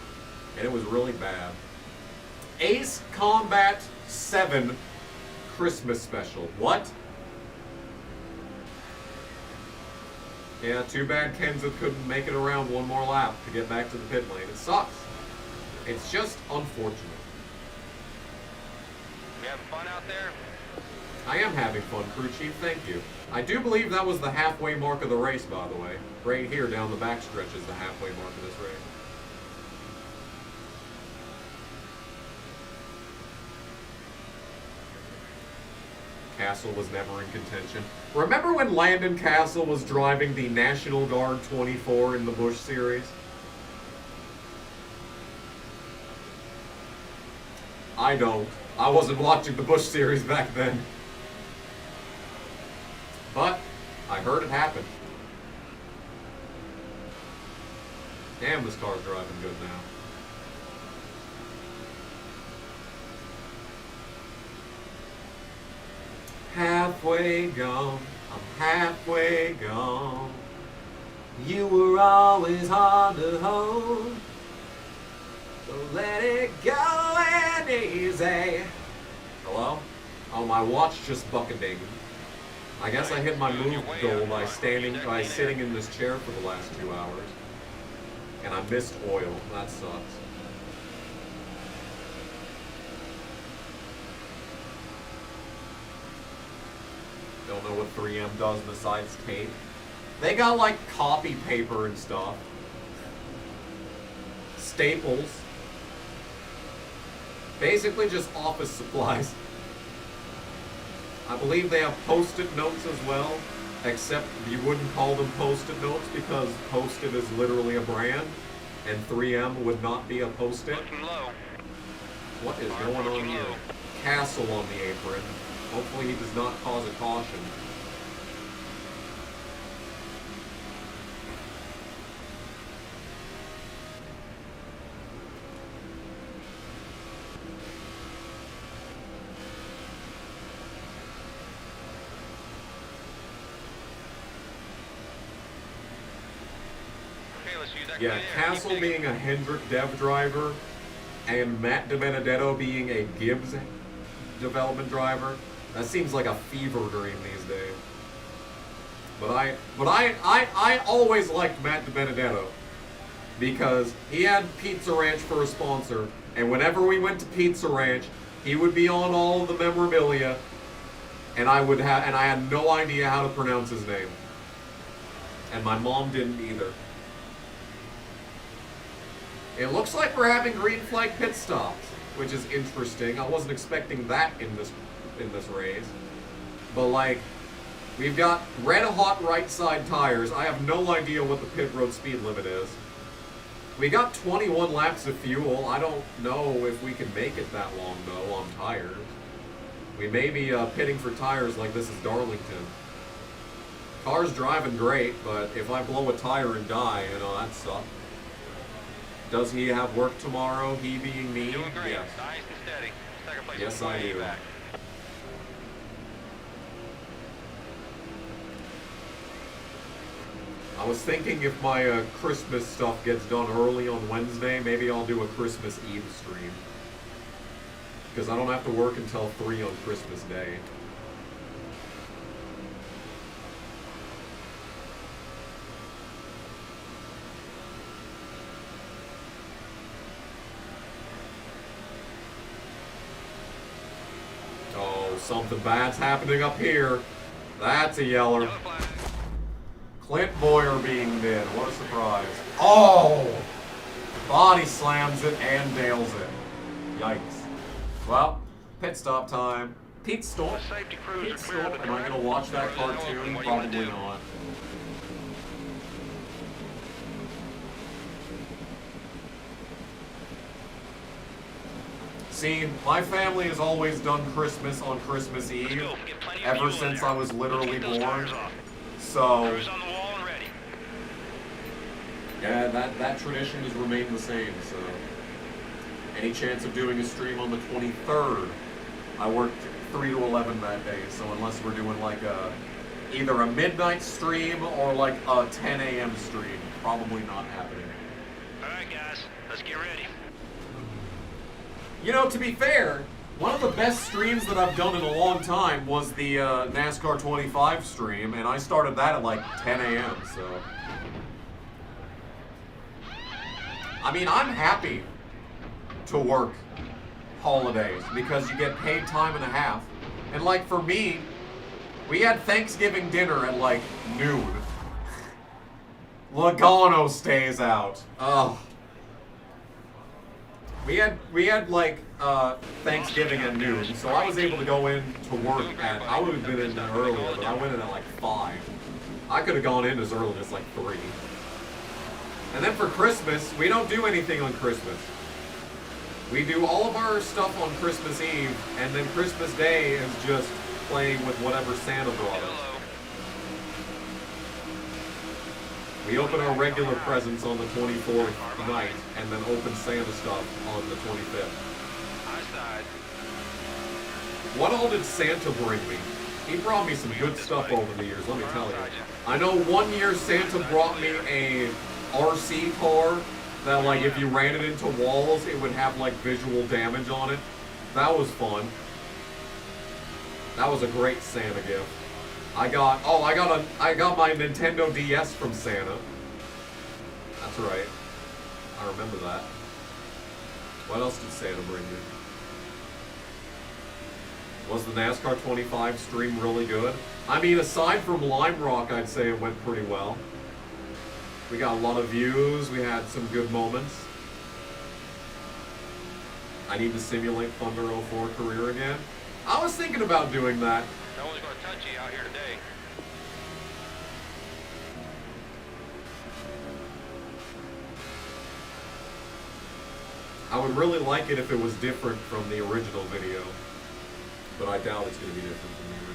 and it was really bad. Ace Combat 7 Christmas Special. What? Yeah, too bad Kenseth couldn't make it around one more lap to get back to the pit lane. It sucks. It's just unfortunate. We having fun out there? I am having fun, crew chief. Thank you. I do believe that was the halfway mark of the race, by the way. Right here down the backstretch is the halfway mark of this race. Castle was never in contention. Remember when Landon Castle was driving the National Guard 24 in the Busch Series? I don't. I wasn't watching the Busch Series back then. But I heard it happened. Damn, this car's driving good now. Halfway gone, I'm halfway gone. You were always hard to hold. So let it go and easy. Hello? Oh, my watch just bucketing. I guess I hit my move goal by sitting in this chair for the last 2 hours. And I missed oil. That sucks. Don't know what 3M does besides tape. They got like copy paper and stuff. Staples. Basically just office supplies. I believe they have Post-it notes as well, except you wouldn't call them Post-it notes because Post-it is literally a brand. and 3M would not be a post-it. Looking low. What is going on here? Castle on the apron. Hopefully he does not cause a caution. Okay, let's use that Yeah, clear air. Castle Keep digging. being a Hendrick dev driver and Matt DiBenedetto being a Gibbs development driver, that seems like a fever dream these days. But I always liked Matt DiBenedetto because he had Pizza Ranch for a sponsor, and whenever we went to Pizza Ranch, he would be on all of the memorabilia, and I had no idea how to pronounce his name. And my mom didn't either. It looks like we're having green flag pit stops, which is interesting. I wasn't expecting that in this race. But like, we've got red hot right side tires. I have no idea what the pit road speed limit is. We got 21 laps of fuel. I don't know if we can make it that long though on tires. We may be pitting for tires like this is Darlington. Car's driving great, but if I blow a tire and die, you know, that sucks. Does he have work tomorrow, he being me? Doing great. Yes. Nice and steady. Second place Yes, is I way do. back. I was thinking if my Christmas stuff gets done early on Wednesday, maybe I'll do a Christmas Eve stream. Because I don't have to work until 3 on Christmas Day. Oh, something bad's happening up here. That's a yeller. Yellow flag. Clint Boyer being dead. What a surprise. Oh! Body slams it and nails it. Yikes. Well, pit stop time. Pit stop? The safety crews Pit are clear of stop? the Am I track. going to watch that What do you wanna cartoon? do? Probably not. See, my family has always done Christmas on Christmas Let's Eve go. Get plenty of ever fuel in since there. I was literally Let's get those born. tires off. So, Crews on the wall and ready. yeah, that tradition has remained the same. So, any chance of doing a stream on the 23rd? I worked 3 to 11 that day, so unless we're doing like either a midnight stream or like a 10 a.m. stream, probably not happening. Alright guys, let's get ready. You know, to be fair, one of the best streams that I've done in a long time was the NASCAR 25 stream, and I started that at like 10 a.m., so. I mean, I'm happy to work holidays because you get paid time and a half. And like for me, we had Thanksgiving dinner at like noon. Logano stays out. Ugh. We had like Thanksgiving at noon, so I was able to go in to work at, I would have been in earlier, but I went in at like 5. I could have gone in as early as like 3. And then for Christmas, we don't do anything on Christmas. We do all of our stuff on Christmas Eve, and then Christmas Day is just playing with whatever Santa brought us. Hello. We open our regular presents on the 24th night, and then open Santa stuff on the 25th. High side. What all did Santa bring me? He brought me some good stuff over the years, let me tell you. I know one year Santa brought me a RC car that, like, if you ran it into walls, it would have, like, visual damage on it. That was fun. That was a great Santa gift. I got my Nintendo DS from Santa. That's right. I remember that. What else did Santa bring me? Was the NASCAR 25 stream really good? I mean, aside from Lime Rock, I'd say it went pretty well. We got a lot of views, we had some good moments. I need to simulate Thunder 04 career again. I was thinking about doing that. No one's going to touch you out here today. I would really like it if it was different from the original video. But I doubt it's going to be different from the original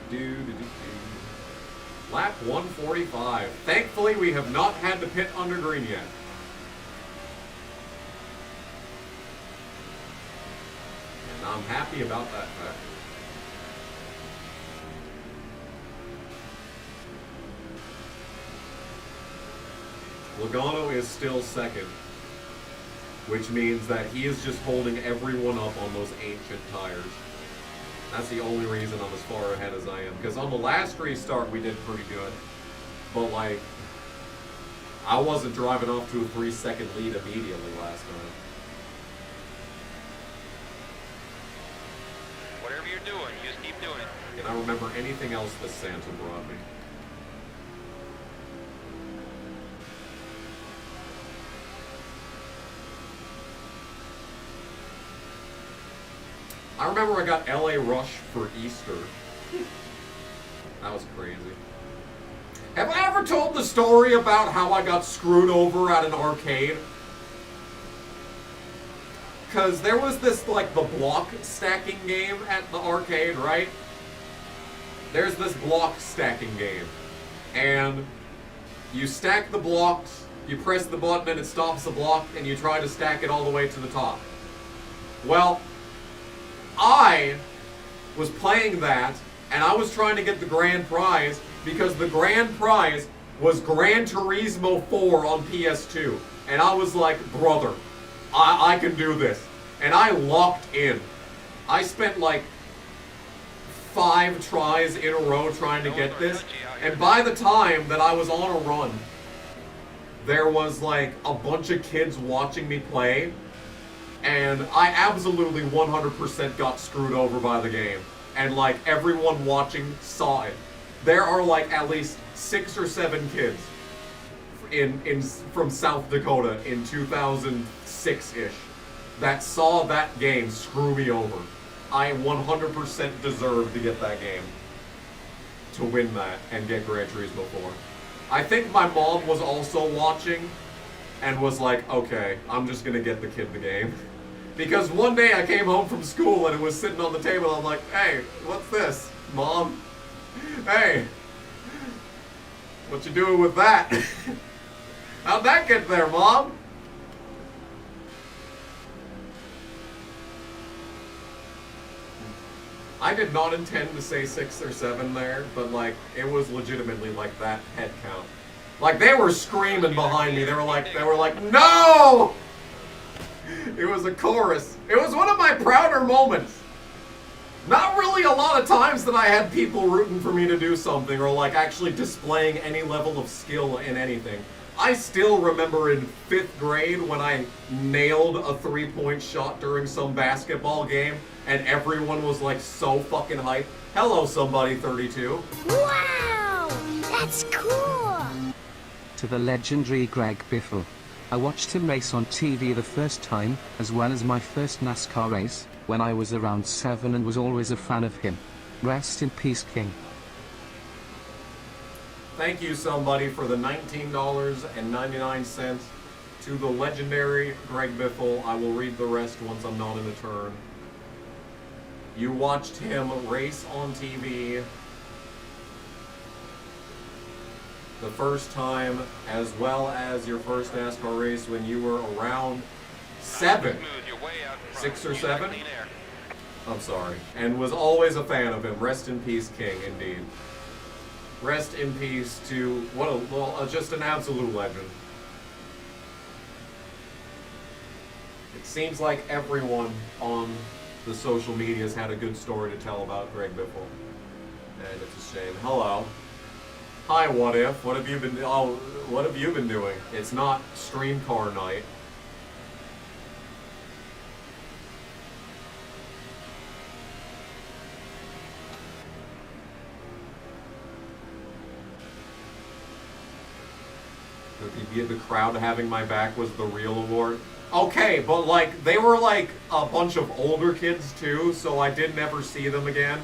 video. Lap 145. Thankfully, we have not had to pit under green yet. And I'm happy about that fact. Logano is still second, which means that he is just holding everyone up on those ancient tires. That's the only reason I'm as far ahead as I am. Because on the last restart, we did pretty good. But, like, I wasn't driving off to a 3-second lead immediately last time. Whatever you're doing, you just keep doing it. Can I remember anything else that Santa brought me? I remember I got LA Rush for Easter. That was crazy. Have I ever told the story about how I got screwed over at an arcade? Because there was this, like, the block stacking game at the arcade, right? There's this block stacking game. And you stack the blocks, you press the button and it stops the block, and you try to stack it all the way to the top. Well, I was playing that, and I was trying to get the grand prize because the grand prize was Gran Turismo 4 on PS2. And I was like, brother, I can do this. And I locked in. I spent like 5 tries in a row trying to get this. And by the time that I was on a run, there was like a bunch of kids watching me play. And I absolutely 100% got screwed over by the game. And like everyone watching saw it. There are like at least 6 or 7 kids from South Dakota in 2006-ish that saw that game screw me over. I 100% deserved to get that game. To win that and get Gran Turismo 4. I think my mom was also watching and was like, okay, I'm just gonna get the kid the game. Because one day I came home from school and it was sitting on the table. I'm like, hey, what's this, Mom? Hey, what you doing with that? How'd that get there, Mom? I did not intend to say 6 or 7 there, but like, it was legitimately like that head count. Like, they were screaming behind me. They were like, no! It was a chorus. It was one of my prouder moments. Not really a lot of times that I had people rooting for me to do something or like actually displaying any level of skill in anything. I still remember in 5th grade when I nailed a 3-point shot during some basketball game and everyone was like so fucking hyped. Hello, somebody 32. Wow! That's cool! To the legendary Greg Biffle. I watched him race on TV the first time, as well as my first NASCAR race, when I was around 7 and was always a fan of him. Rest in peace, King. Thank you, somebody, for the $19.99 to the legendary Greg Biffle. I will read the rest once I'm not in a turn. You watched him race on TV the first time, as well as your first NASCAR race when you were around 7. 6 or 7? I'm sorry. And was always a fan of him. Rest in peace, King, indeed. Rest in peace to, just an absolute legend. It seems like everyone on the social medias had a good story to tell about Greg Biffle. And it's a shame. Hello. Hi, What If? What have you been doing? It's not stream car night. The crowd having my back was the real award. Okay, but like, they were like a bunch of older kids too, so I did never see them again.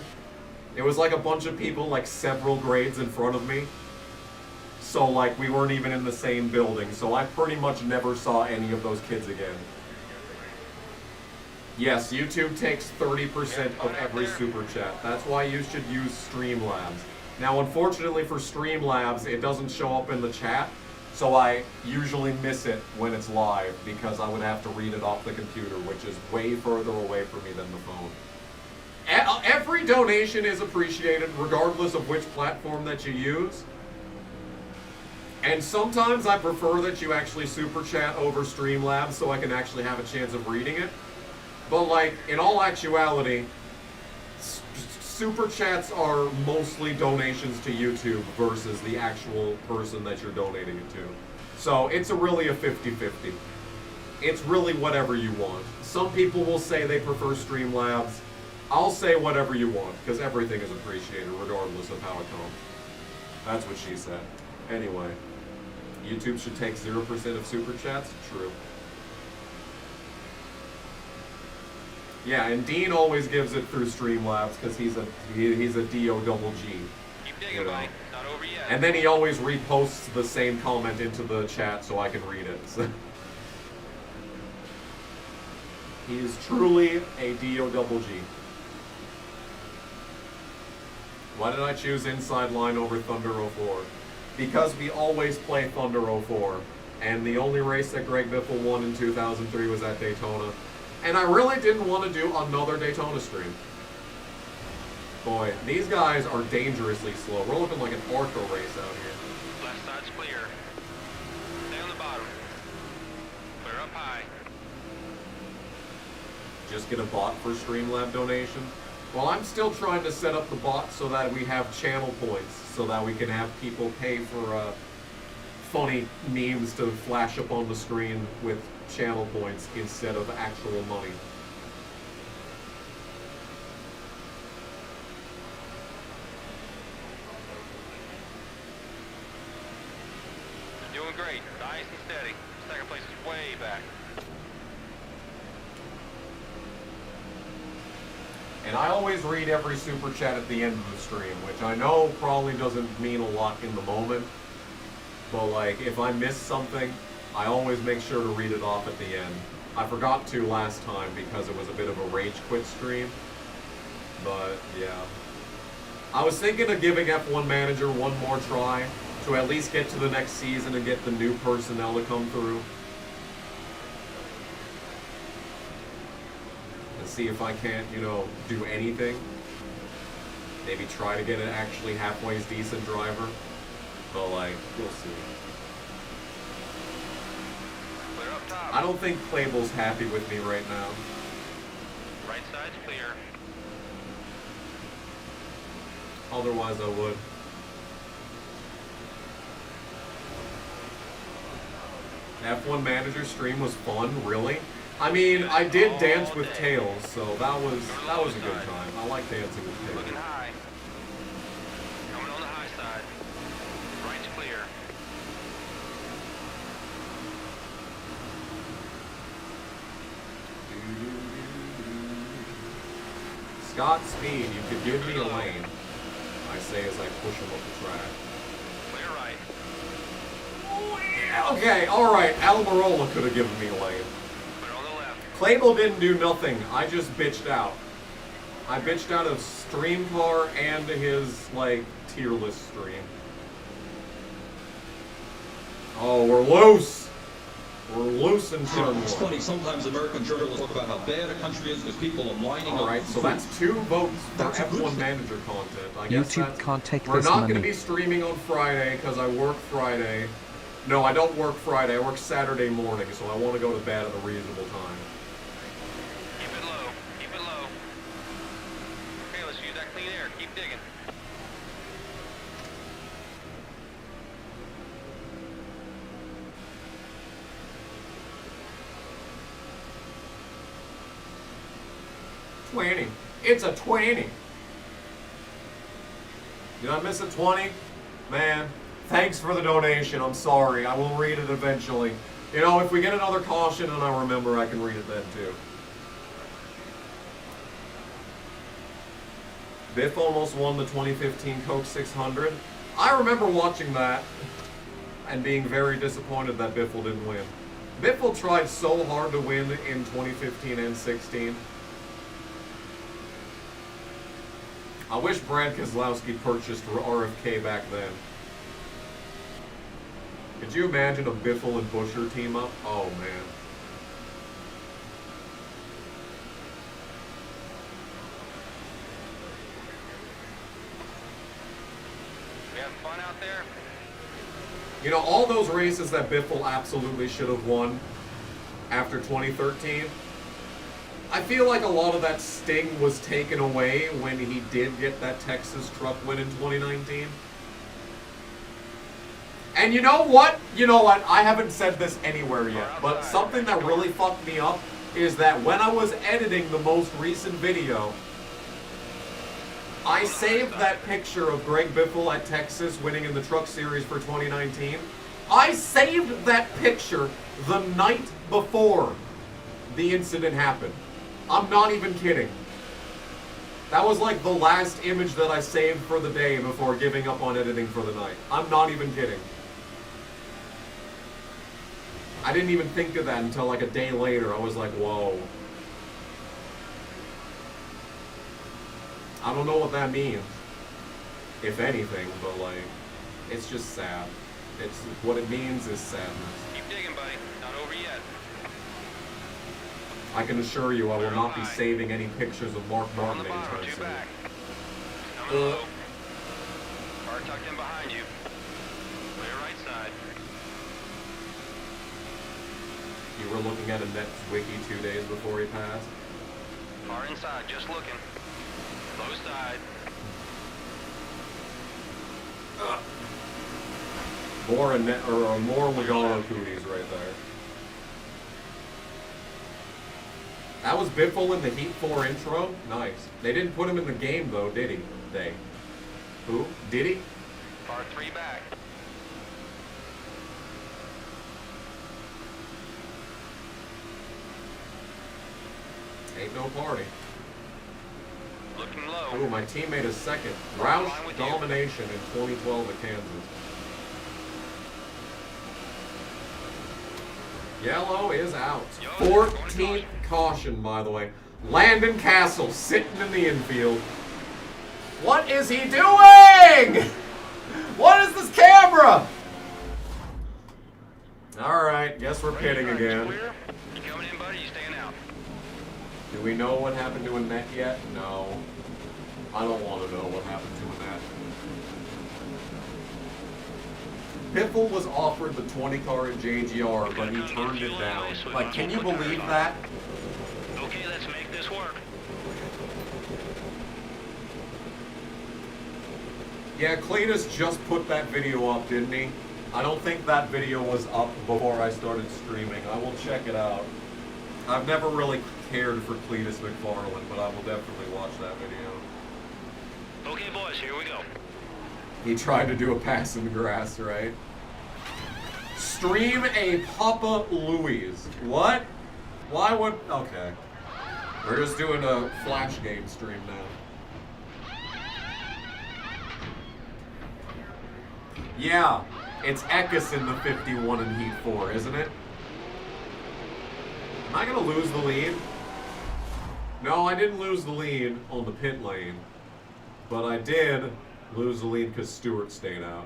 It was like a bunch of people like several grades in front of me. So, like, we weren't even in the same building. So I pretty much never saw any of those kids again. Yes, YouTube takes 30% of every super chat. That's why you should use Streamlabs. Now, unfortunately for Streamlabs, it doesn't show up in the chat, so I usually miss it when it's live because I would have to read it off the computer, which is way further away from me than the phone. Every donation is appreciated, regardless of which platform that you use. And sometimes I prefer that you actually super chat over Streamlabs so I can actually have a chance of reading it. But, like, in all actuality, super chats are mostly donations to YouTube versus the actual person that you're donating it to. So it's really a 50-50. It's really whatever you want. Some people will say they prefer Streamlabs. I'll say whatever you want, because everything is appreciated regardless of how it comes. That's what she said. Anyway, YouTube should take 0% of super chats? True. Yeah, and Dean always gives it through Streamlabs because he's a D-O double G. Keep digging, buddy. Not over yet. And then he always reposts the same comment into the chat so I can read it. So. He is truly a D-O double G. Why did I choose Inside Line over Thunder 04? Because we always play Thunder 04. And the only race that Greg Biffle won in 2003 was at Daytona. And I really didn't want to do another Daytona stream. Boy, these guys are dangerously slow. We're looking like an Arco race out here. Left side's clear. Stay on the bottom. Clear up high. Just get a bot for Streamlab donation. Well, I'm still trying to set up the bot so that we have channel points, so that we can have people pay for funny memes to flash up on the screen with channel points instead of actual money. You're doing great. Nice and steady. Second place is way back. And I always read every super chat at the end of the stream, which I know probably doesn't mean a lot in the moment, but like if I miss something, I always make sure to read it off at the end. I forgot to last time because it was a bit of a rage quit stream, but yeah. I was thinking of giving F1 Manager one more try to at least get to the next season and get the new personnel to come through. And see if I can't, you know, do anything. Maybe try to get an actually halfway decent driver. But like, we'll see. Clear up top. I don't think Clayble's happy with me right now. Right side's clear. Otherwise I would. F1 Manager stream was fun, really? I mean, I did dance with Tails, so that was a good time. I like dancing with Looking Tails. high. Coming on the high side. Right's clear. Scott Speed, you could give me a lane. I say as I push him up the track. Clear right. Okay, alright, Almirola could have given me a lane. Clear on the left. Clable didn't do nothing. I just bitched out. I bitched out of Stream Car and his, like, tier list stream. Oh, we're loose! We're loose in turn It's one. funny, sometimes American journalists talk about how bad a country is because people are lining up. Alright, so that's 2 votes for That's a good F1 thing. Manager content. I guess YouTube that's... can't take We're this not going to money. be streaming on Friday because I work Friday. No, I don't work Friday. I work Saturday morning, so I want to go to bed at a reasonable time. Keep it low. Keep it low. Okay, let's use that clean air. Keep digging. $20. It's a 20. Did I miss a 20? Man, thanks for the donation. I'm sorry. I will read it eventually. You know, if we get another caution and I remember, I can read it then too. Biff almost won the 2015 Coke 600. I remember watching that. and being very disappointed that Biffle didn't win. Biffle tried so hard to win in 2015 and 16. I wish Brad Keselowski purchased RFK back then. Could you imagine a Biffle and Buescher team up? Oh, man. We have fun out there? You know, all those races that Biffle absolutely should have won after 2013, I feel like a lot of that sting was taken away when he did get that Texas truck win in 2019. And you know what? You know what? I haven't said this anywhere yet, but something that really fucked me up is that when I was editing the most recent video, I saved that picture of Greg Biffle at Texas winning in the Truck Series for 2019. I saved that picture the night before the incident happened. I'm not even kidding. That was like the last image that I saved for the day before giving up on editing for the night. I'm not even kidding. I didn't even think of that until like a day later. I was like, whoa. I don't know what that means, if anything, but like, it's just sad. It's what it means is sadness. Keep digging, buddy. Not over yet. I can assure you I will not be saving any pictures of Mark On Martin the bottom, anytime two soon. back. Coming low. Car tucked in behind you. Clear right side. You were looking at Annett's wiki 2 days before he passed? Car inside, just looking. Low side. More Annette, or more Logano cooties right there. That was Biffle in the Heat 4 intro? Nice. They didn't put him in the game though, did he? They. Who? Did he? Car 3 back. Ain't no party. Looking low. Ooh, my teammate is second. Roush domination in 2012 at Kansas. Yellow is out. 14th caution, by the way. Landon Castle sitting in the infield. What is he doing? What is this camera? Alright, guess we're pitting again. Clear. You coming in, buddy? You staying out? Do we know what happened to Annette yet? No. I don't want to know what happened to Annette. Biffle was offered the 20 car in JGR, but he turned it down. Like, can you believe that? Okay, let's make this work. Yeah, Cletus just put that video up, didn't he? I don't think that video was up before I started streaming. I will check it out. I've never really cared for Cletus McFarland, but I will definitely watch that video. Okay, boys, here we go. He tried to do a pass in the grass, right? Stream a Papa Louise. What? Why would... Okay. We're just doing a Flash game stream now. Yeah, it's Eckes in the 51 in Heat 4, isn't it? Am I gonna lose the lead? No, I didn't lose the lead on the pit lane. But I did lose the lead because Stewart stayed out.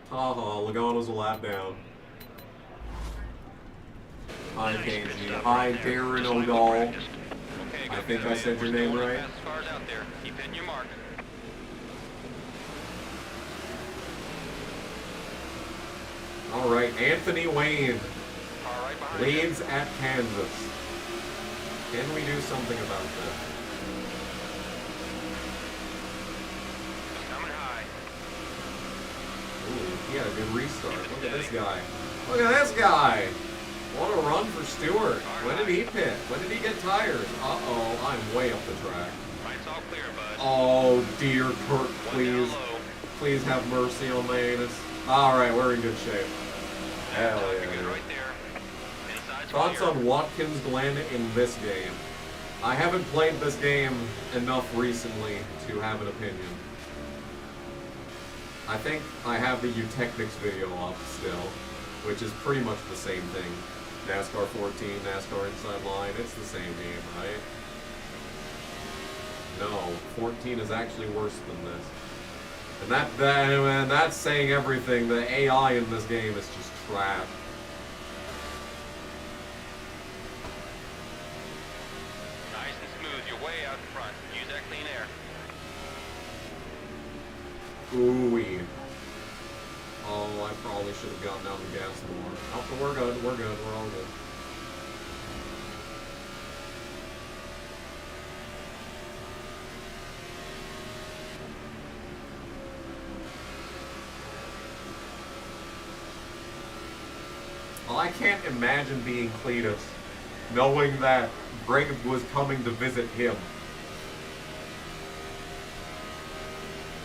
Haha, Logano's a lap down. Hi, KG. Hi, Darren O'Dall. I think I said your name right. Fastest cars out there. Keep hitting your mark. Alright, Anthony Wayne Car right behind you. leads at Kansas. Can we do something about that? Coming high. Ooh, he had a good restart. Look at this guy. Look at this guy! What a run for Stewart. When did he pit? When did he get tires? Uh-oh, I'm way up the track. Right's all clear, bud. Oh, dear Kurt, please. Yellow. Please have mercy on my anus. Alright, we're in good shape. Hell You're yeah. good right there. Inside's Thoughts clear. on Watkins Glen in this game? I haven't played this game enough recently to have an opinion. I think I have the Eutechnics video up still, which is pretty much the same thing. NASCAR 14, NASCAR Inside Line, it's the same game, right? No, 14 is actually worse than this. And that's saying everything. The AI in this game is just trash. Nice and smooth. You're way out in front. Use that clean air. Ooh-wee. Oh, I probably should have gotten down the gas more. Oh, but we're good, we're good, we're all good. Well, I can't imagine being Cletus, knowing that Greg was coming to visit him.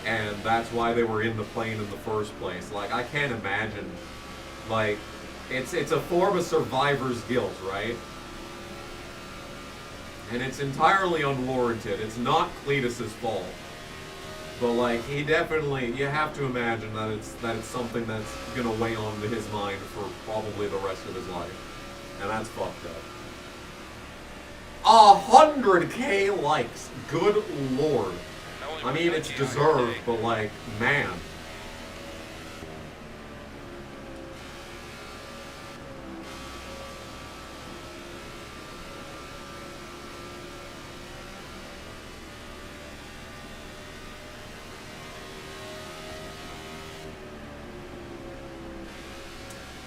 And that's why they were in the plane in the first place. Like, I can't imagine. Like, it's a form of survivor's guilt, right? And it's entirely unwarranted. It's not Cletus's fault. But like, he definitely, you have to imagine that it's something that's gonna weigh on his mind for probably the rest of his life. And that's fucked up. 100K likes. Good lord. I mean, it's deserved, but like, man.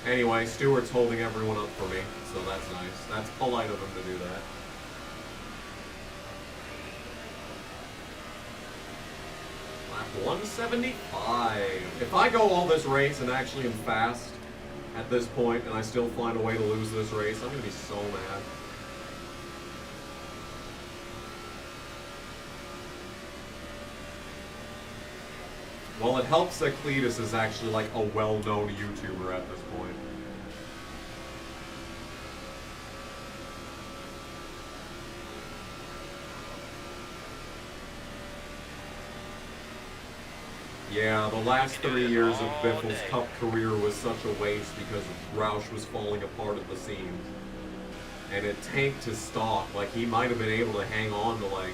Anyway, Stewart's holding everyone up for me, so that's nice. That's polite of him to do that. Lap 175. If I go all this race and actually am fast at this point, and I still find a way to lose this race, I'm gonna be so mad. Well, it helps that Cletus is actually like a well-known YouTuber at this point. Yeah, the last 3 years of Biffle's Cup career was such a waste because Roush was falling apart at the seams. And it tanked his stock. Like, he might have been able to hang on to, like,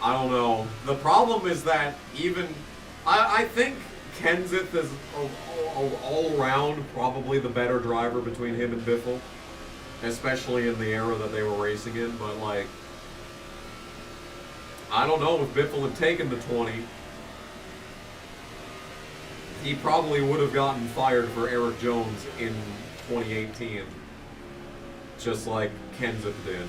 I don't know. The problem is that even... I think Kenseth is all around probably the better driver between him and Biffle. Especially in the era that they were racing in, but, like... I don't know if Biffle had taken the 20... he probably would have gotten fired for Eric Jones in 2018. Just like Kenseth did.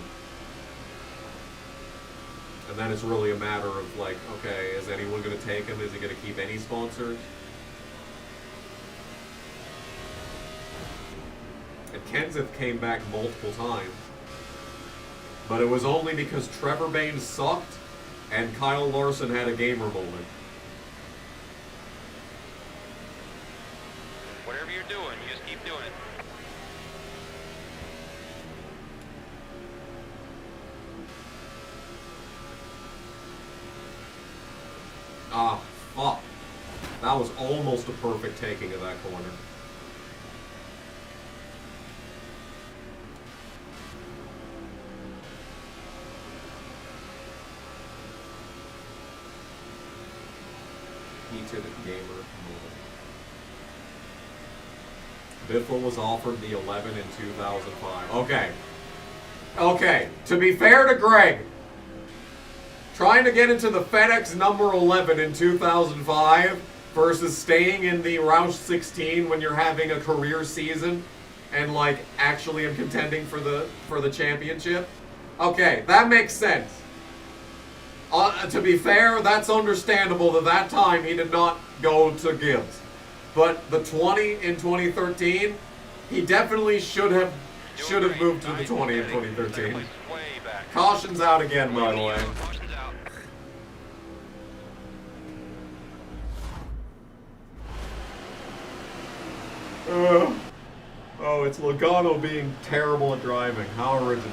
And then it's really a matter of like, okay, is anyone going to take him? Is he going to keep any sponsors? And Kenseth came back multiple times. But it was only because Trevor Baynes sucked and Kyle Larson had a gamer moment. Whatever you're doing, you just keep doing it. Ah, fuck. That was almost a perfect taking of that corner. Heated gamer moment. Biffle was offered the 11 in 2005. Okay. Okay, to be fair to Greg, trying to get into the FedEx number 11 in 2005 versus staying in the Roush 16 when you're having a career season and like actually am contending for the championship. Okay, that makes sense. To be fair, that's understandable that that time he did not go to Gibbs. But the 20 in 2013, he definitely should have moved to the 20 in 2013. Caution's out again, by the way. Oh, it's Logano being terrible at driving. How original.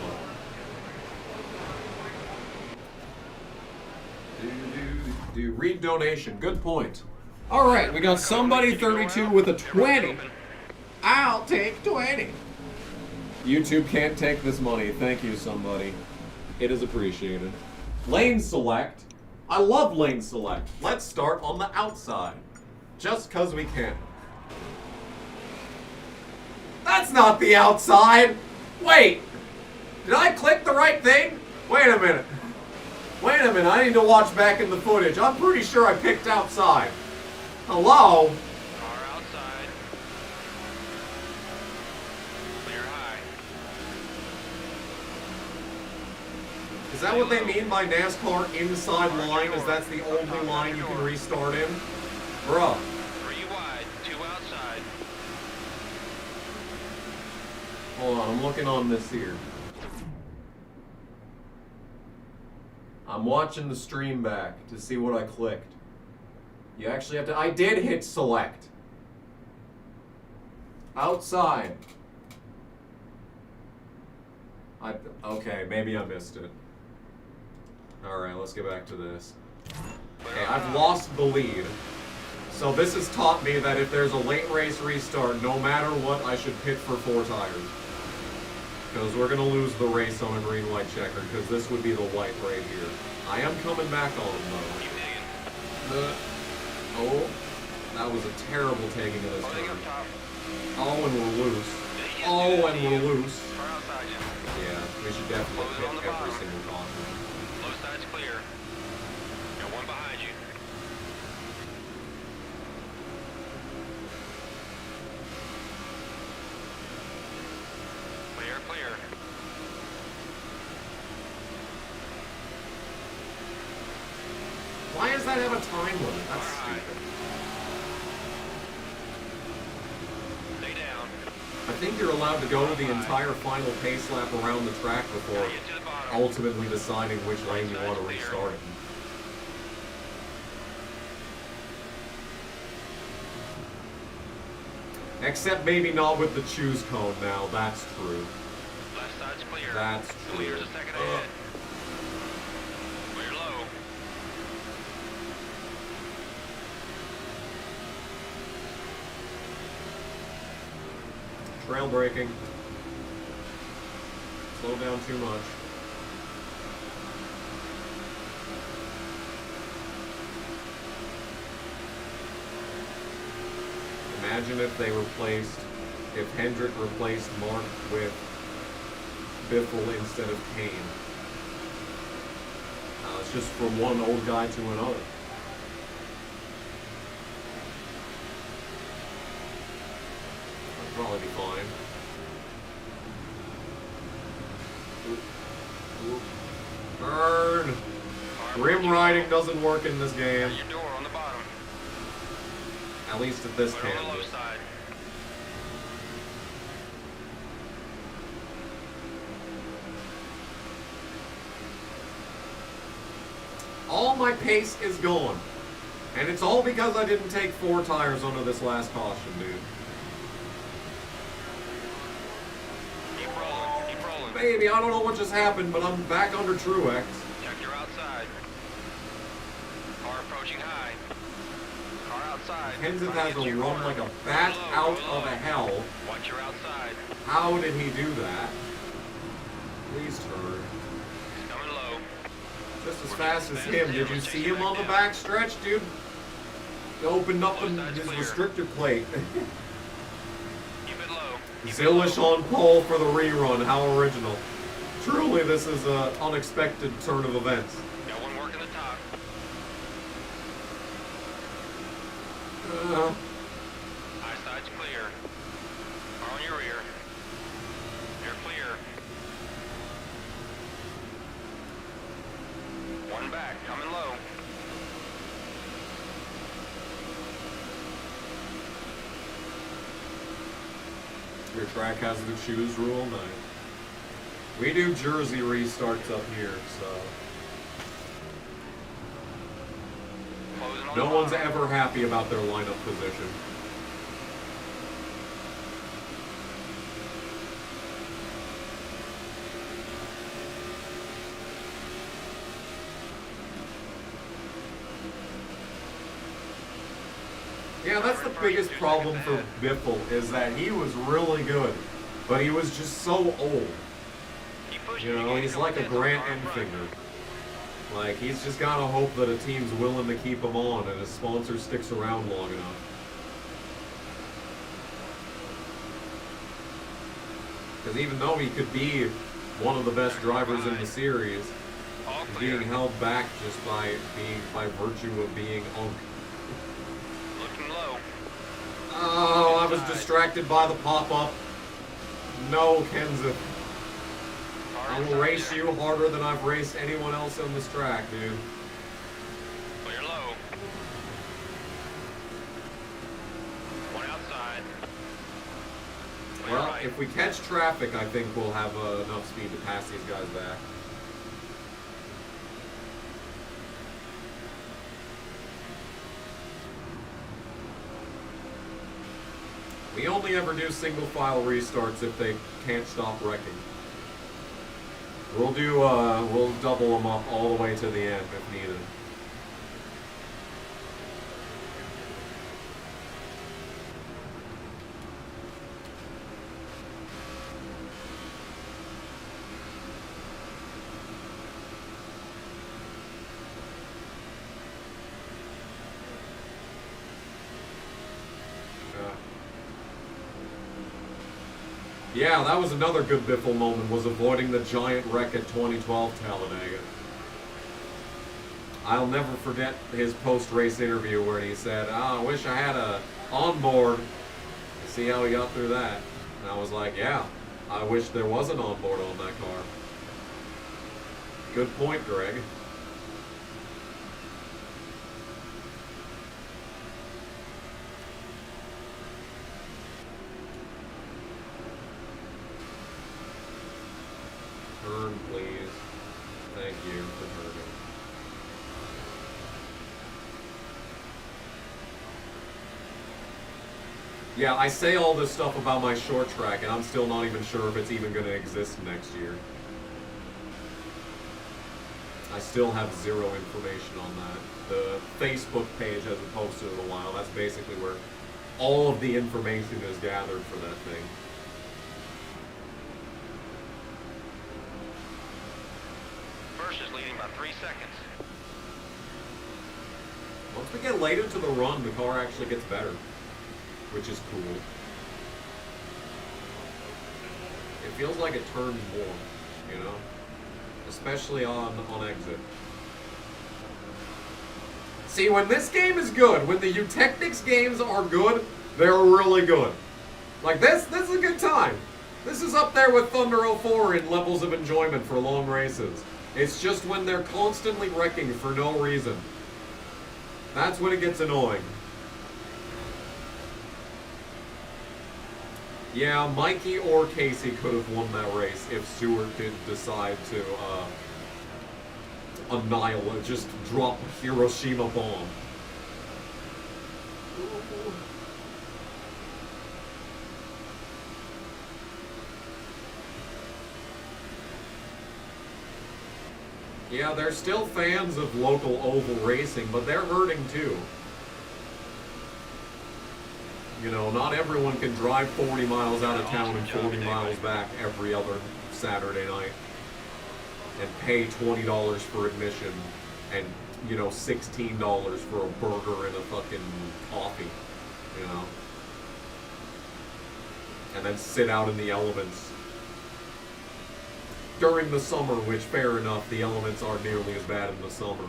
Read donation. Good point. Alright, we got somebody 32 with a 20. I'll take 20. YouTube can't take this money. Thank you, somebody. It is appreciated. Lane select. I love lane select. Let's start on the outside. Just because we can. That's not the outside! Wait! Did I click the right thing? Wait a minute. Wait a minute, I need to watch back in the footage. I'm pretty sure I picked outside. Hello? Car outside. Clear high. Is that what they mean by NASCAR Inside Line? Is that's the only line you can restart in? Bruh. 3 wide, 2 outside. Hold on, I'm looking on this here. I'm watching the stream back to see what I clicked. You actually have to... I did hit select. Outside. Okay, maybe I missed it. Alright, let's get back to this. Okay, I've lost the lead. So this has taught me that if there's a late race restart, no matter what, I should pit for 4 tires. Because we're going to lose the race on a green-white checker, because this would be the white right here. I am coming back on, though. Oh, that was a terrible taking of this turn. Oh, and we're loose. Oh, and we're loose. Yeah, we should definitely hit every single caution. Low side's clear. Got one behind you. Clear, clear. Why does that have a time limit? That's stupid. Stay down. I think you're allowed to go to the entire final pace lap around the track before Get to the bottom. ultimately deciding which lane you want to restart it. Except maybe not with the choose cone now, that's true. Left side's clear. That's true. Clear's a second ahead. Clear low. Trail braking. Slow down too much. Imagine if they replaced, if Hendrick replaced Mark with Biffle instead of Kane. It's just from one old guy to another. That'd probably be fine. Burn! Rim riding doesn't work in this game. Your door on the bottom. At least at this Put it on the low tangent. side. All my pace is gone. And it's all because I didn't take 4 tires under this last caution, dude. Keep rolling. Keep rolling. Baby, I don't know what just happened, but I'm back under Truex. Check your outside. Car approaching high. Car outside. Kenseth Trying has to a get to your run corner. like a bat Go low, out go of low. a hell. Watch your outside. How did he do that? Please turn. He's coming low. Just as fast as him. Did you see him on the back stretch, dude? He opened up his restrictor plate. Keep it low. Zillish on pole for the rerun. How original. Truly, this is an unexpected turn of events. Got one working the top. High side's clear. Car on your rear. You're clear. One back, coming low. Your track has the choose rule. Nice. We do Jersey restarts up here, so Closing on no the one's bottom. ever happy about their lineup position. that's the biggest problem for Biffle, is that he was really good, but he was just so old. You know, he's like a Grant Enfinger. Like, he's just gotta hope that a team's willing to keep him on and his sponsor sticks around long enough. Because even though he could be one of the best drivers in the series, he's being held back just by virtue of being Unk. Looking low. Oh, I was distracted by the pop-up. No, Kenza. I will race you harder than I've raced anyone else on this track, dude. Clear low. One outside. Clear Well, right. if we catch traffic, I think we'll have enough speed to pass these guys back. We only ever do single file restarts if they can't stop wrecking. We'll double them up all the way to the end if needed. Yeah, that was another good Biffle moment, was avoiding the giant wreck at 2012 Talladega. I'll never forget his post-race interview where he said, I wish I had a onboard to see how he got through that. And I was like, yeah, I wish there was an onboard on that car. Good point, Greg. Turn, please. Thank you for turning. Yeah, I say all this stuff about my short track, and I'm still not even sure if it's even going to exist next year. I still have zero information on that. The Facebook page hasn't posted in a while. That's basically where all of the information is gathered for that thing. Is leading by 3 seconds. Once we get late into the run, the car actually gets better, which is cool. It feels like it turns more, you know? Especially on exit. See, when this game is good, when the Eutechnics games are good, they're really good. Like, this is a good time. This is up there with Thunder 04 in levels of enjoyment for long races. It's just when they're constantly wrecking for no reason. That's when it gets annoying. Yeah, Mikey or Casey could have won that race if Stewart did decide to annihilate, just drop a Hiroshima bomb. Yeah, they're still fans of local oval racing, but they're hurting too. You know, not everyone can drive 40 miles out of town and 40 miles back every other Saturday night and pay $20 for admission and, you know, $16 for a burger and a fucking coffee, you know? And then sit out in the elements during the summer, which, fair enough, the elements aren't nearly as bad in the summer.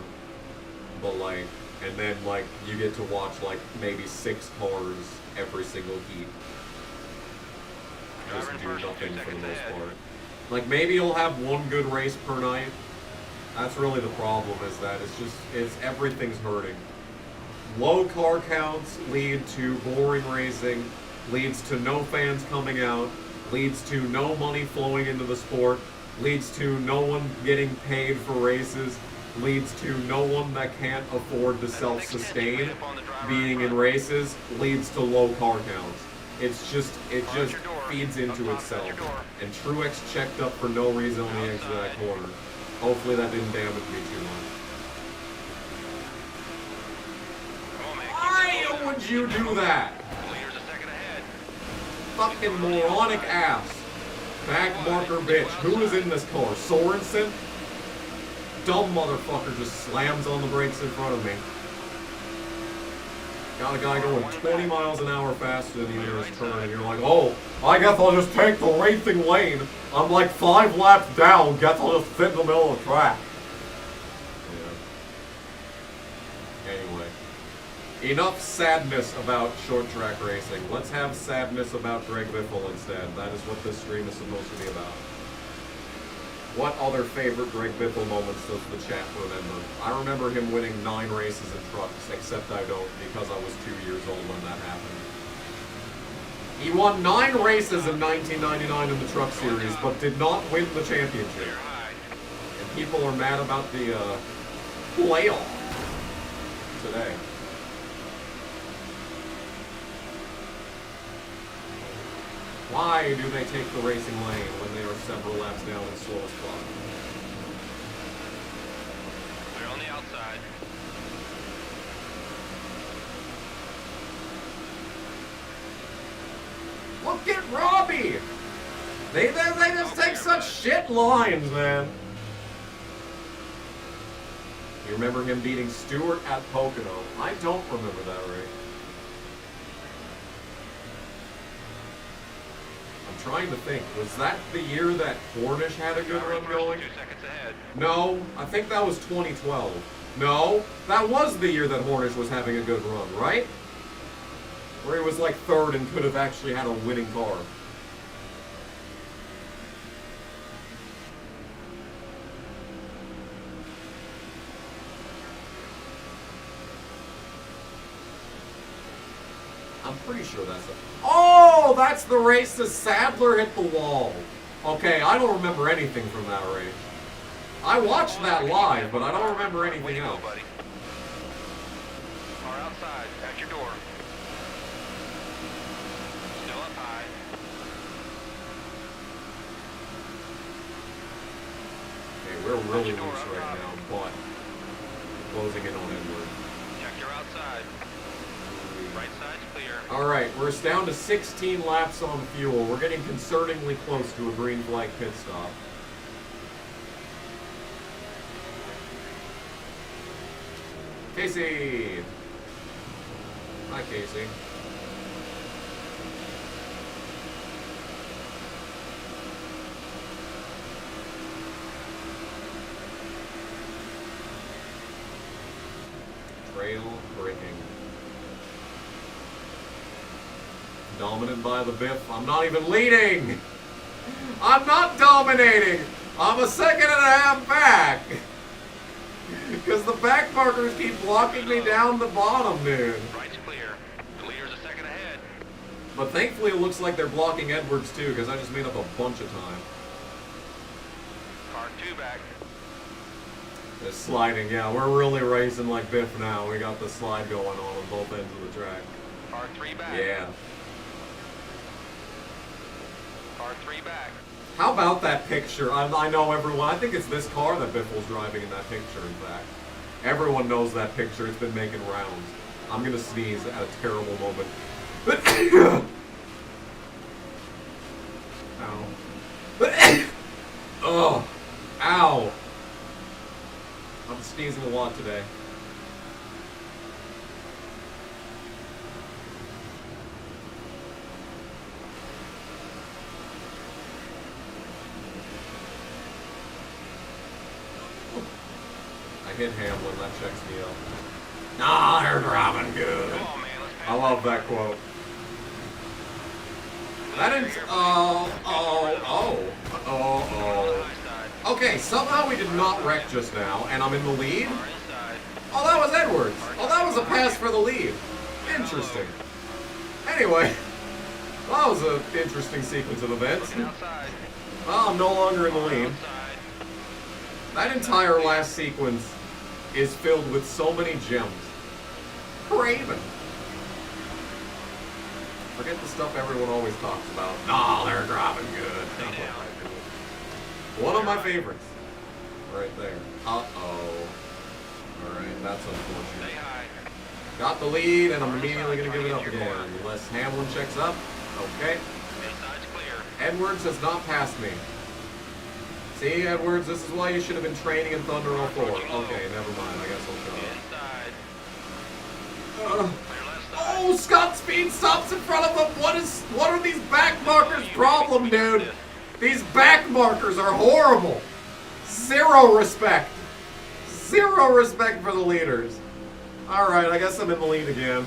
But, like, and then, like, you get to watch, like, maybe 6 cars every single heat. Just do nothing for the most part. Like, maybe you'll have one good race per night. That's really the problem, is that everything's hurting. Low car counts lead to boring racing, leads to no fans coming out, leads to no money flowing into the sport, leads to no one getting paid for races, leads to no one that can't afford to self-sustain being in races, leads to low car counts. It just feeds into itself. And Truex checked up for no reason on the exit of that corner. Hopefully that didn't damage me too much. Why would would you do that? The leader's a second ahead. Fucking moronic ass. Back marker bitch. Who is in this car? Sorensen? Dumb motherfucker just slams on the brakes in front of me. Got a guy going 20 miles an hour faster than you in his turn, and you're like, oh, I guess I'll just take the racing lane. I'm like 5 laps down, guess I'll just sit in the middle of the track. Yeah. Anyway. Enough sadness about short track racing. Let's have sadness about Greg Biffle instead. That is what this stream is supposed to be about. What other favorite Greg Biffle moments does the chat remember? I remember him winning 9 races in trucks, except I don't because I was 2 years old when that happened. He won 9 races in 1999 in the Truck Series, but did not win the championship. And people are mad about the playoff today. Why do they take the racing lane when they are several laps down in slowest spot? They're on the outside. Look at Robbie! They just take such shit lines, man. You remember him beating Stewart at Pocono? I don't remember that race. I'm trying to think. Was that the year that Cornish had a good run going? 2 seconds ahead. No, I think that was 2012. No, that was the year that Hornish was having a good run, right? Where he was like 3rd and could have actually had a winning car. I'm pretty sure that's it. Oh, that's the race that Sadler hit the wall. Okay, I don't remember anything from that race. I watched that live, but I don't remember anything else. Buddy. Car outside, at your door. Still up high. Okay, we're really loose right now, but closing in on Edward. Check your outside. Right side's clear. Alright, we're down to 16 laps on fuel. We're getting concerningly close to a green flag pit stop. Casey! Hi, Casey. Trail braking. Dominant by the Biff. I'm not even leading! I'm not dominating! I'm a second and a half back! Because the back markers keep blocking me down the bottom, dude. Right's clear. The leader's a second ahead. But thankfully it looks like they're blocking Edwards too, because I just made up a bunch of time. Car 2 back. They're sliding, yeah, we're really racing like Biff now. We got the slide going on both ends of the track. Car 3 back. Yeah. Car 3 back. How about that picture? I know everyone, I think it's this car that Biffle's driving in that picture, in fact. Everyone knows that picture, it's been making rounds. I'm gonna sneeze at a terrible moment. Ow. Oh, ow. I'm sneezing a lot today. I hit Hamlin, that checks me up. Nah, they're driving good. Come on, man. Let's pass I love that quote. That is, Okay, somehow we did not wreck just now, and I'm in the lead? Car inside. Oh, that was Edwards. Oh, that was a pass for the lead. Interesting. Anyway, that was an interesting sequence of events. Looking outside. Well, I'm no longer in the lead. Outside. That entire last sequence is filled with so many gems. Craven. Forget the stuff everyone always talks about. Nah, they're driving good. Stay down. One of my favorites. Right there. Uh-oh. Alright, that's Stay unfortunate. high. Got the lead, and I'm immediately going to give it up again. Unless Hamlin checks up. Okay. Inside's clear. Edwards has not passed me. See, Edwards, this is why you should have been training in Thunder 04. Okay, never mind. I guess I'll shut Inside. up. Clear left side. Oh, Scott Speed stops in front of him. What are these back markers' problem, dude? These back markers are horrible. Zero respect. Zero respect for the leaders. Alright, I guess I'm in the lead again.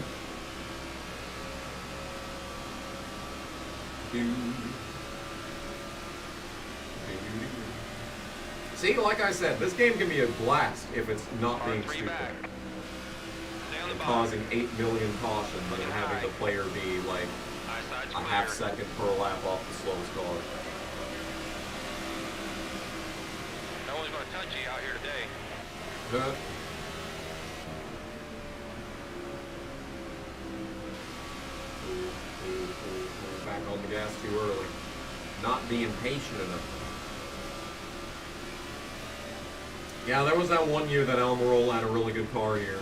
See, like I said, this game can be a blast if it's not being stupid. And causing 8 million cautions and having the player be like a half second per lap off the slowest car. No one's going to touch you out here today. Back on the gas too early. Not being patient enough. Yeah, there was that one year that Almirola had a really good car here.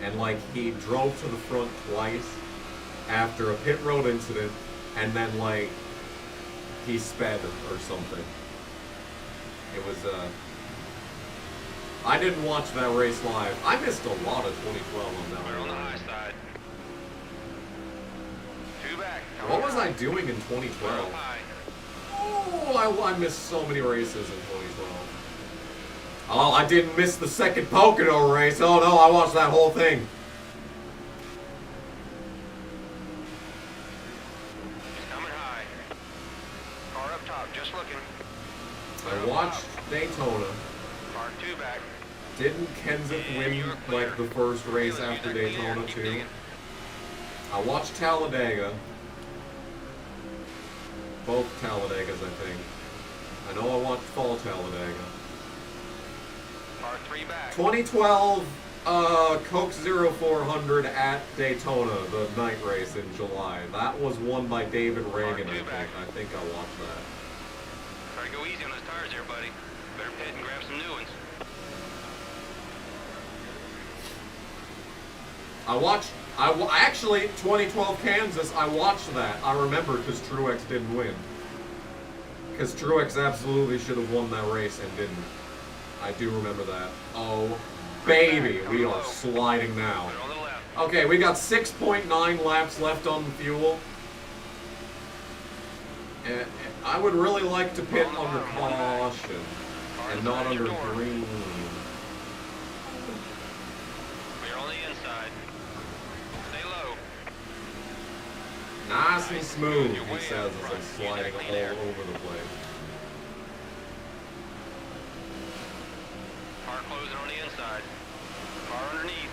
And like he drove to the front twice after a pit road incident, and then like he sped or something. It was I didn't watch that race live. I missed a lot of 2012 on that We're on the one. high side. Two back. What was I doing in 2012? High. Oh, I missed so many races in 2012. Oh, I didn't miss the second Pocono race. Oh no, I watched that whole thing. He's coming high. Car up top, just looking. I watched Daytona. Car two back. Didn't Kenseth win like the first race after Daytona too? I watched Talladega. Both Talladegas, I think. I know I watched Fall Talladega. Car three back. 2012 Coke 0400 at Daytona, the night race in July. That was won by David Reagan, I think. I think I watched that. Try to go easy on those tires there, buddy. Better pit and grab some new ones. Actually, 2012 Kansas, I watched that. I remember because Truex didn't win. Because Truex absolutely should have won that race and didn't. I do remember that. Oh, baby, we are sliding now. Put on the left. Okay, we got 6.9 laps left on the fuel. And I would really like to pit under caution and not under green. We're on the inside. Stay low. Nice and smooth, he says as I'm sliding all over the place. Car closing on the inside. Car underneath.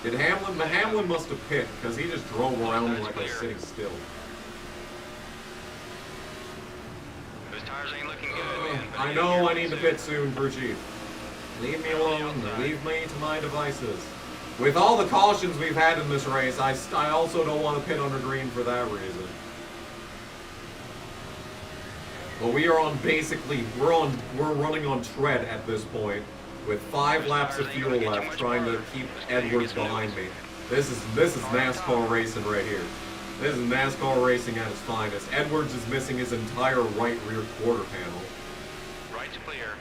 Did Hamlin must have pit because he just drove around me like I was sitting still. Those tires ain't looking good, man. I know I need to pit soon, crew chief. Leave me alone. Leave me to my devices. With all the cautions we've had in this race, I also don't want to pit under green for that reason. But we are on we're running on tread at this point, with 5 laps of fuel left, trying to keep Edwards behind me. This is NASCAR racing right here. This is NASCAR racing at its finest. Edwards is missing his entire right rear quarter panel. Right's clear.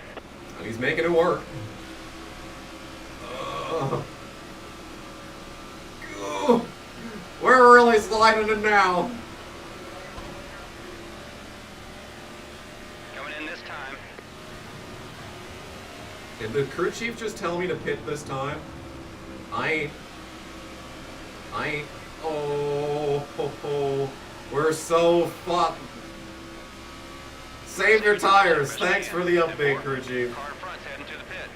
And he's making it work. We're really sliding it now. Coming in this time. Did the crew chief just tell me to pit this time? I ain't. Oh, we're so fucked. Save your tires. Thanks for the update, crew chief. Car in front's heading to the pit.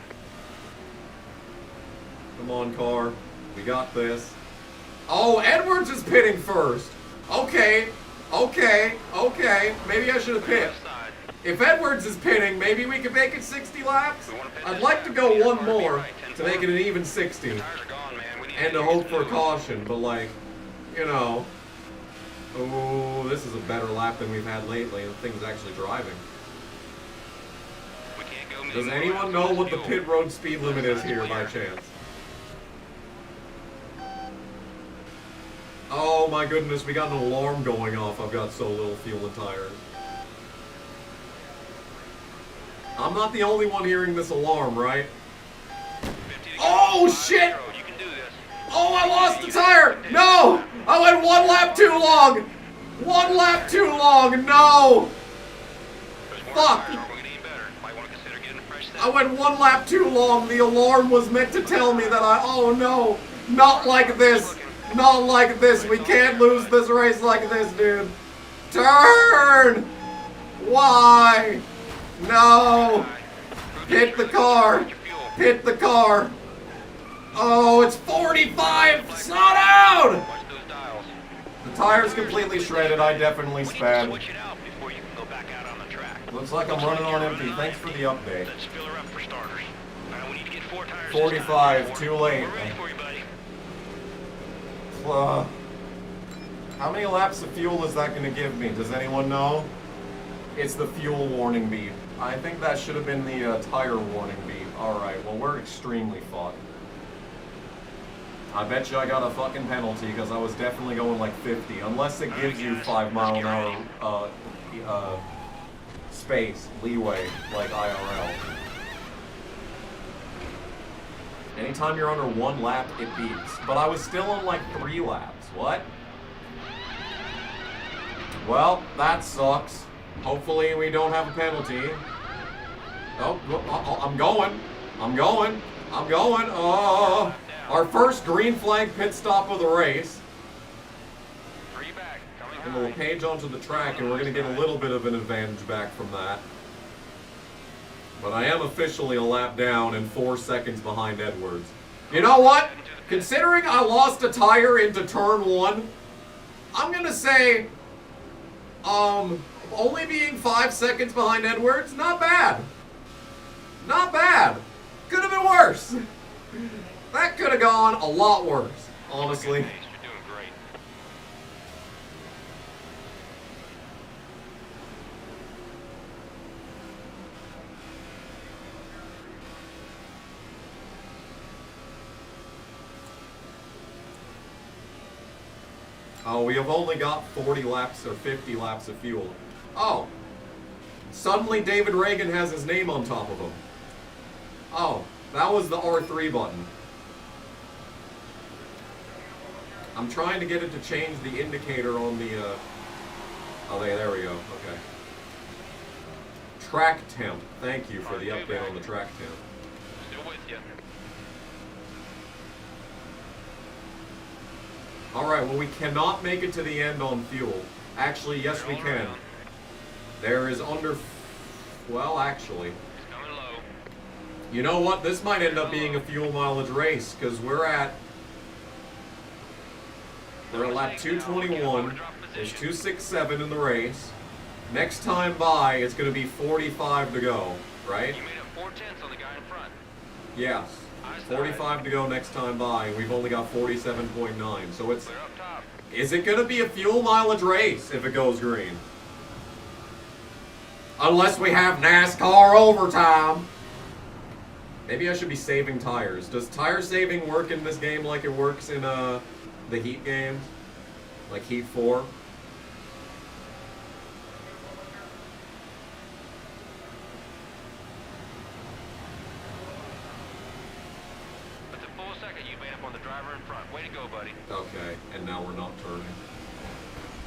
Come on, car. We got this. Oh, Edwards is pitting first. Okay. Maybe I should have pit. Left side. If Edwards is pitting, maybe we can make it 60 laps. I'd like to go one more to make it an even 60. Tires are gone, man. We need And to hope for caution, but like, you know. Oh, this is a better lap than we've had lately, and the thing's actually driving. We can't go Does anyone know what the pit road speed limit is here by chance? my goodness, we got an alarm going off. I've got so little fuel and tires. I'm not the only one hearing this alarm, right? Oh, shit! You can do this. Oh, I lost the tire! No! I went 1 lap too long! 1 lap too long! No! Fuck! I went 1 lap too long. The alarm was meant to tell me that oh no! Not like this! Not like this! We can't lose this race like this, dude! Turn! Why? No! Hit the car! Hit the car! Oh, it's 45! Slow down! Watch those dials. The tire's completely shredded. I definitely We need to sped. switch it out before you can go back out on the track. Looks like I'm running on empty. Thanks for the update. Let's fill her up for starters. Now we need to get 4 tires. 45, too late. We're ready for you, buddy. How many laps of fuel is that going to give me? Does anyone know? It's the fuel warning beep. I think that should have been the tire warning beep. Alright, well, we're extremely fucked. I bet you I got a fucking penalty because I was definitely going like 50. Unless it gives you 5 mile an hour space, leeway, like IRL. Anytime you're under 1 lap, it beeps. But I was still on like 3 laps. What? Well, that sucks. Hopefully we don't have a penalty. Oh, I'm going. I'm going. I'm going. Oh, our first green flag pit stop of the race. 3 back. Coming And we'll page onto the track, and we're going to get a little bit of an advantage back from that. But I am officially a lap down and 4 seconds behind Edwards. You know what? Considering I lost a tire into turn 1, I'm going to say, only being 5 seconds behind Edwards, not bad. Not bad. Could have been worse. That could have gone a lot worse, honestly. You're doing great. Oh, we have only got 40 laps or 50 laps of fuel. Oh. Suddenly David Reagan has his name on top of him. Oh, that was the R3 button. I'm trying to get it to change the indicator on the, oh, there we go. Okay. Track temp. Thank you for the update on the track temp. Still with you. Alright, well, we cannot make it to the end on fuel. Actually, yes, we can. There is under... Well, actually. It's coming low. You know what? This might end up being a fuel mileage race, because we're at lap 221. There's 267 in the race. Next time by, it's going to be 45 to go, right? You made up 4 tenths on the guy in front. Yes. 45 to go next time by, and we've only got 47.9. So it's... Clear up top. Is it going to be a fuel mileage race if it goes green? Unless we have NASCAR overtime. Maybe I should be saving tires. Does tire saving work in this game like it works in the Heat games? Like Heat 4? That's a full second you made up on the driver in front. Way to go, buddy. Okay, and now we're not turning.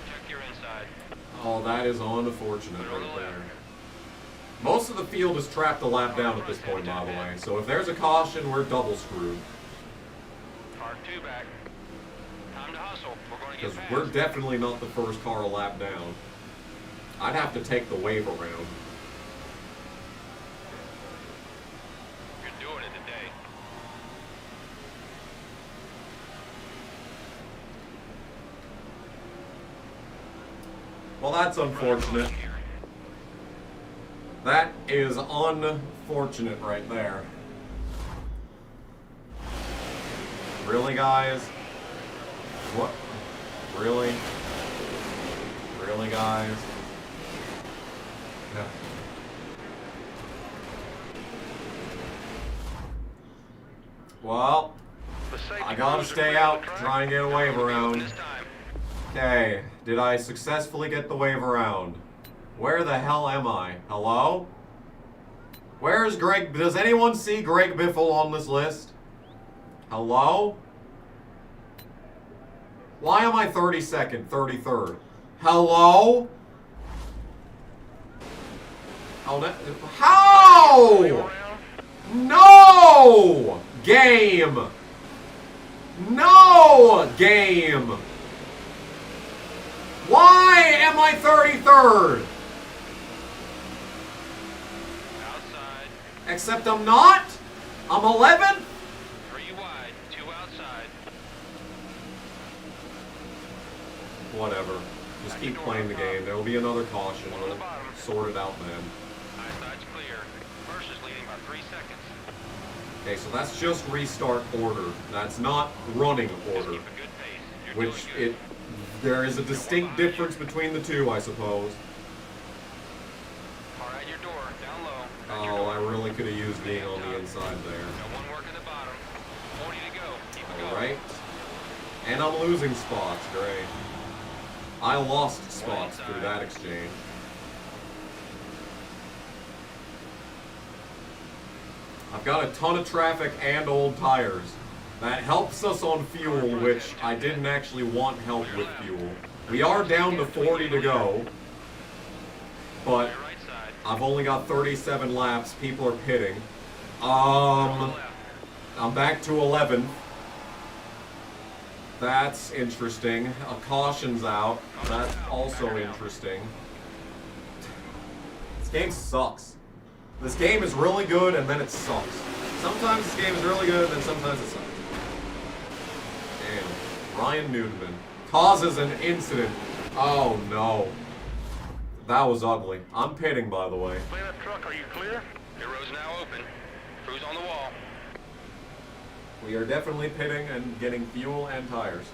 Check your inside. Oh, that is unfortunate Clear on right the there. left. Most of the field is trapped a lap down at this point, by the way. So if there's a caution, we're double screwed. Car 2 back. Time to hustle. We're going to Because get past. we're definitely not the first car a lap down. I'd have to take the wave around. You're doing it today. Well, that's unfortunate. That is unfortunate right there. Really, guys? What? Really? Really, guys? Yeah. Well, The safety I gotta crews are stay clear out, the track. try and get a wave Now we're around. this time. Okay, did I successfully get the wave around? Where the hell am I? Hello? Where's Greg? Does anyone see Greg Biffle on this list? Hello? Why am I 32nd, 33rd? Hello? Oh, how? No! Game! No! Game! Why am I 33rd? Outside. Except I'm not? I'm 11th? 3 wide, 2 outside. Whatever. Just keep playing the game. There will be another caution. We'll sort it out then. High side's clear. First is leading by 3 seconds. Okay, so that's just restart order. That's not running order. Keep a good pace. You're Which doing good. there is a distinct difference between the two, I suppose. Car at your door, down low. At your Oh, door. I really could have used being on the inside there. Got 1 work at the bottom. 40 to go. Keep it going. Alright. And I'm losing spots, great. I lost spots through that exchange. I've got a ton of traffic and old tires. That helps us on fuel, which I didn't actually want help with fuel. We are down to 40 to go, but Your right side. I've only got 37 laps. People are pitting. I'm back to 11. That's interesting. A caution's out. That's also interesting. This game sucks. This game is really good, and then it sucks. Sometimes this game is really good, and then sometimes it sucks. And Ryan Newman causes an incident. Oh no. That was ugly. I'm pitting, by the way. Clean up truck, are you clear? Your road's now open. Crew's on the wall. We are definitely pitting and getting fuel and tires.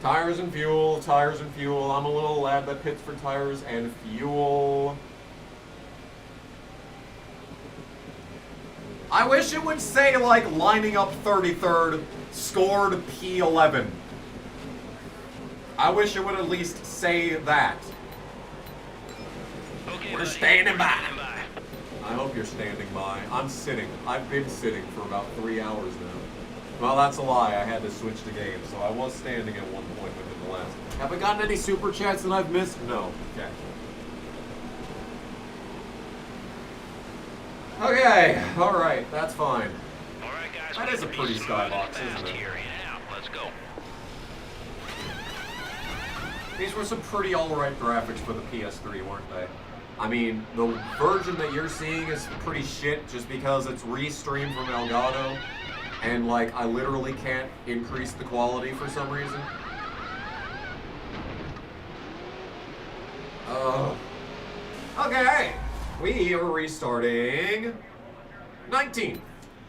Tires and fuel, tires and fuel. I'm a little lad that pits for tires and fuel. I wish it would say, like, lining up 33rd, scored P11. I wish it would at least say that. Okay, We're buddy. standing by. Standing by. I hope you're standing by. I'm sitting. I've been sitting for about 3 hours now. Well, that's a lie. I had to switch the game, so I was standing at one point within the last. Have I gotten any super chats that I've missed? No. Okay. Okay. All right. That's fine. All right, guys. That we is a need to pretty be smooth skybox, and fast isn't it? Here. In and out. Let's go. These were some pretty alright graphics for the PS3, weren't they? I mean, the version that you're seeing is pretty shit just because it's restreamed from Elgato, and like, I literally can't increase the quality for some reason. Okay, we are restarting 19.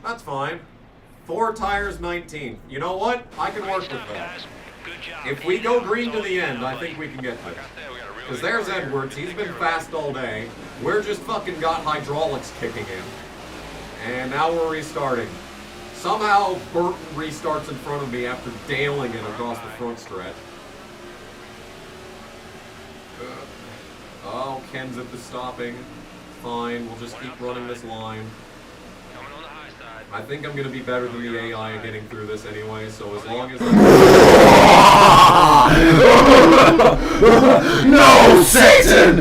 That's fine. 4 tires, 19. You know what? I can work with Stuff, that. guys. Good job. If we In go and out. green to Slow the it end, down, I think buddy. we can get I this. got that. We got a really Because good there's car here. Edwards, he's Take been care of fast all day. We're just fucking got hydraulics kicking in. And now we're restarting. Somehow Burton restarts in front of me after dailing it across the front stretch. Oh, Kenseth is stopping. Fine, we'll just keep running this line. Coming on the high side. I think I'm going to be better than the AI getting through this anyway, so as long as I... No, Satan!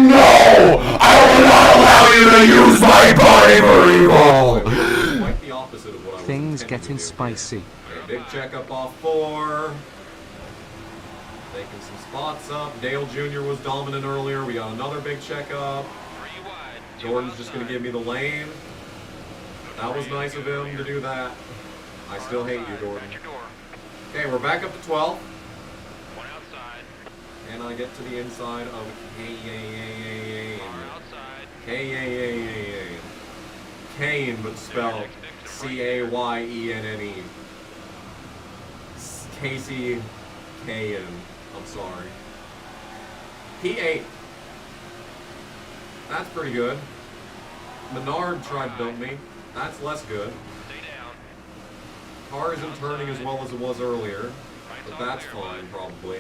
No! I will not allow you to use my body for evil! Quite the opposite of what I was Things intending getting to do. spicy. Okay, big checkup off 4. Taking some spots up. Dale Jr. was dominant earlier. We got another big checkup. 3 wide. 2 Jordan's just going to outside. give me the lane. That was nice of him to do that. I still hate you, Jordan. At your door. Okay, we're back up to 12. 1 outside. And I get to the inside of K-A-A-A-A. Car outside. K-A-A-A-A. Kane, but spelled C-A-Y-E-N-N-E. Casey K-N. I'm sorry. P8. That's pretty good. Menard tried to dump me. That's less good. Stay down. Car isn't turning as well as it was earlier. Right But that's fine, probably.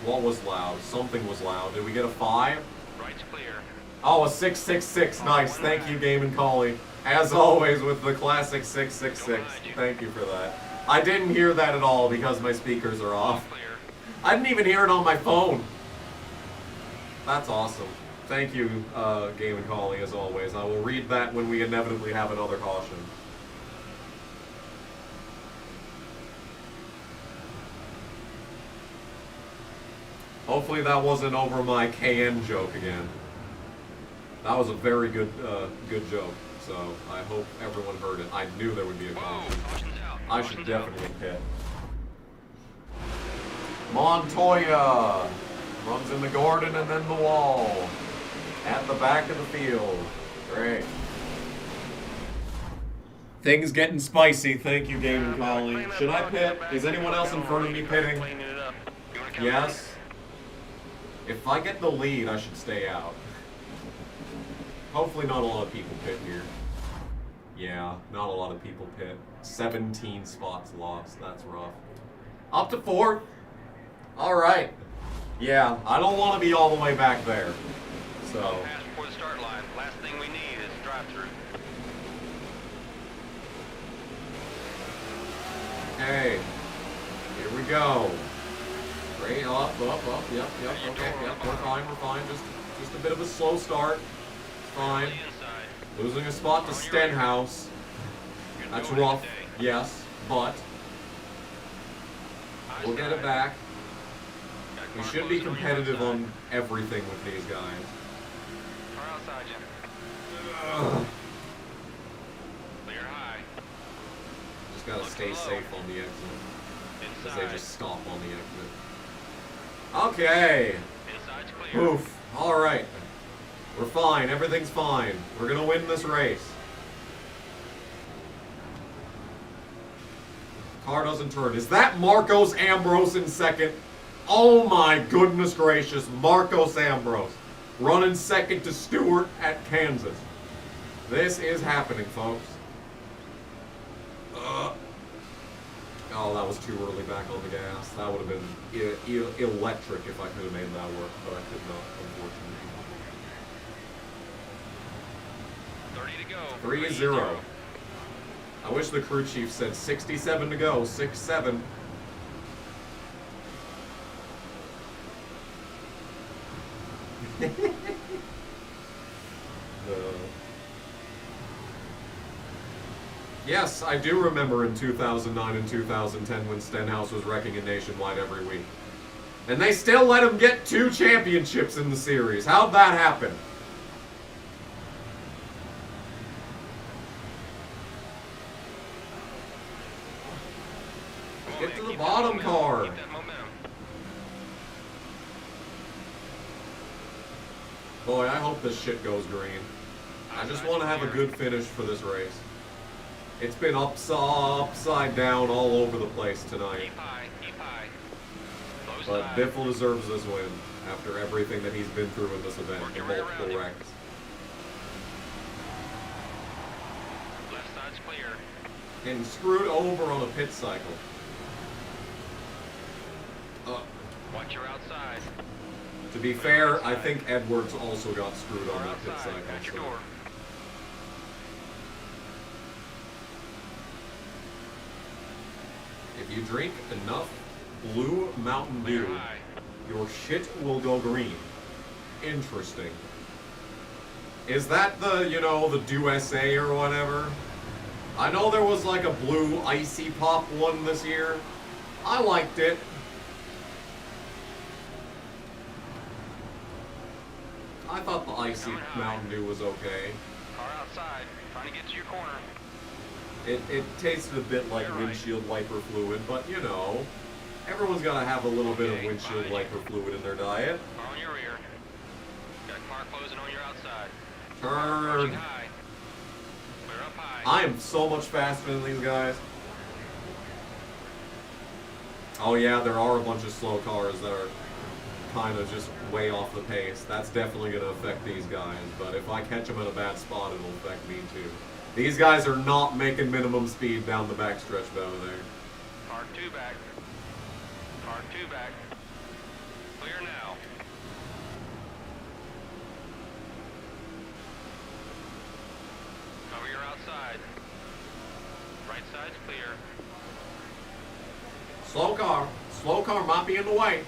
What was loud? Something was loud. Did we get a 5? Right's clear. Oh, a 666. Nice. Thank you, Game and Collie. As always, with the classic 666. Thank you for that. I didn't hear that at all because my speakers are off. Clear. I didn't even hear it on my phone. That's awesome. Thank you, Game and Collie, as always. I will read that when we inevitably have another caution. Hopefully that wasn't over my KN joke again. That was a very good good joke, so I hope everyone heard it. I knew there would be a caution. Caution's out. I should Caution's out. definitely pit. Montoya runs in the garden and then the wall. At the back of the field. Great. Things getting spicy. Thank you, Game and Collie. Should I pit? Is anyone else in front of me pitting? Cleaning it up. You wanna come Yes. If I get the lead, I should stay out. Hopefully not a lot of people pit here. Yeah, not a lot of people pit. 17 spots lost. That's rough. Up to 4th. All right. Yeah, I don't want to be all the way back there. So. Pass before the start line. Last thing we need is drive-through. Okay. Here we go. Great. Up. Yep. Okay. Yep. We're fine. Just a bit of a slow start. Fine. Inside. Losing a spot to Stenhouse. You're That's doing it rough. today. Yes, but Eyes we'll get it tight. back. Got We car should be closing on your competitive outside. on everything with these guys. Car outside you. Ugh. Clear high. Just gotta stay safe on the exit. Because they Inside. just stop on the exit. Okay. Inside's clear. Oof. Alright. We're fine. Everything's fine. We're gonna win this race. Car doesn't turn. Is that Marcos Ambrose in second? Oh my goodness gracious. Marcos Ambrose. Running second to Stewart at Kansas. This is happening, folks. Oh, that was too early back on the gas. That would have been electric if I could have made that work, but I could not, unfortunately. 30 to go. 3-0. I wish the crew chief said 67 to go, 6-7. Yes, I do remember in 2009 and 2010 when Stenhouse was wrecking it nationwide every week. And they still let him get 2 championships in the series. How'd that happen? Get to the bottom car. Keep that momentum. Boy, I hope this shit goes green. I just want to have a good finish for this race. It's been upside down all over the place tonight. Keep high. Keep high. Low But side. Biffle deserves this win after everything that he's been through in this event, Working in right multiple around him. wrecks. Left side's clear. Getting screwed over on a pit cycle. Watch your outside. To be fair, I think Edwards also got screwed on Car that pit outside. cycle. Got your so- door. If you drink enough Blue Mountain Clear Dew, high. your shit will go green. Interesting. Is that the, you know, the Dew SA or whatever? I know there was like a blue icy pop one this year. I liked it. I thought the icy Coming high. Mountain Dew was okay. Car outside. Trying to get to your corner. It tasted a bit like You're right. windshield wiper fluid, but you know, everyone's got to have a little bit of Okay, windshield fine. wiper fluid in their diet. Car on your rear. Got car closing on your outside. Turn. Pushing high. Clear up high. I am so much faster than these guys. Oh yeah, there are a bunch of slow cars that are kind of just way off the pace. That's definitely going to affect these guys, but if I catch them in a bad spot, it'll affect me too. These guys are not making minimum speed down the backstretch though there. Car 2 back. Car 2 back. Clear now. Cover your outside. Right side's clear. Slow car. Slow car might be in the way.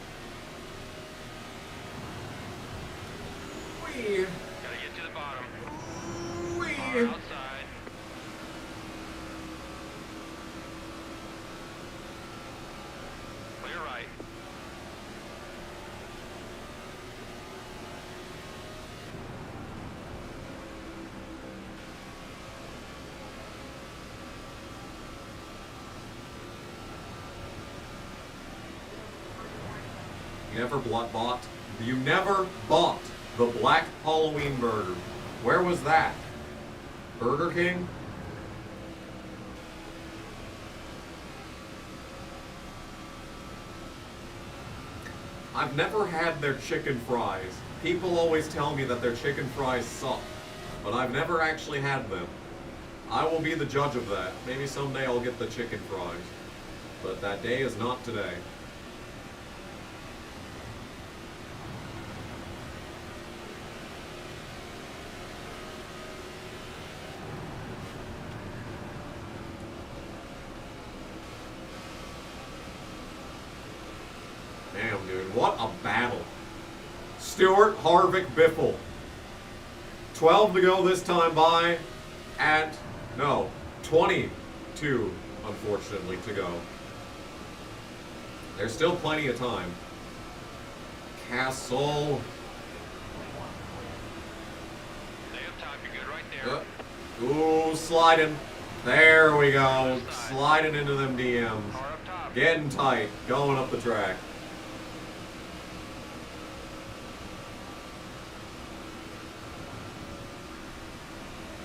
Whee. Gotta get to the bottom. Whee. Car outside. Clear right. You never bought the Black Halloween burger. Where was that? Burger King? I've never had their chicken fries. People always tell me that their chicken fries suck, but I've never actually had them. I will be the judge of that. Maybe someday I'll get the chicken fries, but that day is not today. Damn, dude, what a battle. Stewart, Harvick, Biffle. 12 to go this time by at, no, 22, unfortunately, to go. There's still plenty of time. Castle. They have time. You're good right there. Ooh, sliding. There we go. Sliding into them DMs. Car up top. Getting tight. Going up the track.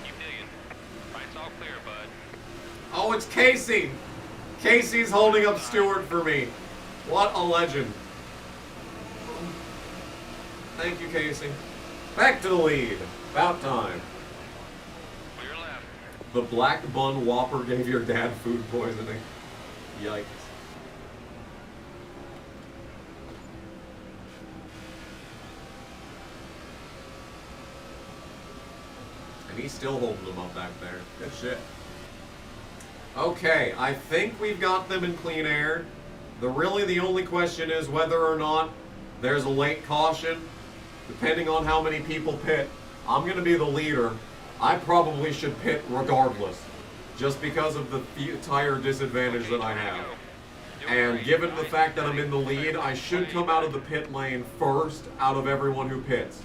Keep digging. Right's all clear, bud. Oh, it's Casey. Casey's holding up Stewart for me. What a legend. Thank you, Casey. Back to the lead. About time. Clear left. The Black Bun Whopper gave your dad food poisoning. Yikes. And he's still holding them up back there. Good shit. Okay, I think we've got them in clean air. Really the only question is whether or not there's a late caution. Depending on how many people pit, I'm going to be the leader. I probably should pit regardless, just because of the tire disadvantage that I have. And given the fact that I'm in the lead, I should come out of the pit lane first out of everyone who pits.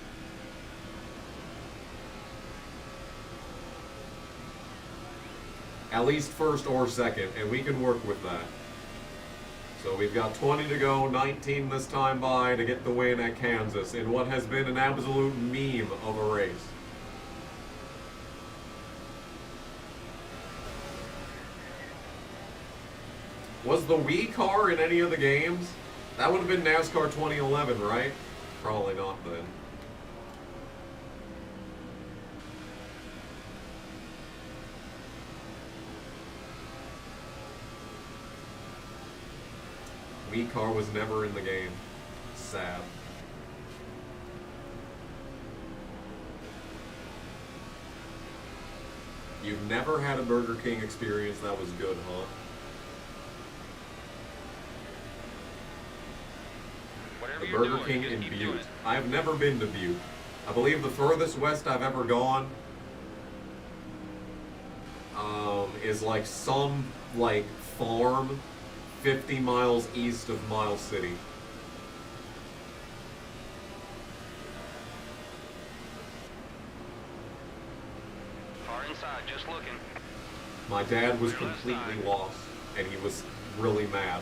At least first or second, and we can work with that. So we've got 20 to go, 19 this time by to get the win at Kansas in what has been an absolute meme of a race. Was the Wii car in any of the games? That would have been NASCAR 2011, right? Probably not then. Wii car was never in the game. Sad. You've never had a Burger King experience that was good, huh? Whatever The you're Burger doing, King just in keep doing Butte. it. I have never been to Butte. I believe the furthest west I've ever gone is like some farm 50 miles east of Miles City. Car inside, just looking. My dad was Your left completely side. lost, and he was really mad.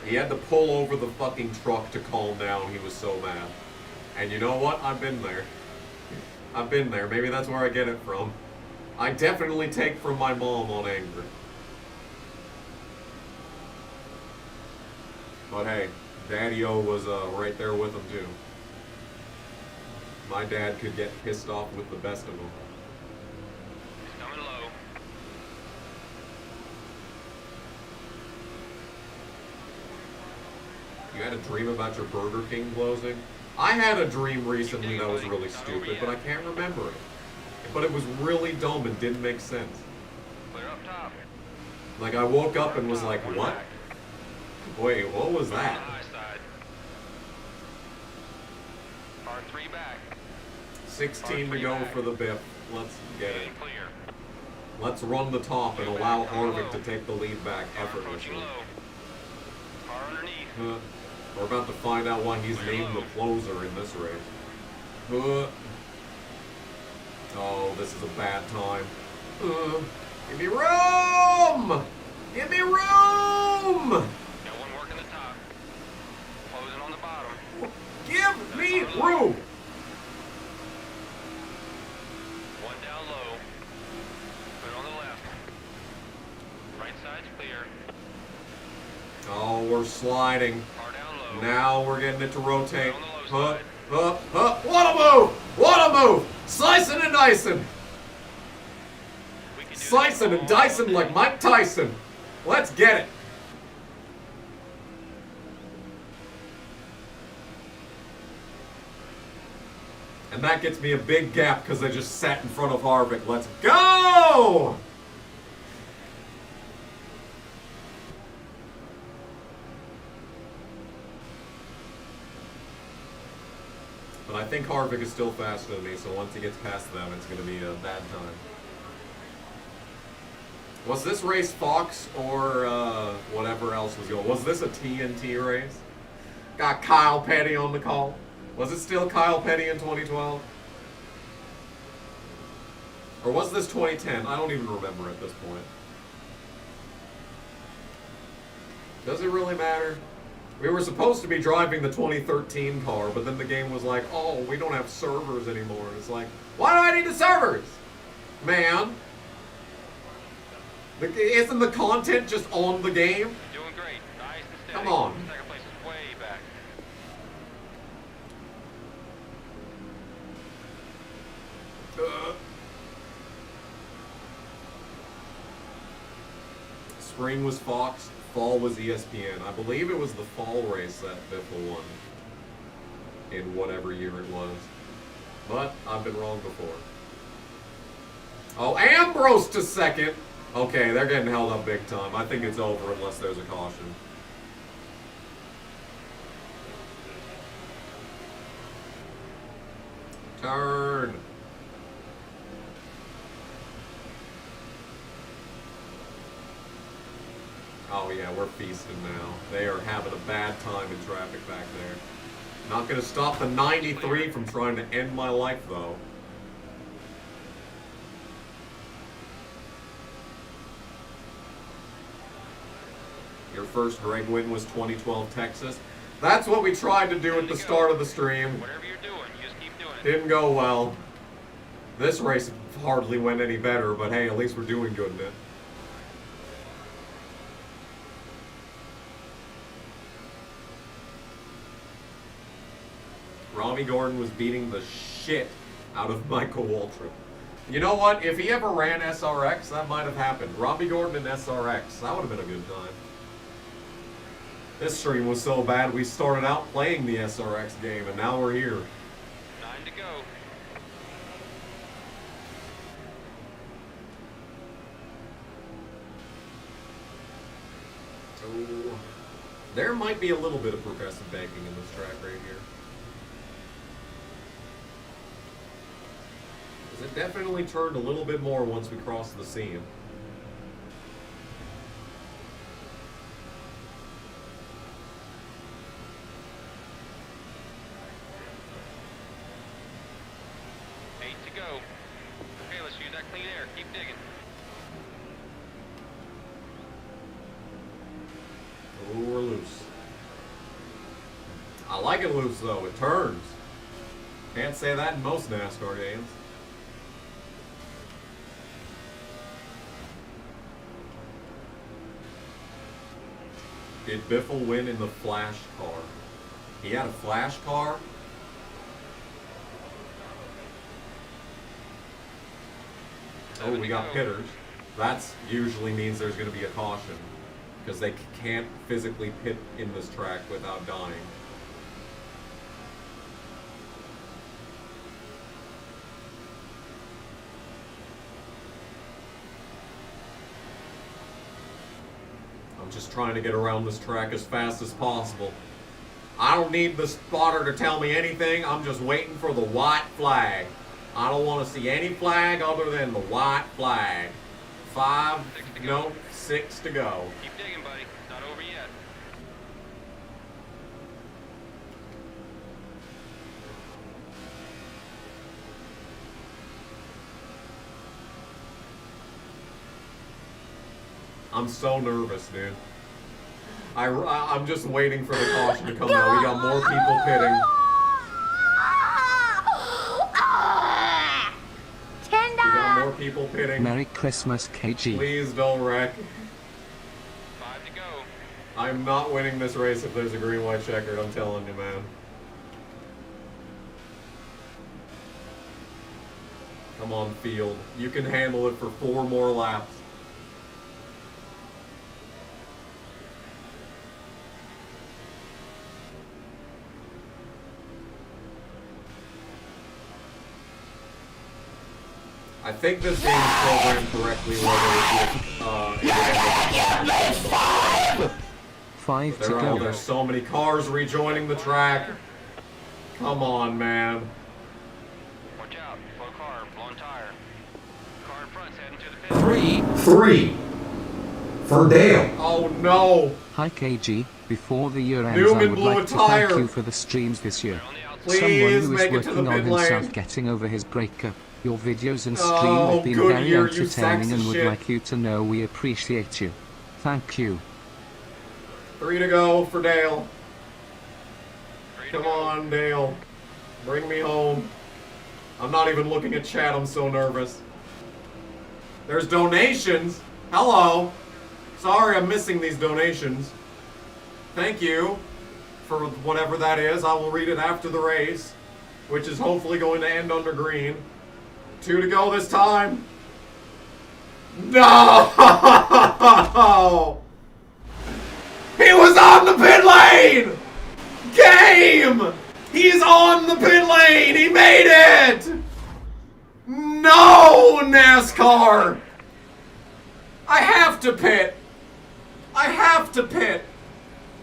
He had to pull over the fucking truck to calm down. He was so mad. And you know what? I've been there. I've been there. Maybe that's where I get it from. I definitely take from my mom on anger. But hey, Daddy-O was right there with him too. My dad could get pissed off with the best of them. You had a dream about your Burger King closing? I had a dream recently that was really stupid, but I can't remember it. But it was really dumb and didn't make sense. Clear up top. Like, I woke up and was like, One what? back. Wait, what was On the that? high side. Car 3 back. 16 to go for the Biff. Let's get it. And clear. Let's run the top and allow Harvick to take the lead back Car effortlessly. approaching low. Car underneath. We're about to find out why he's named the closer in this race. Oh, this is a bad time. Give me room! Give me room! Got one working the top. Closing on the bottom. Give me room! One down low. Put it on the left. Right side's clear. Oh, we're sliding. Car down low. Now we're getting it to rotate. On the low side. What a move! What a move! Slicing and dicing! We can do Slicing this and dicing all like day. Mike Tyson. Let's get it. And that gets me a big gap because I just sat in front of Harvick. Let's go! But I think Harvick is still faster than me, so once he gets past them, it's going to be a bad time. Was this race Fox or whatever else was going? Was this a TNT race? Got Kyle Petty on the call. Was it still Kyle Petty in 2012? Or was this 2010? I don't even remember at this point. Does it really matter? We were supposed to be driving the 2013 car, but then the game was like, oh, we don't have servers anymore. It's like, why do I need the servers? Man. Isn't the content just on the game? Doing great. Nice and steady. Come on. Second place is way back. Spring was Fox, fall was ESPN. I believe it was the fall race that Biffle won in whatever year it was. But I've been wrong before. Oh, Ambrose to second. Okay, they're getting held up big time. I think it's over unless there's a caution. Turn. Oh yeah, we're feasting now. They are having a bad time in traffic back there. Not gonna stop the 93 from trying to end my life though. Your first Greg win was 2012 Texas. That's what we tried to do at the start of the stream. Whatever you're doing, you just keep doing it. Didn't go well. This race hardly went any better, but hey, at least we're doing good in it. Robbie Gordon was beating the shit out of Michael Waltrip. You know what? If he ever ran SRX, that might have happened. Robbie Gordon and SRX. That would have been a good time. This stream was so bad, we started out playing the SRX game, and now we're here. 9 to go. Oh, there might be a little bit of progressive banking in this track right here. It definitely turned a little bit more once we crossed the seam. To go. Okay, let's use that clean air. Keep digging. Oh, we're loose. I like it loose though. It turns. Can't say that in most NASCAR games. Did Biffle win in the flash car? He had a flash car? Oh, we got pitters. That usually means there's going to be a caution. because they can't physically pit in this track without dying. I'm just trying to get around this track as fast as possible. I don't need the spotter to tell me anything. I'm just waiting for the white flag. I don't want to see any flag other than the white flag. 6 to go. Keep digging, buddy. It's not over yet. I'm so nervous, dude. I'm just waiting for the caution to come out. We got more people pitting. We got more people pitting. Merry Christmas, KG. Please don't wreck. 5 to go. I'm not winning this race if there's a green, white checkered. I'm telling you, man. Come on, field. You can handle it for 4 more laps. I think this game is programmed correctly where there 5 to go. There's so many cars rejoining the track. Come on, man. Watch out. Slow car. Blown tire. Car in front's heading to the pit. 3 for Dale. Oh, no. Hi KG, before the year ends Newman I would blew a like to tire. thank you for the streams this year. Please Someone who make is it to the working on pit lane. himself getting over his breakup. Your videos and stream Oh, have been good very year, you entertaining sacks of and would shit. like you to know we appreciate you. Thank you. 3 to go for Dale. 3 to Come go. on, Dale. Bring me home. I'm not even looking at chat. I'm so nervous. There's donations. Hello. Sorry, I'm missing these donations. Thank you for whatever that is. I will read it after the race, which is hopefully going to end under green. 2 to go this time. No! He was on the pit lane! Game! He's on the pit lane! He made it! No, NASCAR! I have to pit. I have to pit.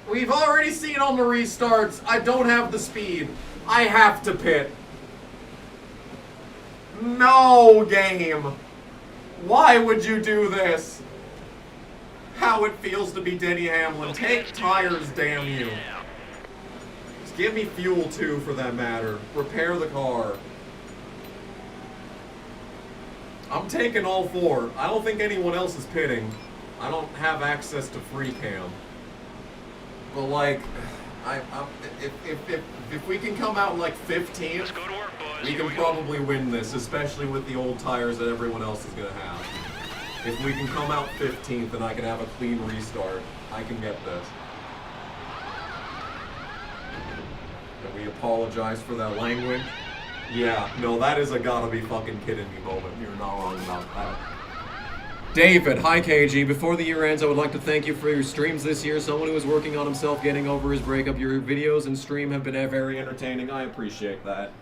We've already seen on the restarts, I don't have the speed. I have to pit. No, game. Why would you do this? How it feels to be Denny Hamlin. Take tires, damn you. Just give me fuel too, for that matter. Repair the car. I'm taking all 4. I don't think anyone else is pitting. I don't have access to free cam. But like, if we can come out in like 15th, Let's go to work, boys. we Here can we go. probably win this, especially with the old tires that everyone else is gonna have. If we can come out 15th and I can have a clean restart, I can get this. And we apologize for that language. Yeah, no, that is a gotta be fucking kidding me moment. You're not wrong about that. David, hi KG. Before the year ends, I would like to thank you for your streams this year. Someone who is working on himself getting over his breakup. Your videos and stream have been very entertaining. I appreciate that.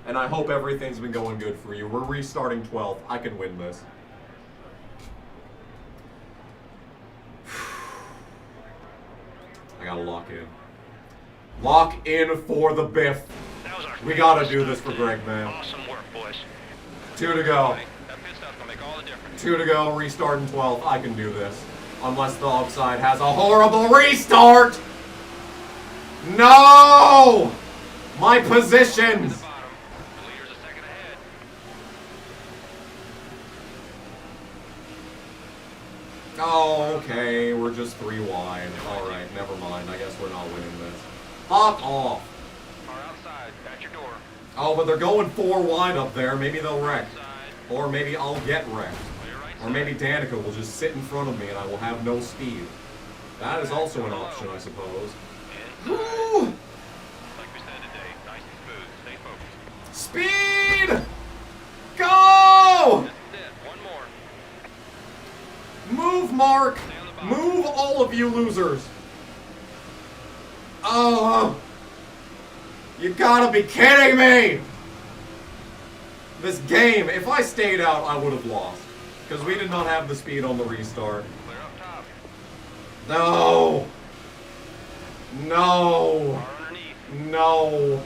And I hope everything's been going good for you. We're restarting 12th. I can win this. I gotta lock in. Lock in for the Biff. That was our We gotta first do this stop for Greg, today. man. Awesome work, boys. 2 to go. That pit stop's gonna make all the difference. 2 to go, restarting 12th. I can do this. Unless the outside has a horrible restart! No! My positions! The bottom. The leader's a second ahead. Oh, okay, we're just 3 wide. Alright, never mind. I guess we're not winning this. Fuck off! Car outside. At your door. Oh, but they're going 4 wide up there. Maybe they'll wreck. Side. Or maybe I'll get wrecked. Clear right Or side. maybe Danica will just sit in front of me and I will have no speed. That is also an option, I suppose. Inside. Woo! Like we said today, nice and smooth. Stay focused. Speed! Go! This is it. One more. Move, Mark! Stay on the Move, all of you losers! Oh! You gotta be kidding me! This game, if I stayed out, I would have lost. Because we did not have the speed on the restart. Clear up top. No! No! Car underneath. No!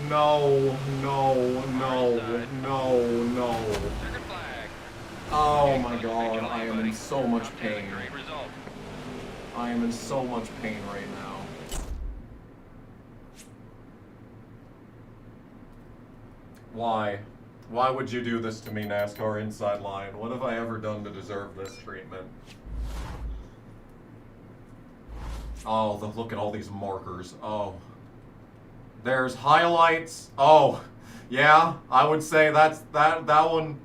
No! No! No! No! No! Second flag. Oh my god, I am in so much pain. Great result. I am in so much pain right now. Why? Why would you do this to me, NASCAR Inside Line? What have I ever done to deserve this treatment? Oh, look at all these markers. Oh. There's highlights. Oh. Yeah, I would say that's that one.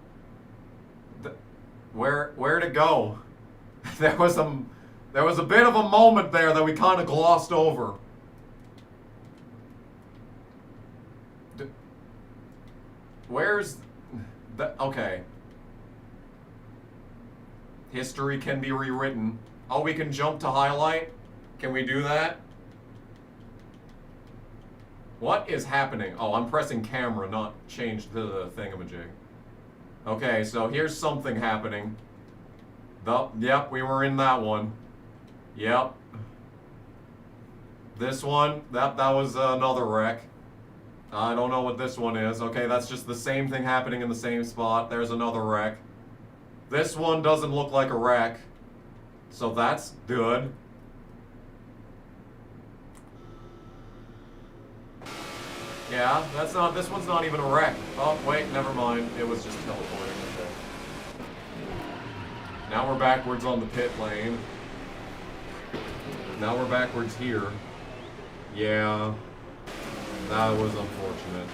Where to go? There was a bit of a moment there that we kind of glossed over. Where's the... Okay. History can be rewritten. Oh, we can jump to highlight? Can we do that? What is happening? Oh, I'm pressing camera, not change the thingamajig. Okay, so here's something happening. Yep, we were in that one. Yep. This one, that was another wreck. I don't know what this one is. Okay, that's just the same thing happening in the same spot. There's another wreck. This one doesn't look like a wreck. So that's good. Yeah, this one's not even a wreck. Oh, wait, never mind. It was just teleporting. Okay. Now we're backwards on the pit lane. Now we're backwards here. Yeah. That was unfortunate.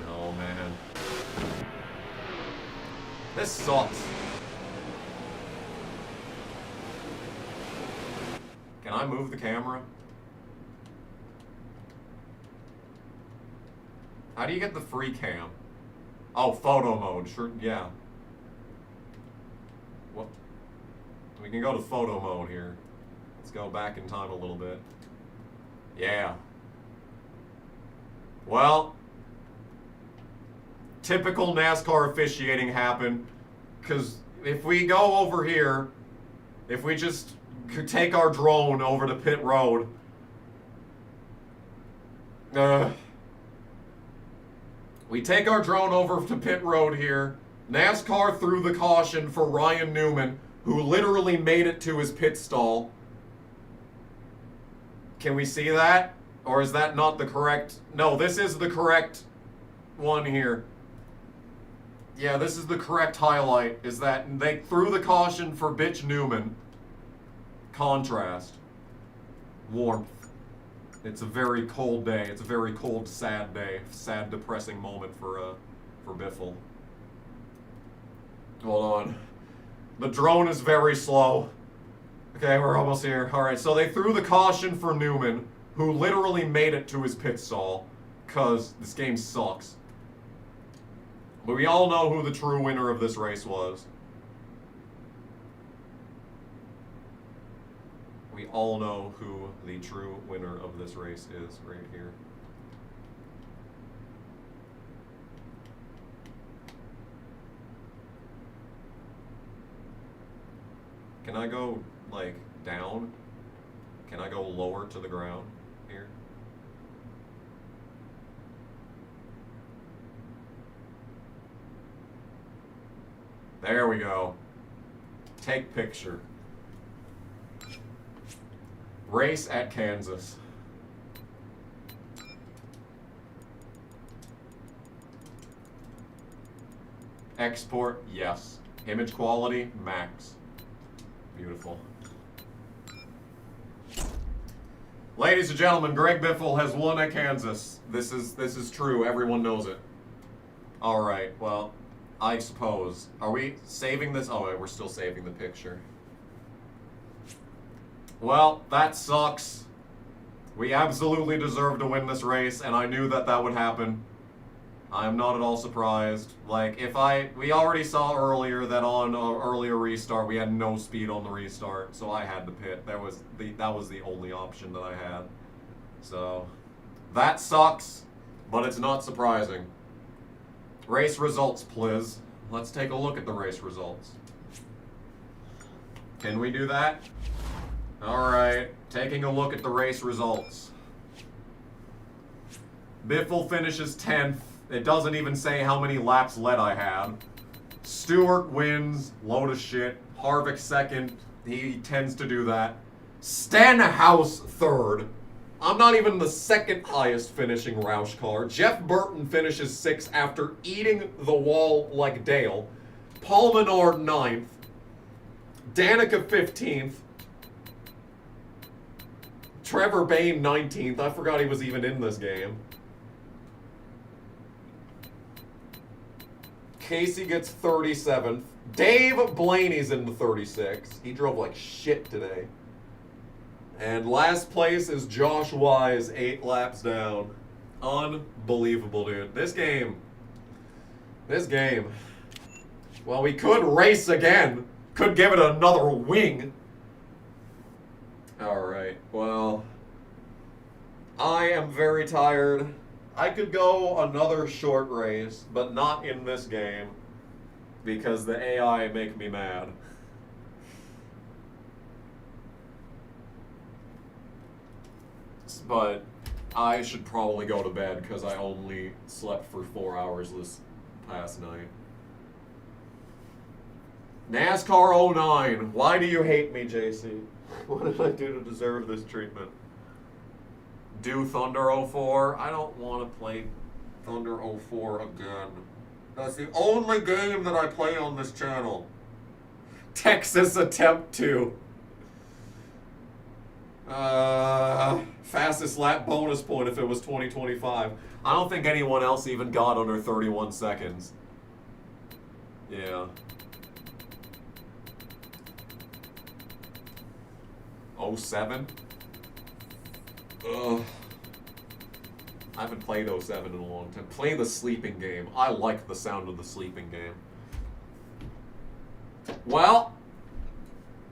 No, man. This sucks. Can I move the camera? How do you get the free cam? Oh, photo mode. Sure, yeah. What? We can go to photo mode here. Let's go back in time a little bit. Yeah. Well, typical NASCAR officiating happened, because if we go over here, if we just take our drone over to pit road, we take our drone over to pit road here, NASCAR threw the caution for Ryan Newman, who literally made it to his pit stall. Can we see that? Or is that not the correct... No, this is the correct one here. Yeah, this is the correct highlight, is that they threw the caution for bitch Newman. Contrast. Warmth. It's a very cold day. It's a very cold, sad day. Sad, depressing moment for Biffle. Hold on. The drone is very slow. Okay, we're almost here. Alright, so they threw the caution for Newman, who literally made it to his pit stall, because this game sucks. But we all know who the true winner of this race was. We all know who the true winner of this race is right here. Can I go, like, down? Can I go lower to the ground here? There we go. Take picture. Race at Kansas. Export, yes. Image quality, max. Beautiful. Ladies and gentlemen, Greg Biffle has won at Kansas. This is true. Everyone knows it. All right. Well, I suppose. Are we saving this? Oh, wait, we're still saving the picture. Well, that sucks. We absolutely deserve to win this race, and I knew that that would happen. I'm not at all surprised. Like, we already saw earlier that on an earlier restart we had no speed on the restart, so I had to pit. That was the only option that I had. So, that sucks, but it's not surprising. Race results, please. Let's take a look at the race results. Can we do that? Alright, taking a look at the race results. Biffle finishes 10th. It doesn't even say how many laps led I had. Stewart wins. Load of shit. Harvick second. He tends to do that. Stenhouse third. I'm not even the second highest finishing Roush car. Jeff Burton finishes 6th after eating the wall like Dale. Paul Menard 9th. Danica 15th. Trevor Bayne 19th. I forgot he was even in this game. Casey gets 37th. Dave Blaney's in the 36. He drove like shit today. And last place is Josh Wise, 8 laps down. Unbelievable, dude. This game. Well, we could race again. Could give it another wing. Alright, well. I am very tired. I could go another short race, but not in this game. Because the AI make me mad. But I should probably go to bed because I only slept for 4 hours this past night. NASCAR 09. Why do you hate me, JC? What did I do to deserve this treatment? Do Thunder 04? I don't want to play Thunder 04 again. That's the only game that I play on this channel. Texas Attempt 2. Fastest lap bonus point if it was 2025. I don't think anyone else even got under 31 seconds. Yeah. 07? Ugh. I haven't played 07 in a long time. Play the sleeping game. I like the sound of the sleeping game. Well,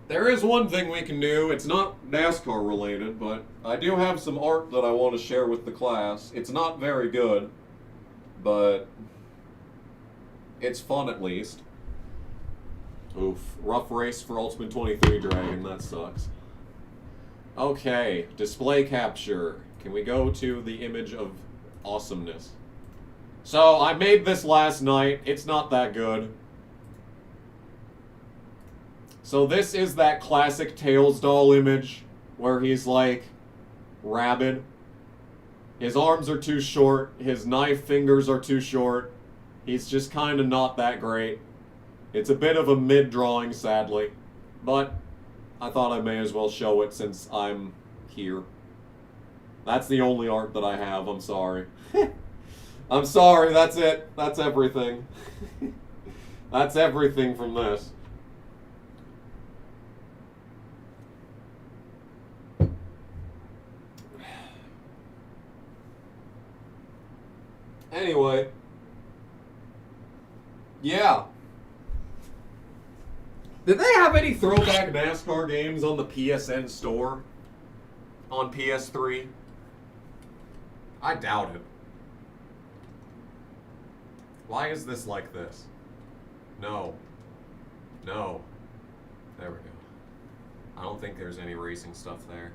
there is one thing we can do. It's not NASCAR related, but I do have some art that I want to share with the class. It's not very good, but it's fun at least. Oof. Rough race for Ultimate 23 Dragon. That sucks. Okay, display capture. Can we go to the image of awesomeness? So, I made this last night. It's not that good. So this is that classic Tails doll image where he's like rabid. His arms are too short. His knife fingers are too short. He's just kind of not that great. It's a bit of a mid-drawing, sadly. But I thought I may as well show it since I'm here. That's the only art that I have. I'm sorry. I'm sorry. That's it. That's everything. That's everything from this. Anyway. Yeah. Did they have any throwback NASCAR games on the PSN store? On PS3? I doubt it. Why is this like this? No. No. There we go. I don't think there's any racing stuff there.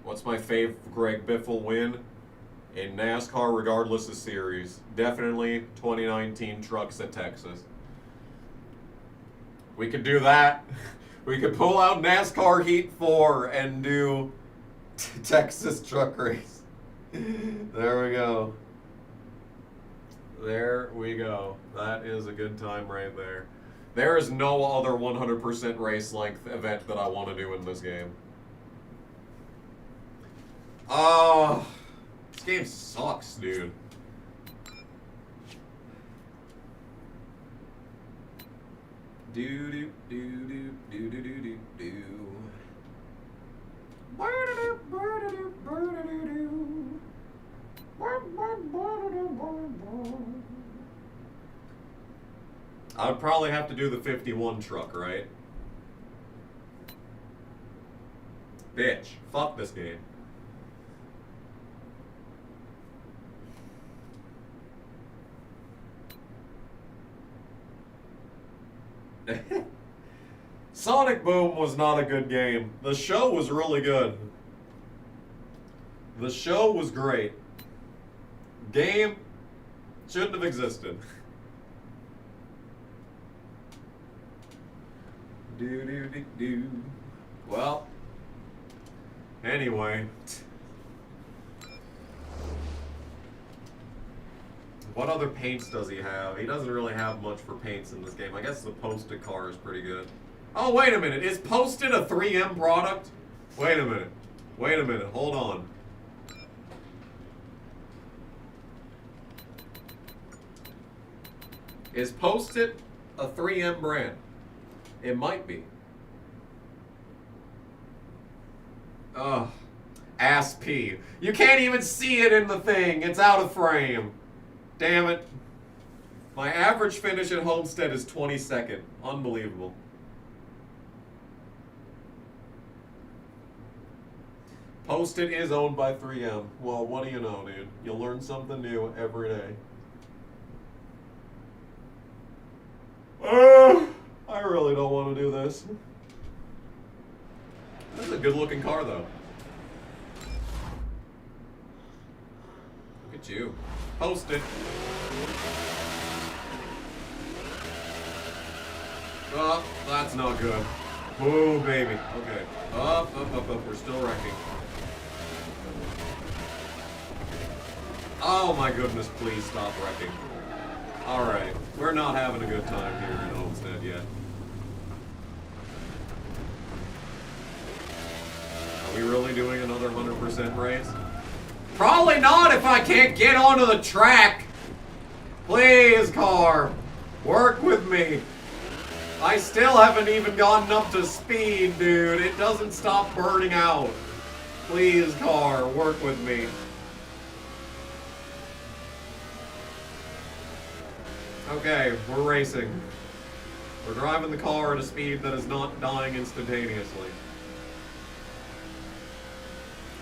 What's my fave Greg Biffle win? In NASCAR regardless of series. Definitely 2019 Trucks at Texas. We could do that. We could pull out NASCAR Heat 4 and do Texas Truck Race. There we go. There we go. That is a good time right there. There is no other 100% race length event that I want to do in this game. Oh, this game sucks, dude. Do do do do do do do do. I would probably have to do the 51 truck, right? Bitch. Fuck this game. Sonic Boom was not a good game. The show was really good. The show was great. Game shouldn't have existed. Do. Well, anyway. What other paints does he have? He doesn't really have much for paints in this game. I guess the Posted car is pretty good. Oh, wait a minute. Is Posted a 3M product? Wait a minute. Wait a minute. Hold on. Is Post-it a 3M brand? It might be. Ugh. Ass P. You can't even see it in the thing. It's out of frame. Damn it. My average finish at Homestead is 22nd. Unbelievable. Post-it is owned by 3M. Well, what do you know, dude? You learn something new every day. I really don't want to do this. That's a good-looking car, though. Look at you. Post-it. Oh, that's not good. Oh, baby. Okay. Up. We're still wrecking. Oh my goodness, please stop wrecking. Alright, we're not having a good time here in Homestead yet. Are we really doing another 100% race? Probably not if I can't get onto the track! Please, car! Work with me! I still haven't even gotten up to speed, dude. It doesn't stop burning out. Please, car, work with me. Okay, we're racing. We're driving the car at a speed that is not dying instantaneously.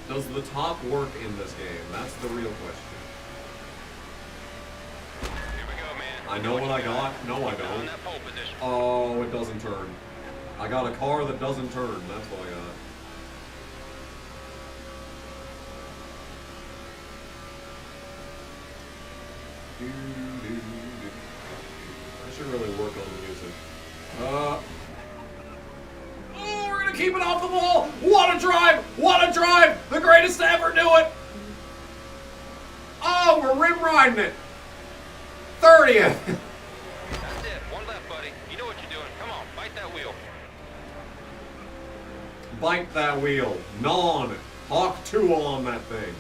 Does the top work in this game? That's the real question. Here we go, man. I know what I got. No, I don't. On that pole position. Oh, it doesn't turn. I got a car that doesn't turn. That's what I got. I should really work on the music. Oh, we're gonna keep it off the wall! What a drive! What a drive! The greatest to ever do it! Oh, we're rim riding it! 30th! That's it. One left, buddy. You know what you're doing. Come on, bite that wheel. Bite that wheel. Non. Hawk 2 on that thing.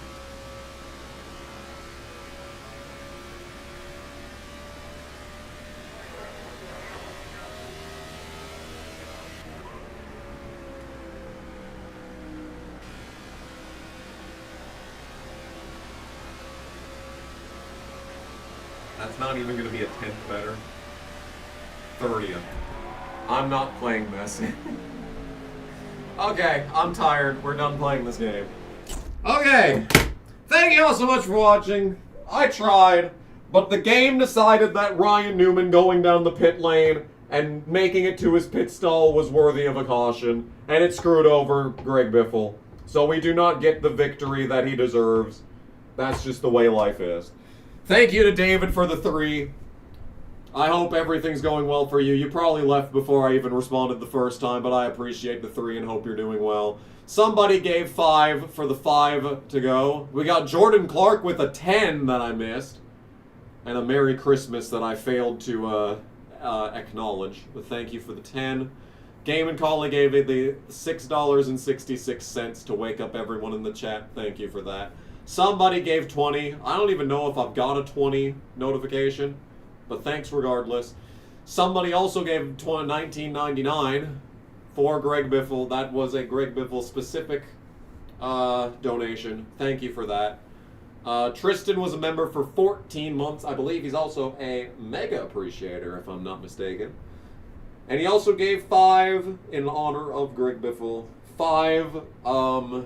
That's not even going to be a 10th better. 30th. I'm not playing this. Okay, I'm tired. We're done playing this game. Okay. Thank you all so much for watching. I tried, but the game decided that Ryan Newman going down the pit lane and making it to his pit stall was worthy of a caution, and it screwed over Greg Biffle. So we do not get the victory that he deserves. That's just the way life is. Thank you to David for the 3. I hope everything's going well for you. You probably left before I even responded the first time, but I appreciate the 3 and hope you're doing well. Somebody gave 5 for the 5 to go. We got Jordan Clark with a 10 that I missed. And a Merry Christmas that I failed to acknowledge. But thank you for the 10. Game and Collie gave it the $6.66 to wake up everyone in the chat. Thank you for that. Somebody gave 20. I don't even know if I've got a 20 notification, but thanks regardless. Somebody also gave $19.99 for Greg Biffle. That was a Greg Biffle specific donation. Thank you for that. Tristan was a member for 14 months. I believe he's also a mega appreciator, if I'm not mistaken. And he also gave 5 in honor of Greg Biffle. 5, I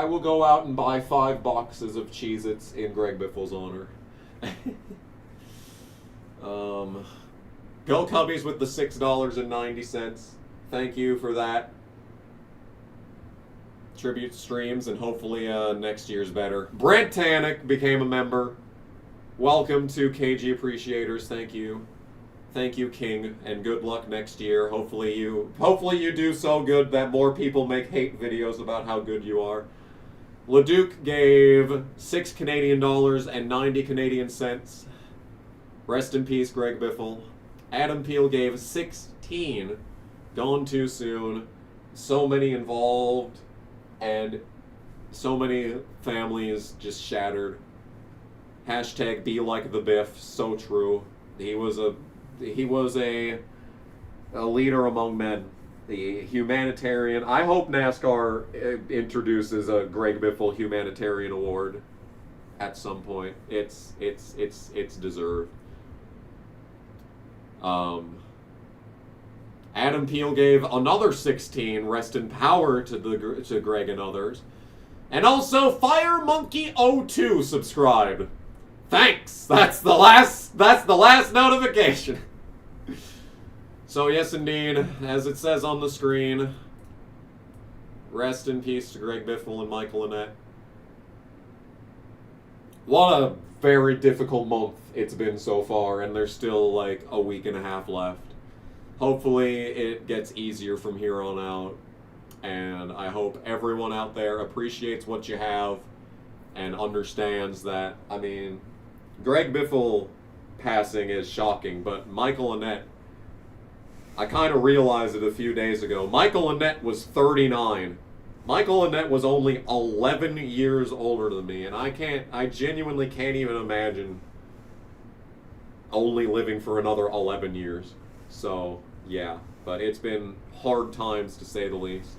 will go out and buy 5 boxes of Cheez-Its in Greg Biffle's honor. Go Cubbies with the $6.90. Thank you for that. Tribute streams, and hopefully next year's better. Brent Tannick became a member. Welcome to KG Appreciators. Thank you. Thank you, King, and good luck next year. Hopefully you do so good that more people make hate videos about how good you are. LeDuc gave $6 Canadian and 90 Canadian cents. Rest in peace, Greg Biffle. Adam Peel gave 16. Gone too soon. So many involved, and so many families just shattered. Hashtag be like the Biff. So true. He was a leader among men. The humanitarian. I hope NASCAR introduces a Greg Biffle Humanitarian Award at some point. It's deserved. Adam Peel gave another 16. Rest in power to Greg and others. And also Fire Monkey 02 subscribed. Thanks. That's the last notification. So yes, indeed, as it says on the screen, rest in peace to Greg Biffle and Michael Annett. What a very difficult month it's been so far, and there's still like a week and a half left. Hopefully it gets easier from here on out, and I hope everyone out there appreciates what you have and understands that, I mean, Greg Biffle passing is shocking, but Michael Annett, I kind of realized it a few days ago. Michael Annett was 39. Michael Annett was only 11 years older than me, and I genuinely can't even imagine only living for another 11 years. So, yeah, but it's been hard times to say the least.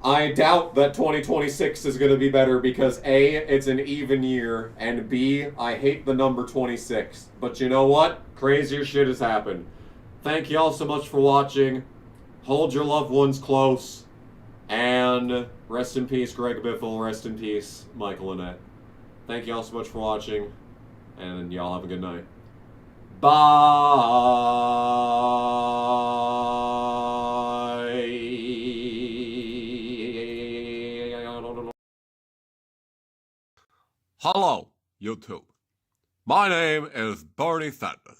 I doubt that 2026 is going to be better because A, it's an even year, and B, I hate the number 26. But you know what? Crazier shit has happened. Thank you all so much for watching. Hold your loved ones close. And rest in peace, Greg Biffle. Rest in peace, Michael Annett. Thank you all so much for watching. And y'all have a good night. Bye. Hello, YouTube. My name is Bernie Sanders,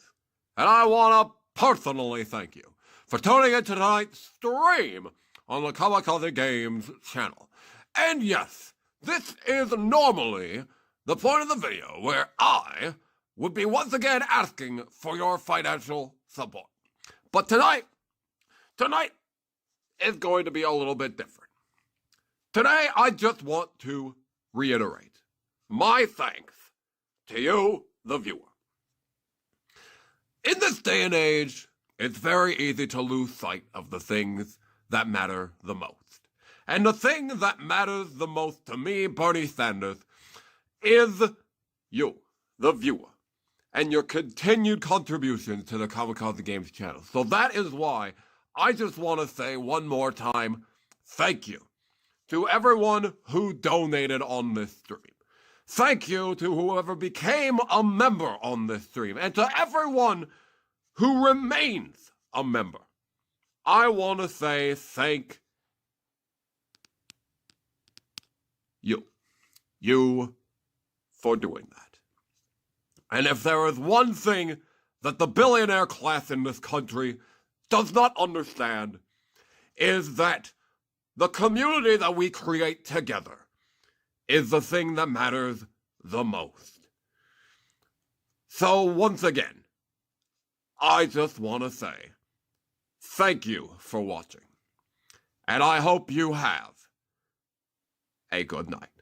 and I want to personally thank you for tuning in to tonight's stream on the Kamikaze Games channel. And yes, this is normally the point of the video where I would be once again asking for your financial support. But tonight is going to be a little bit different. Today, I just want to reiterate my thanks to you, the viewer. In this day and age, it's very easy to lose sight of the things that matter the most. And the thing that matters the most to me, Bernie Sanders, is you, the viewer, and your continued contributions to the Kamikaze Games channel. So that is why I just want to say one more time, thank you to everyone who donated on this stream. Thank you to whoever became a member on this stream, and to everyone who remains a member. I want to say thank you for doing that. And if there is one thing that the billionaire class in this country does not understand, is that the community that we create together is the thing that matters the most. So once again, I just want to say thank you for watching, and I hope you have a good night.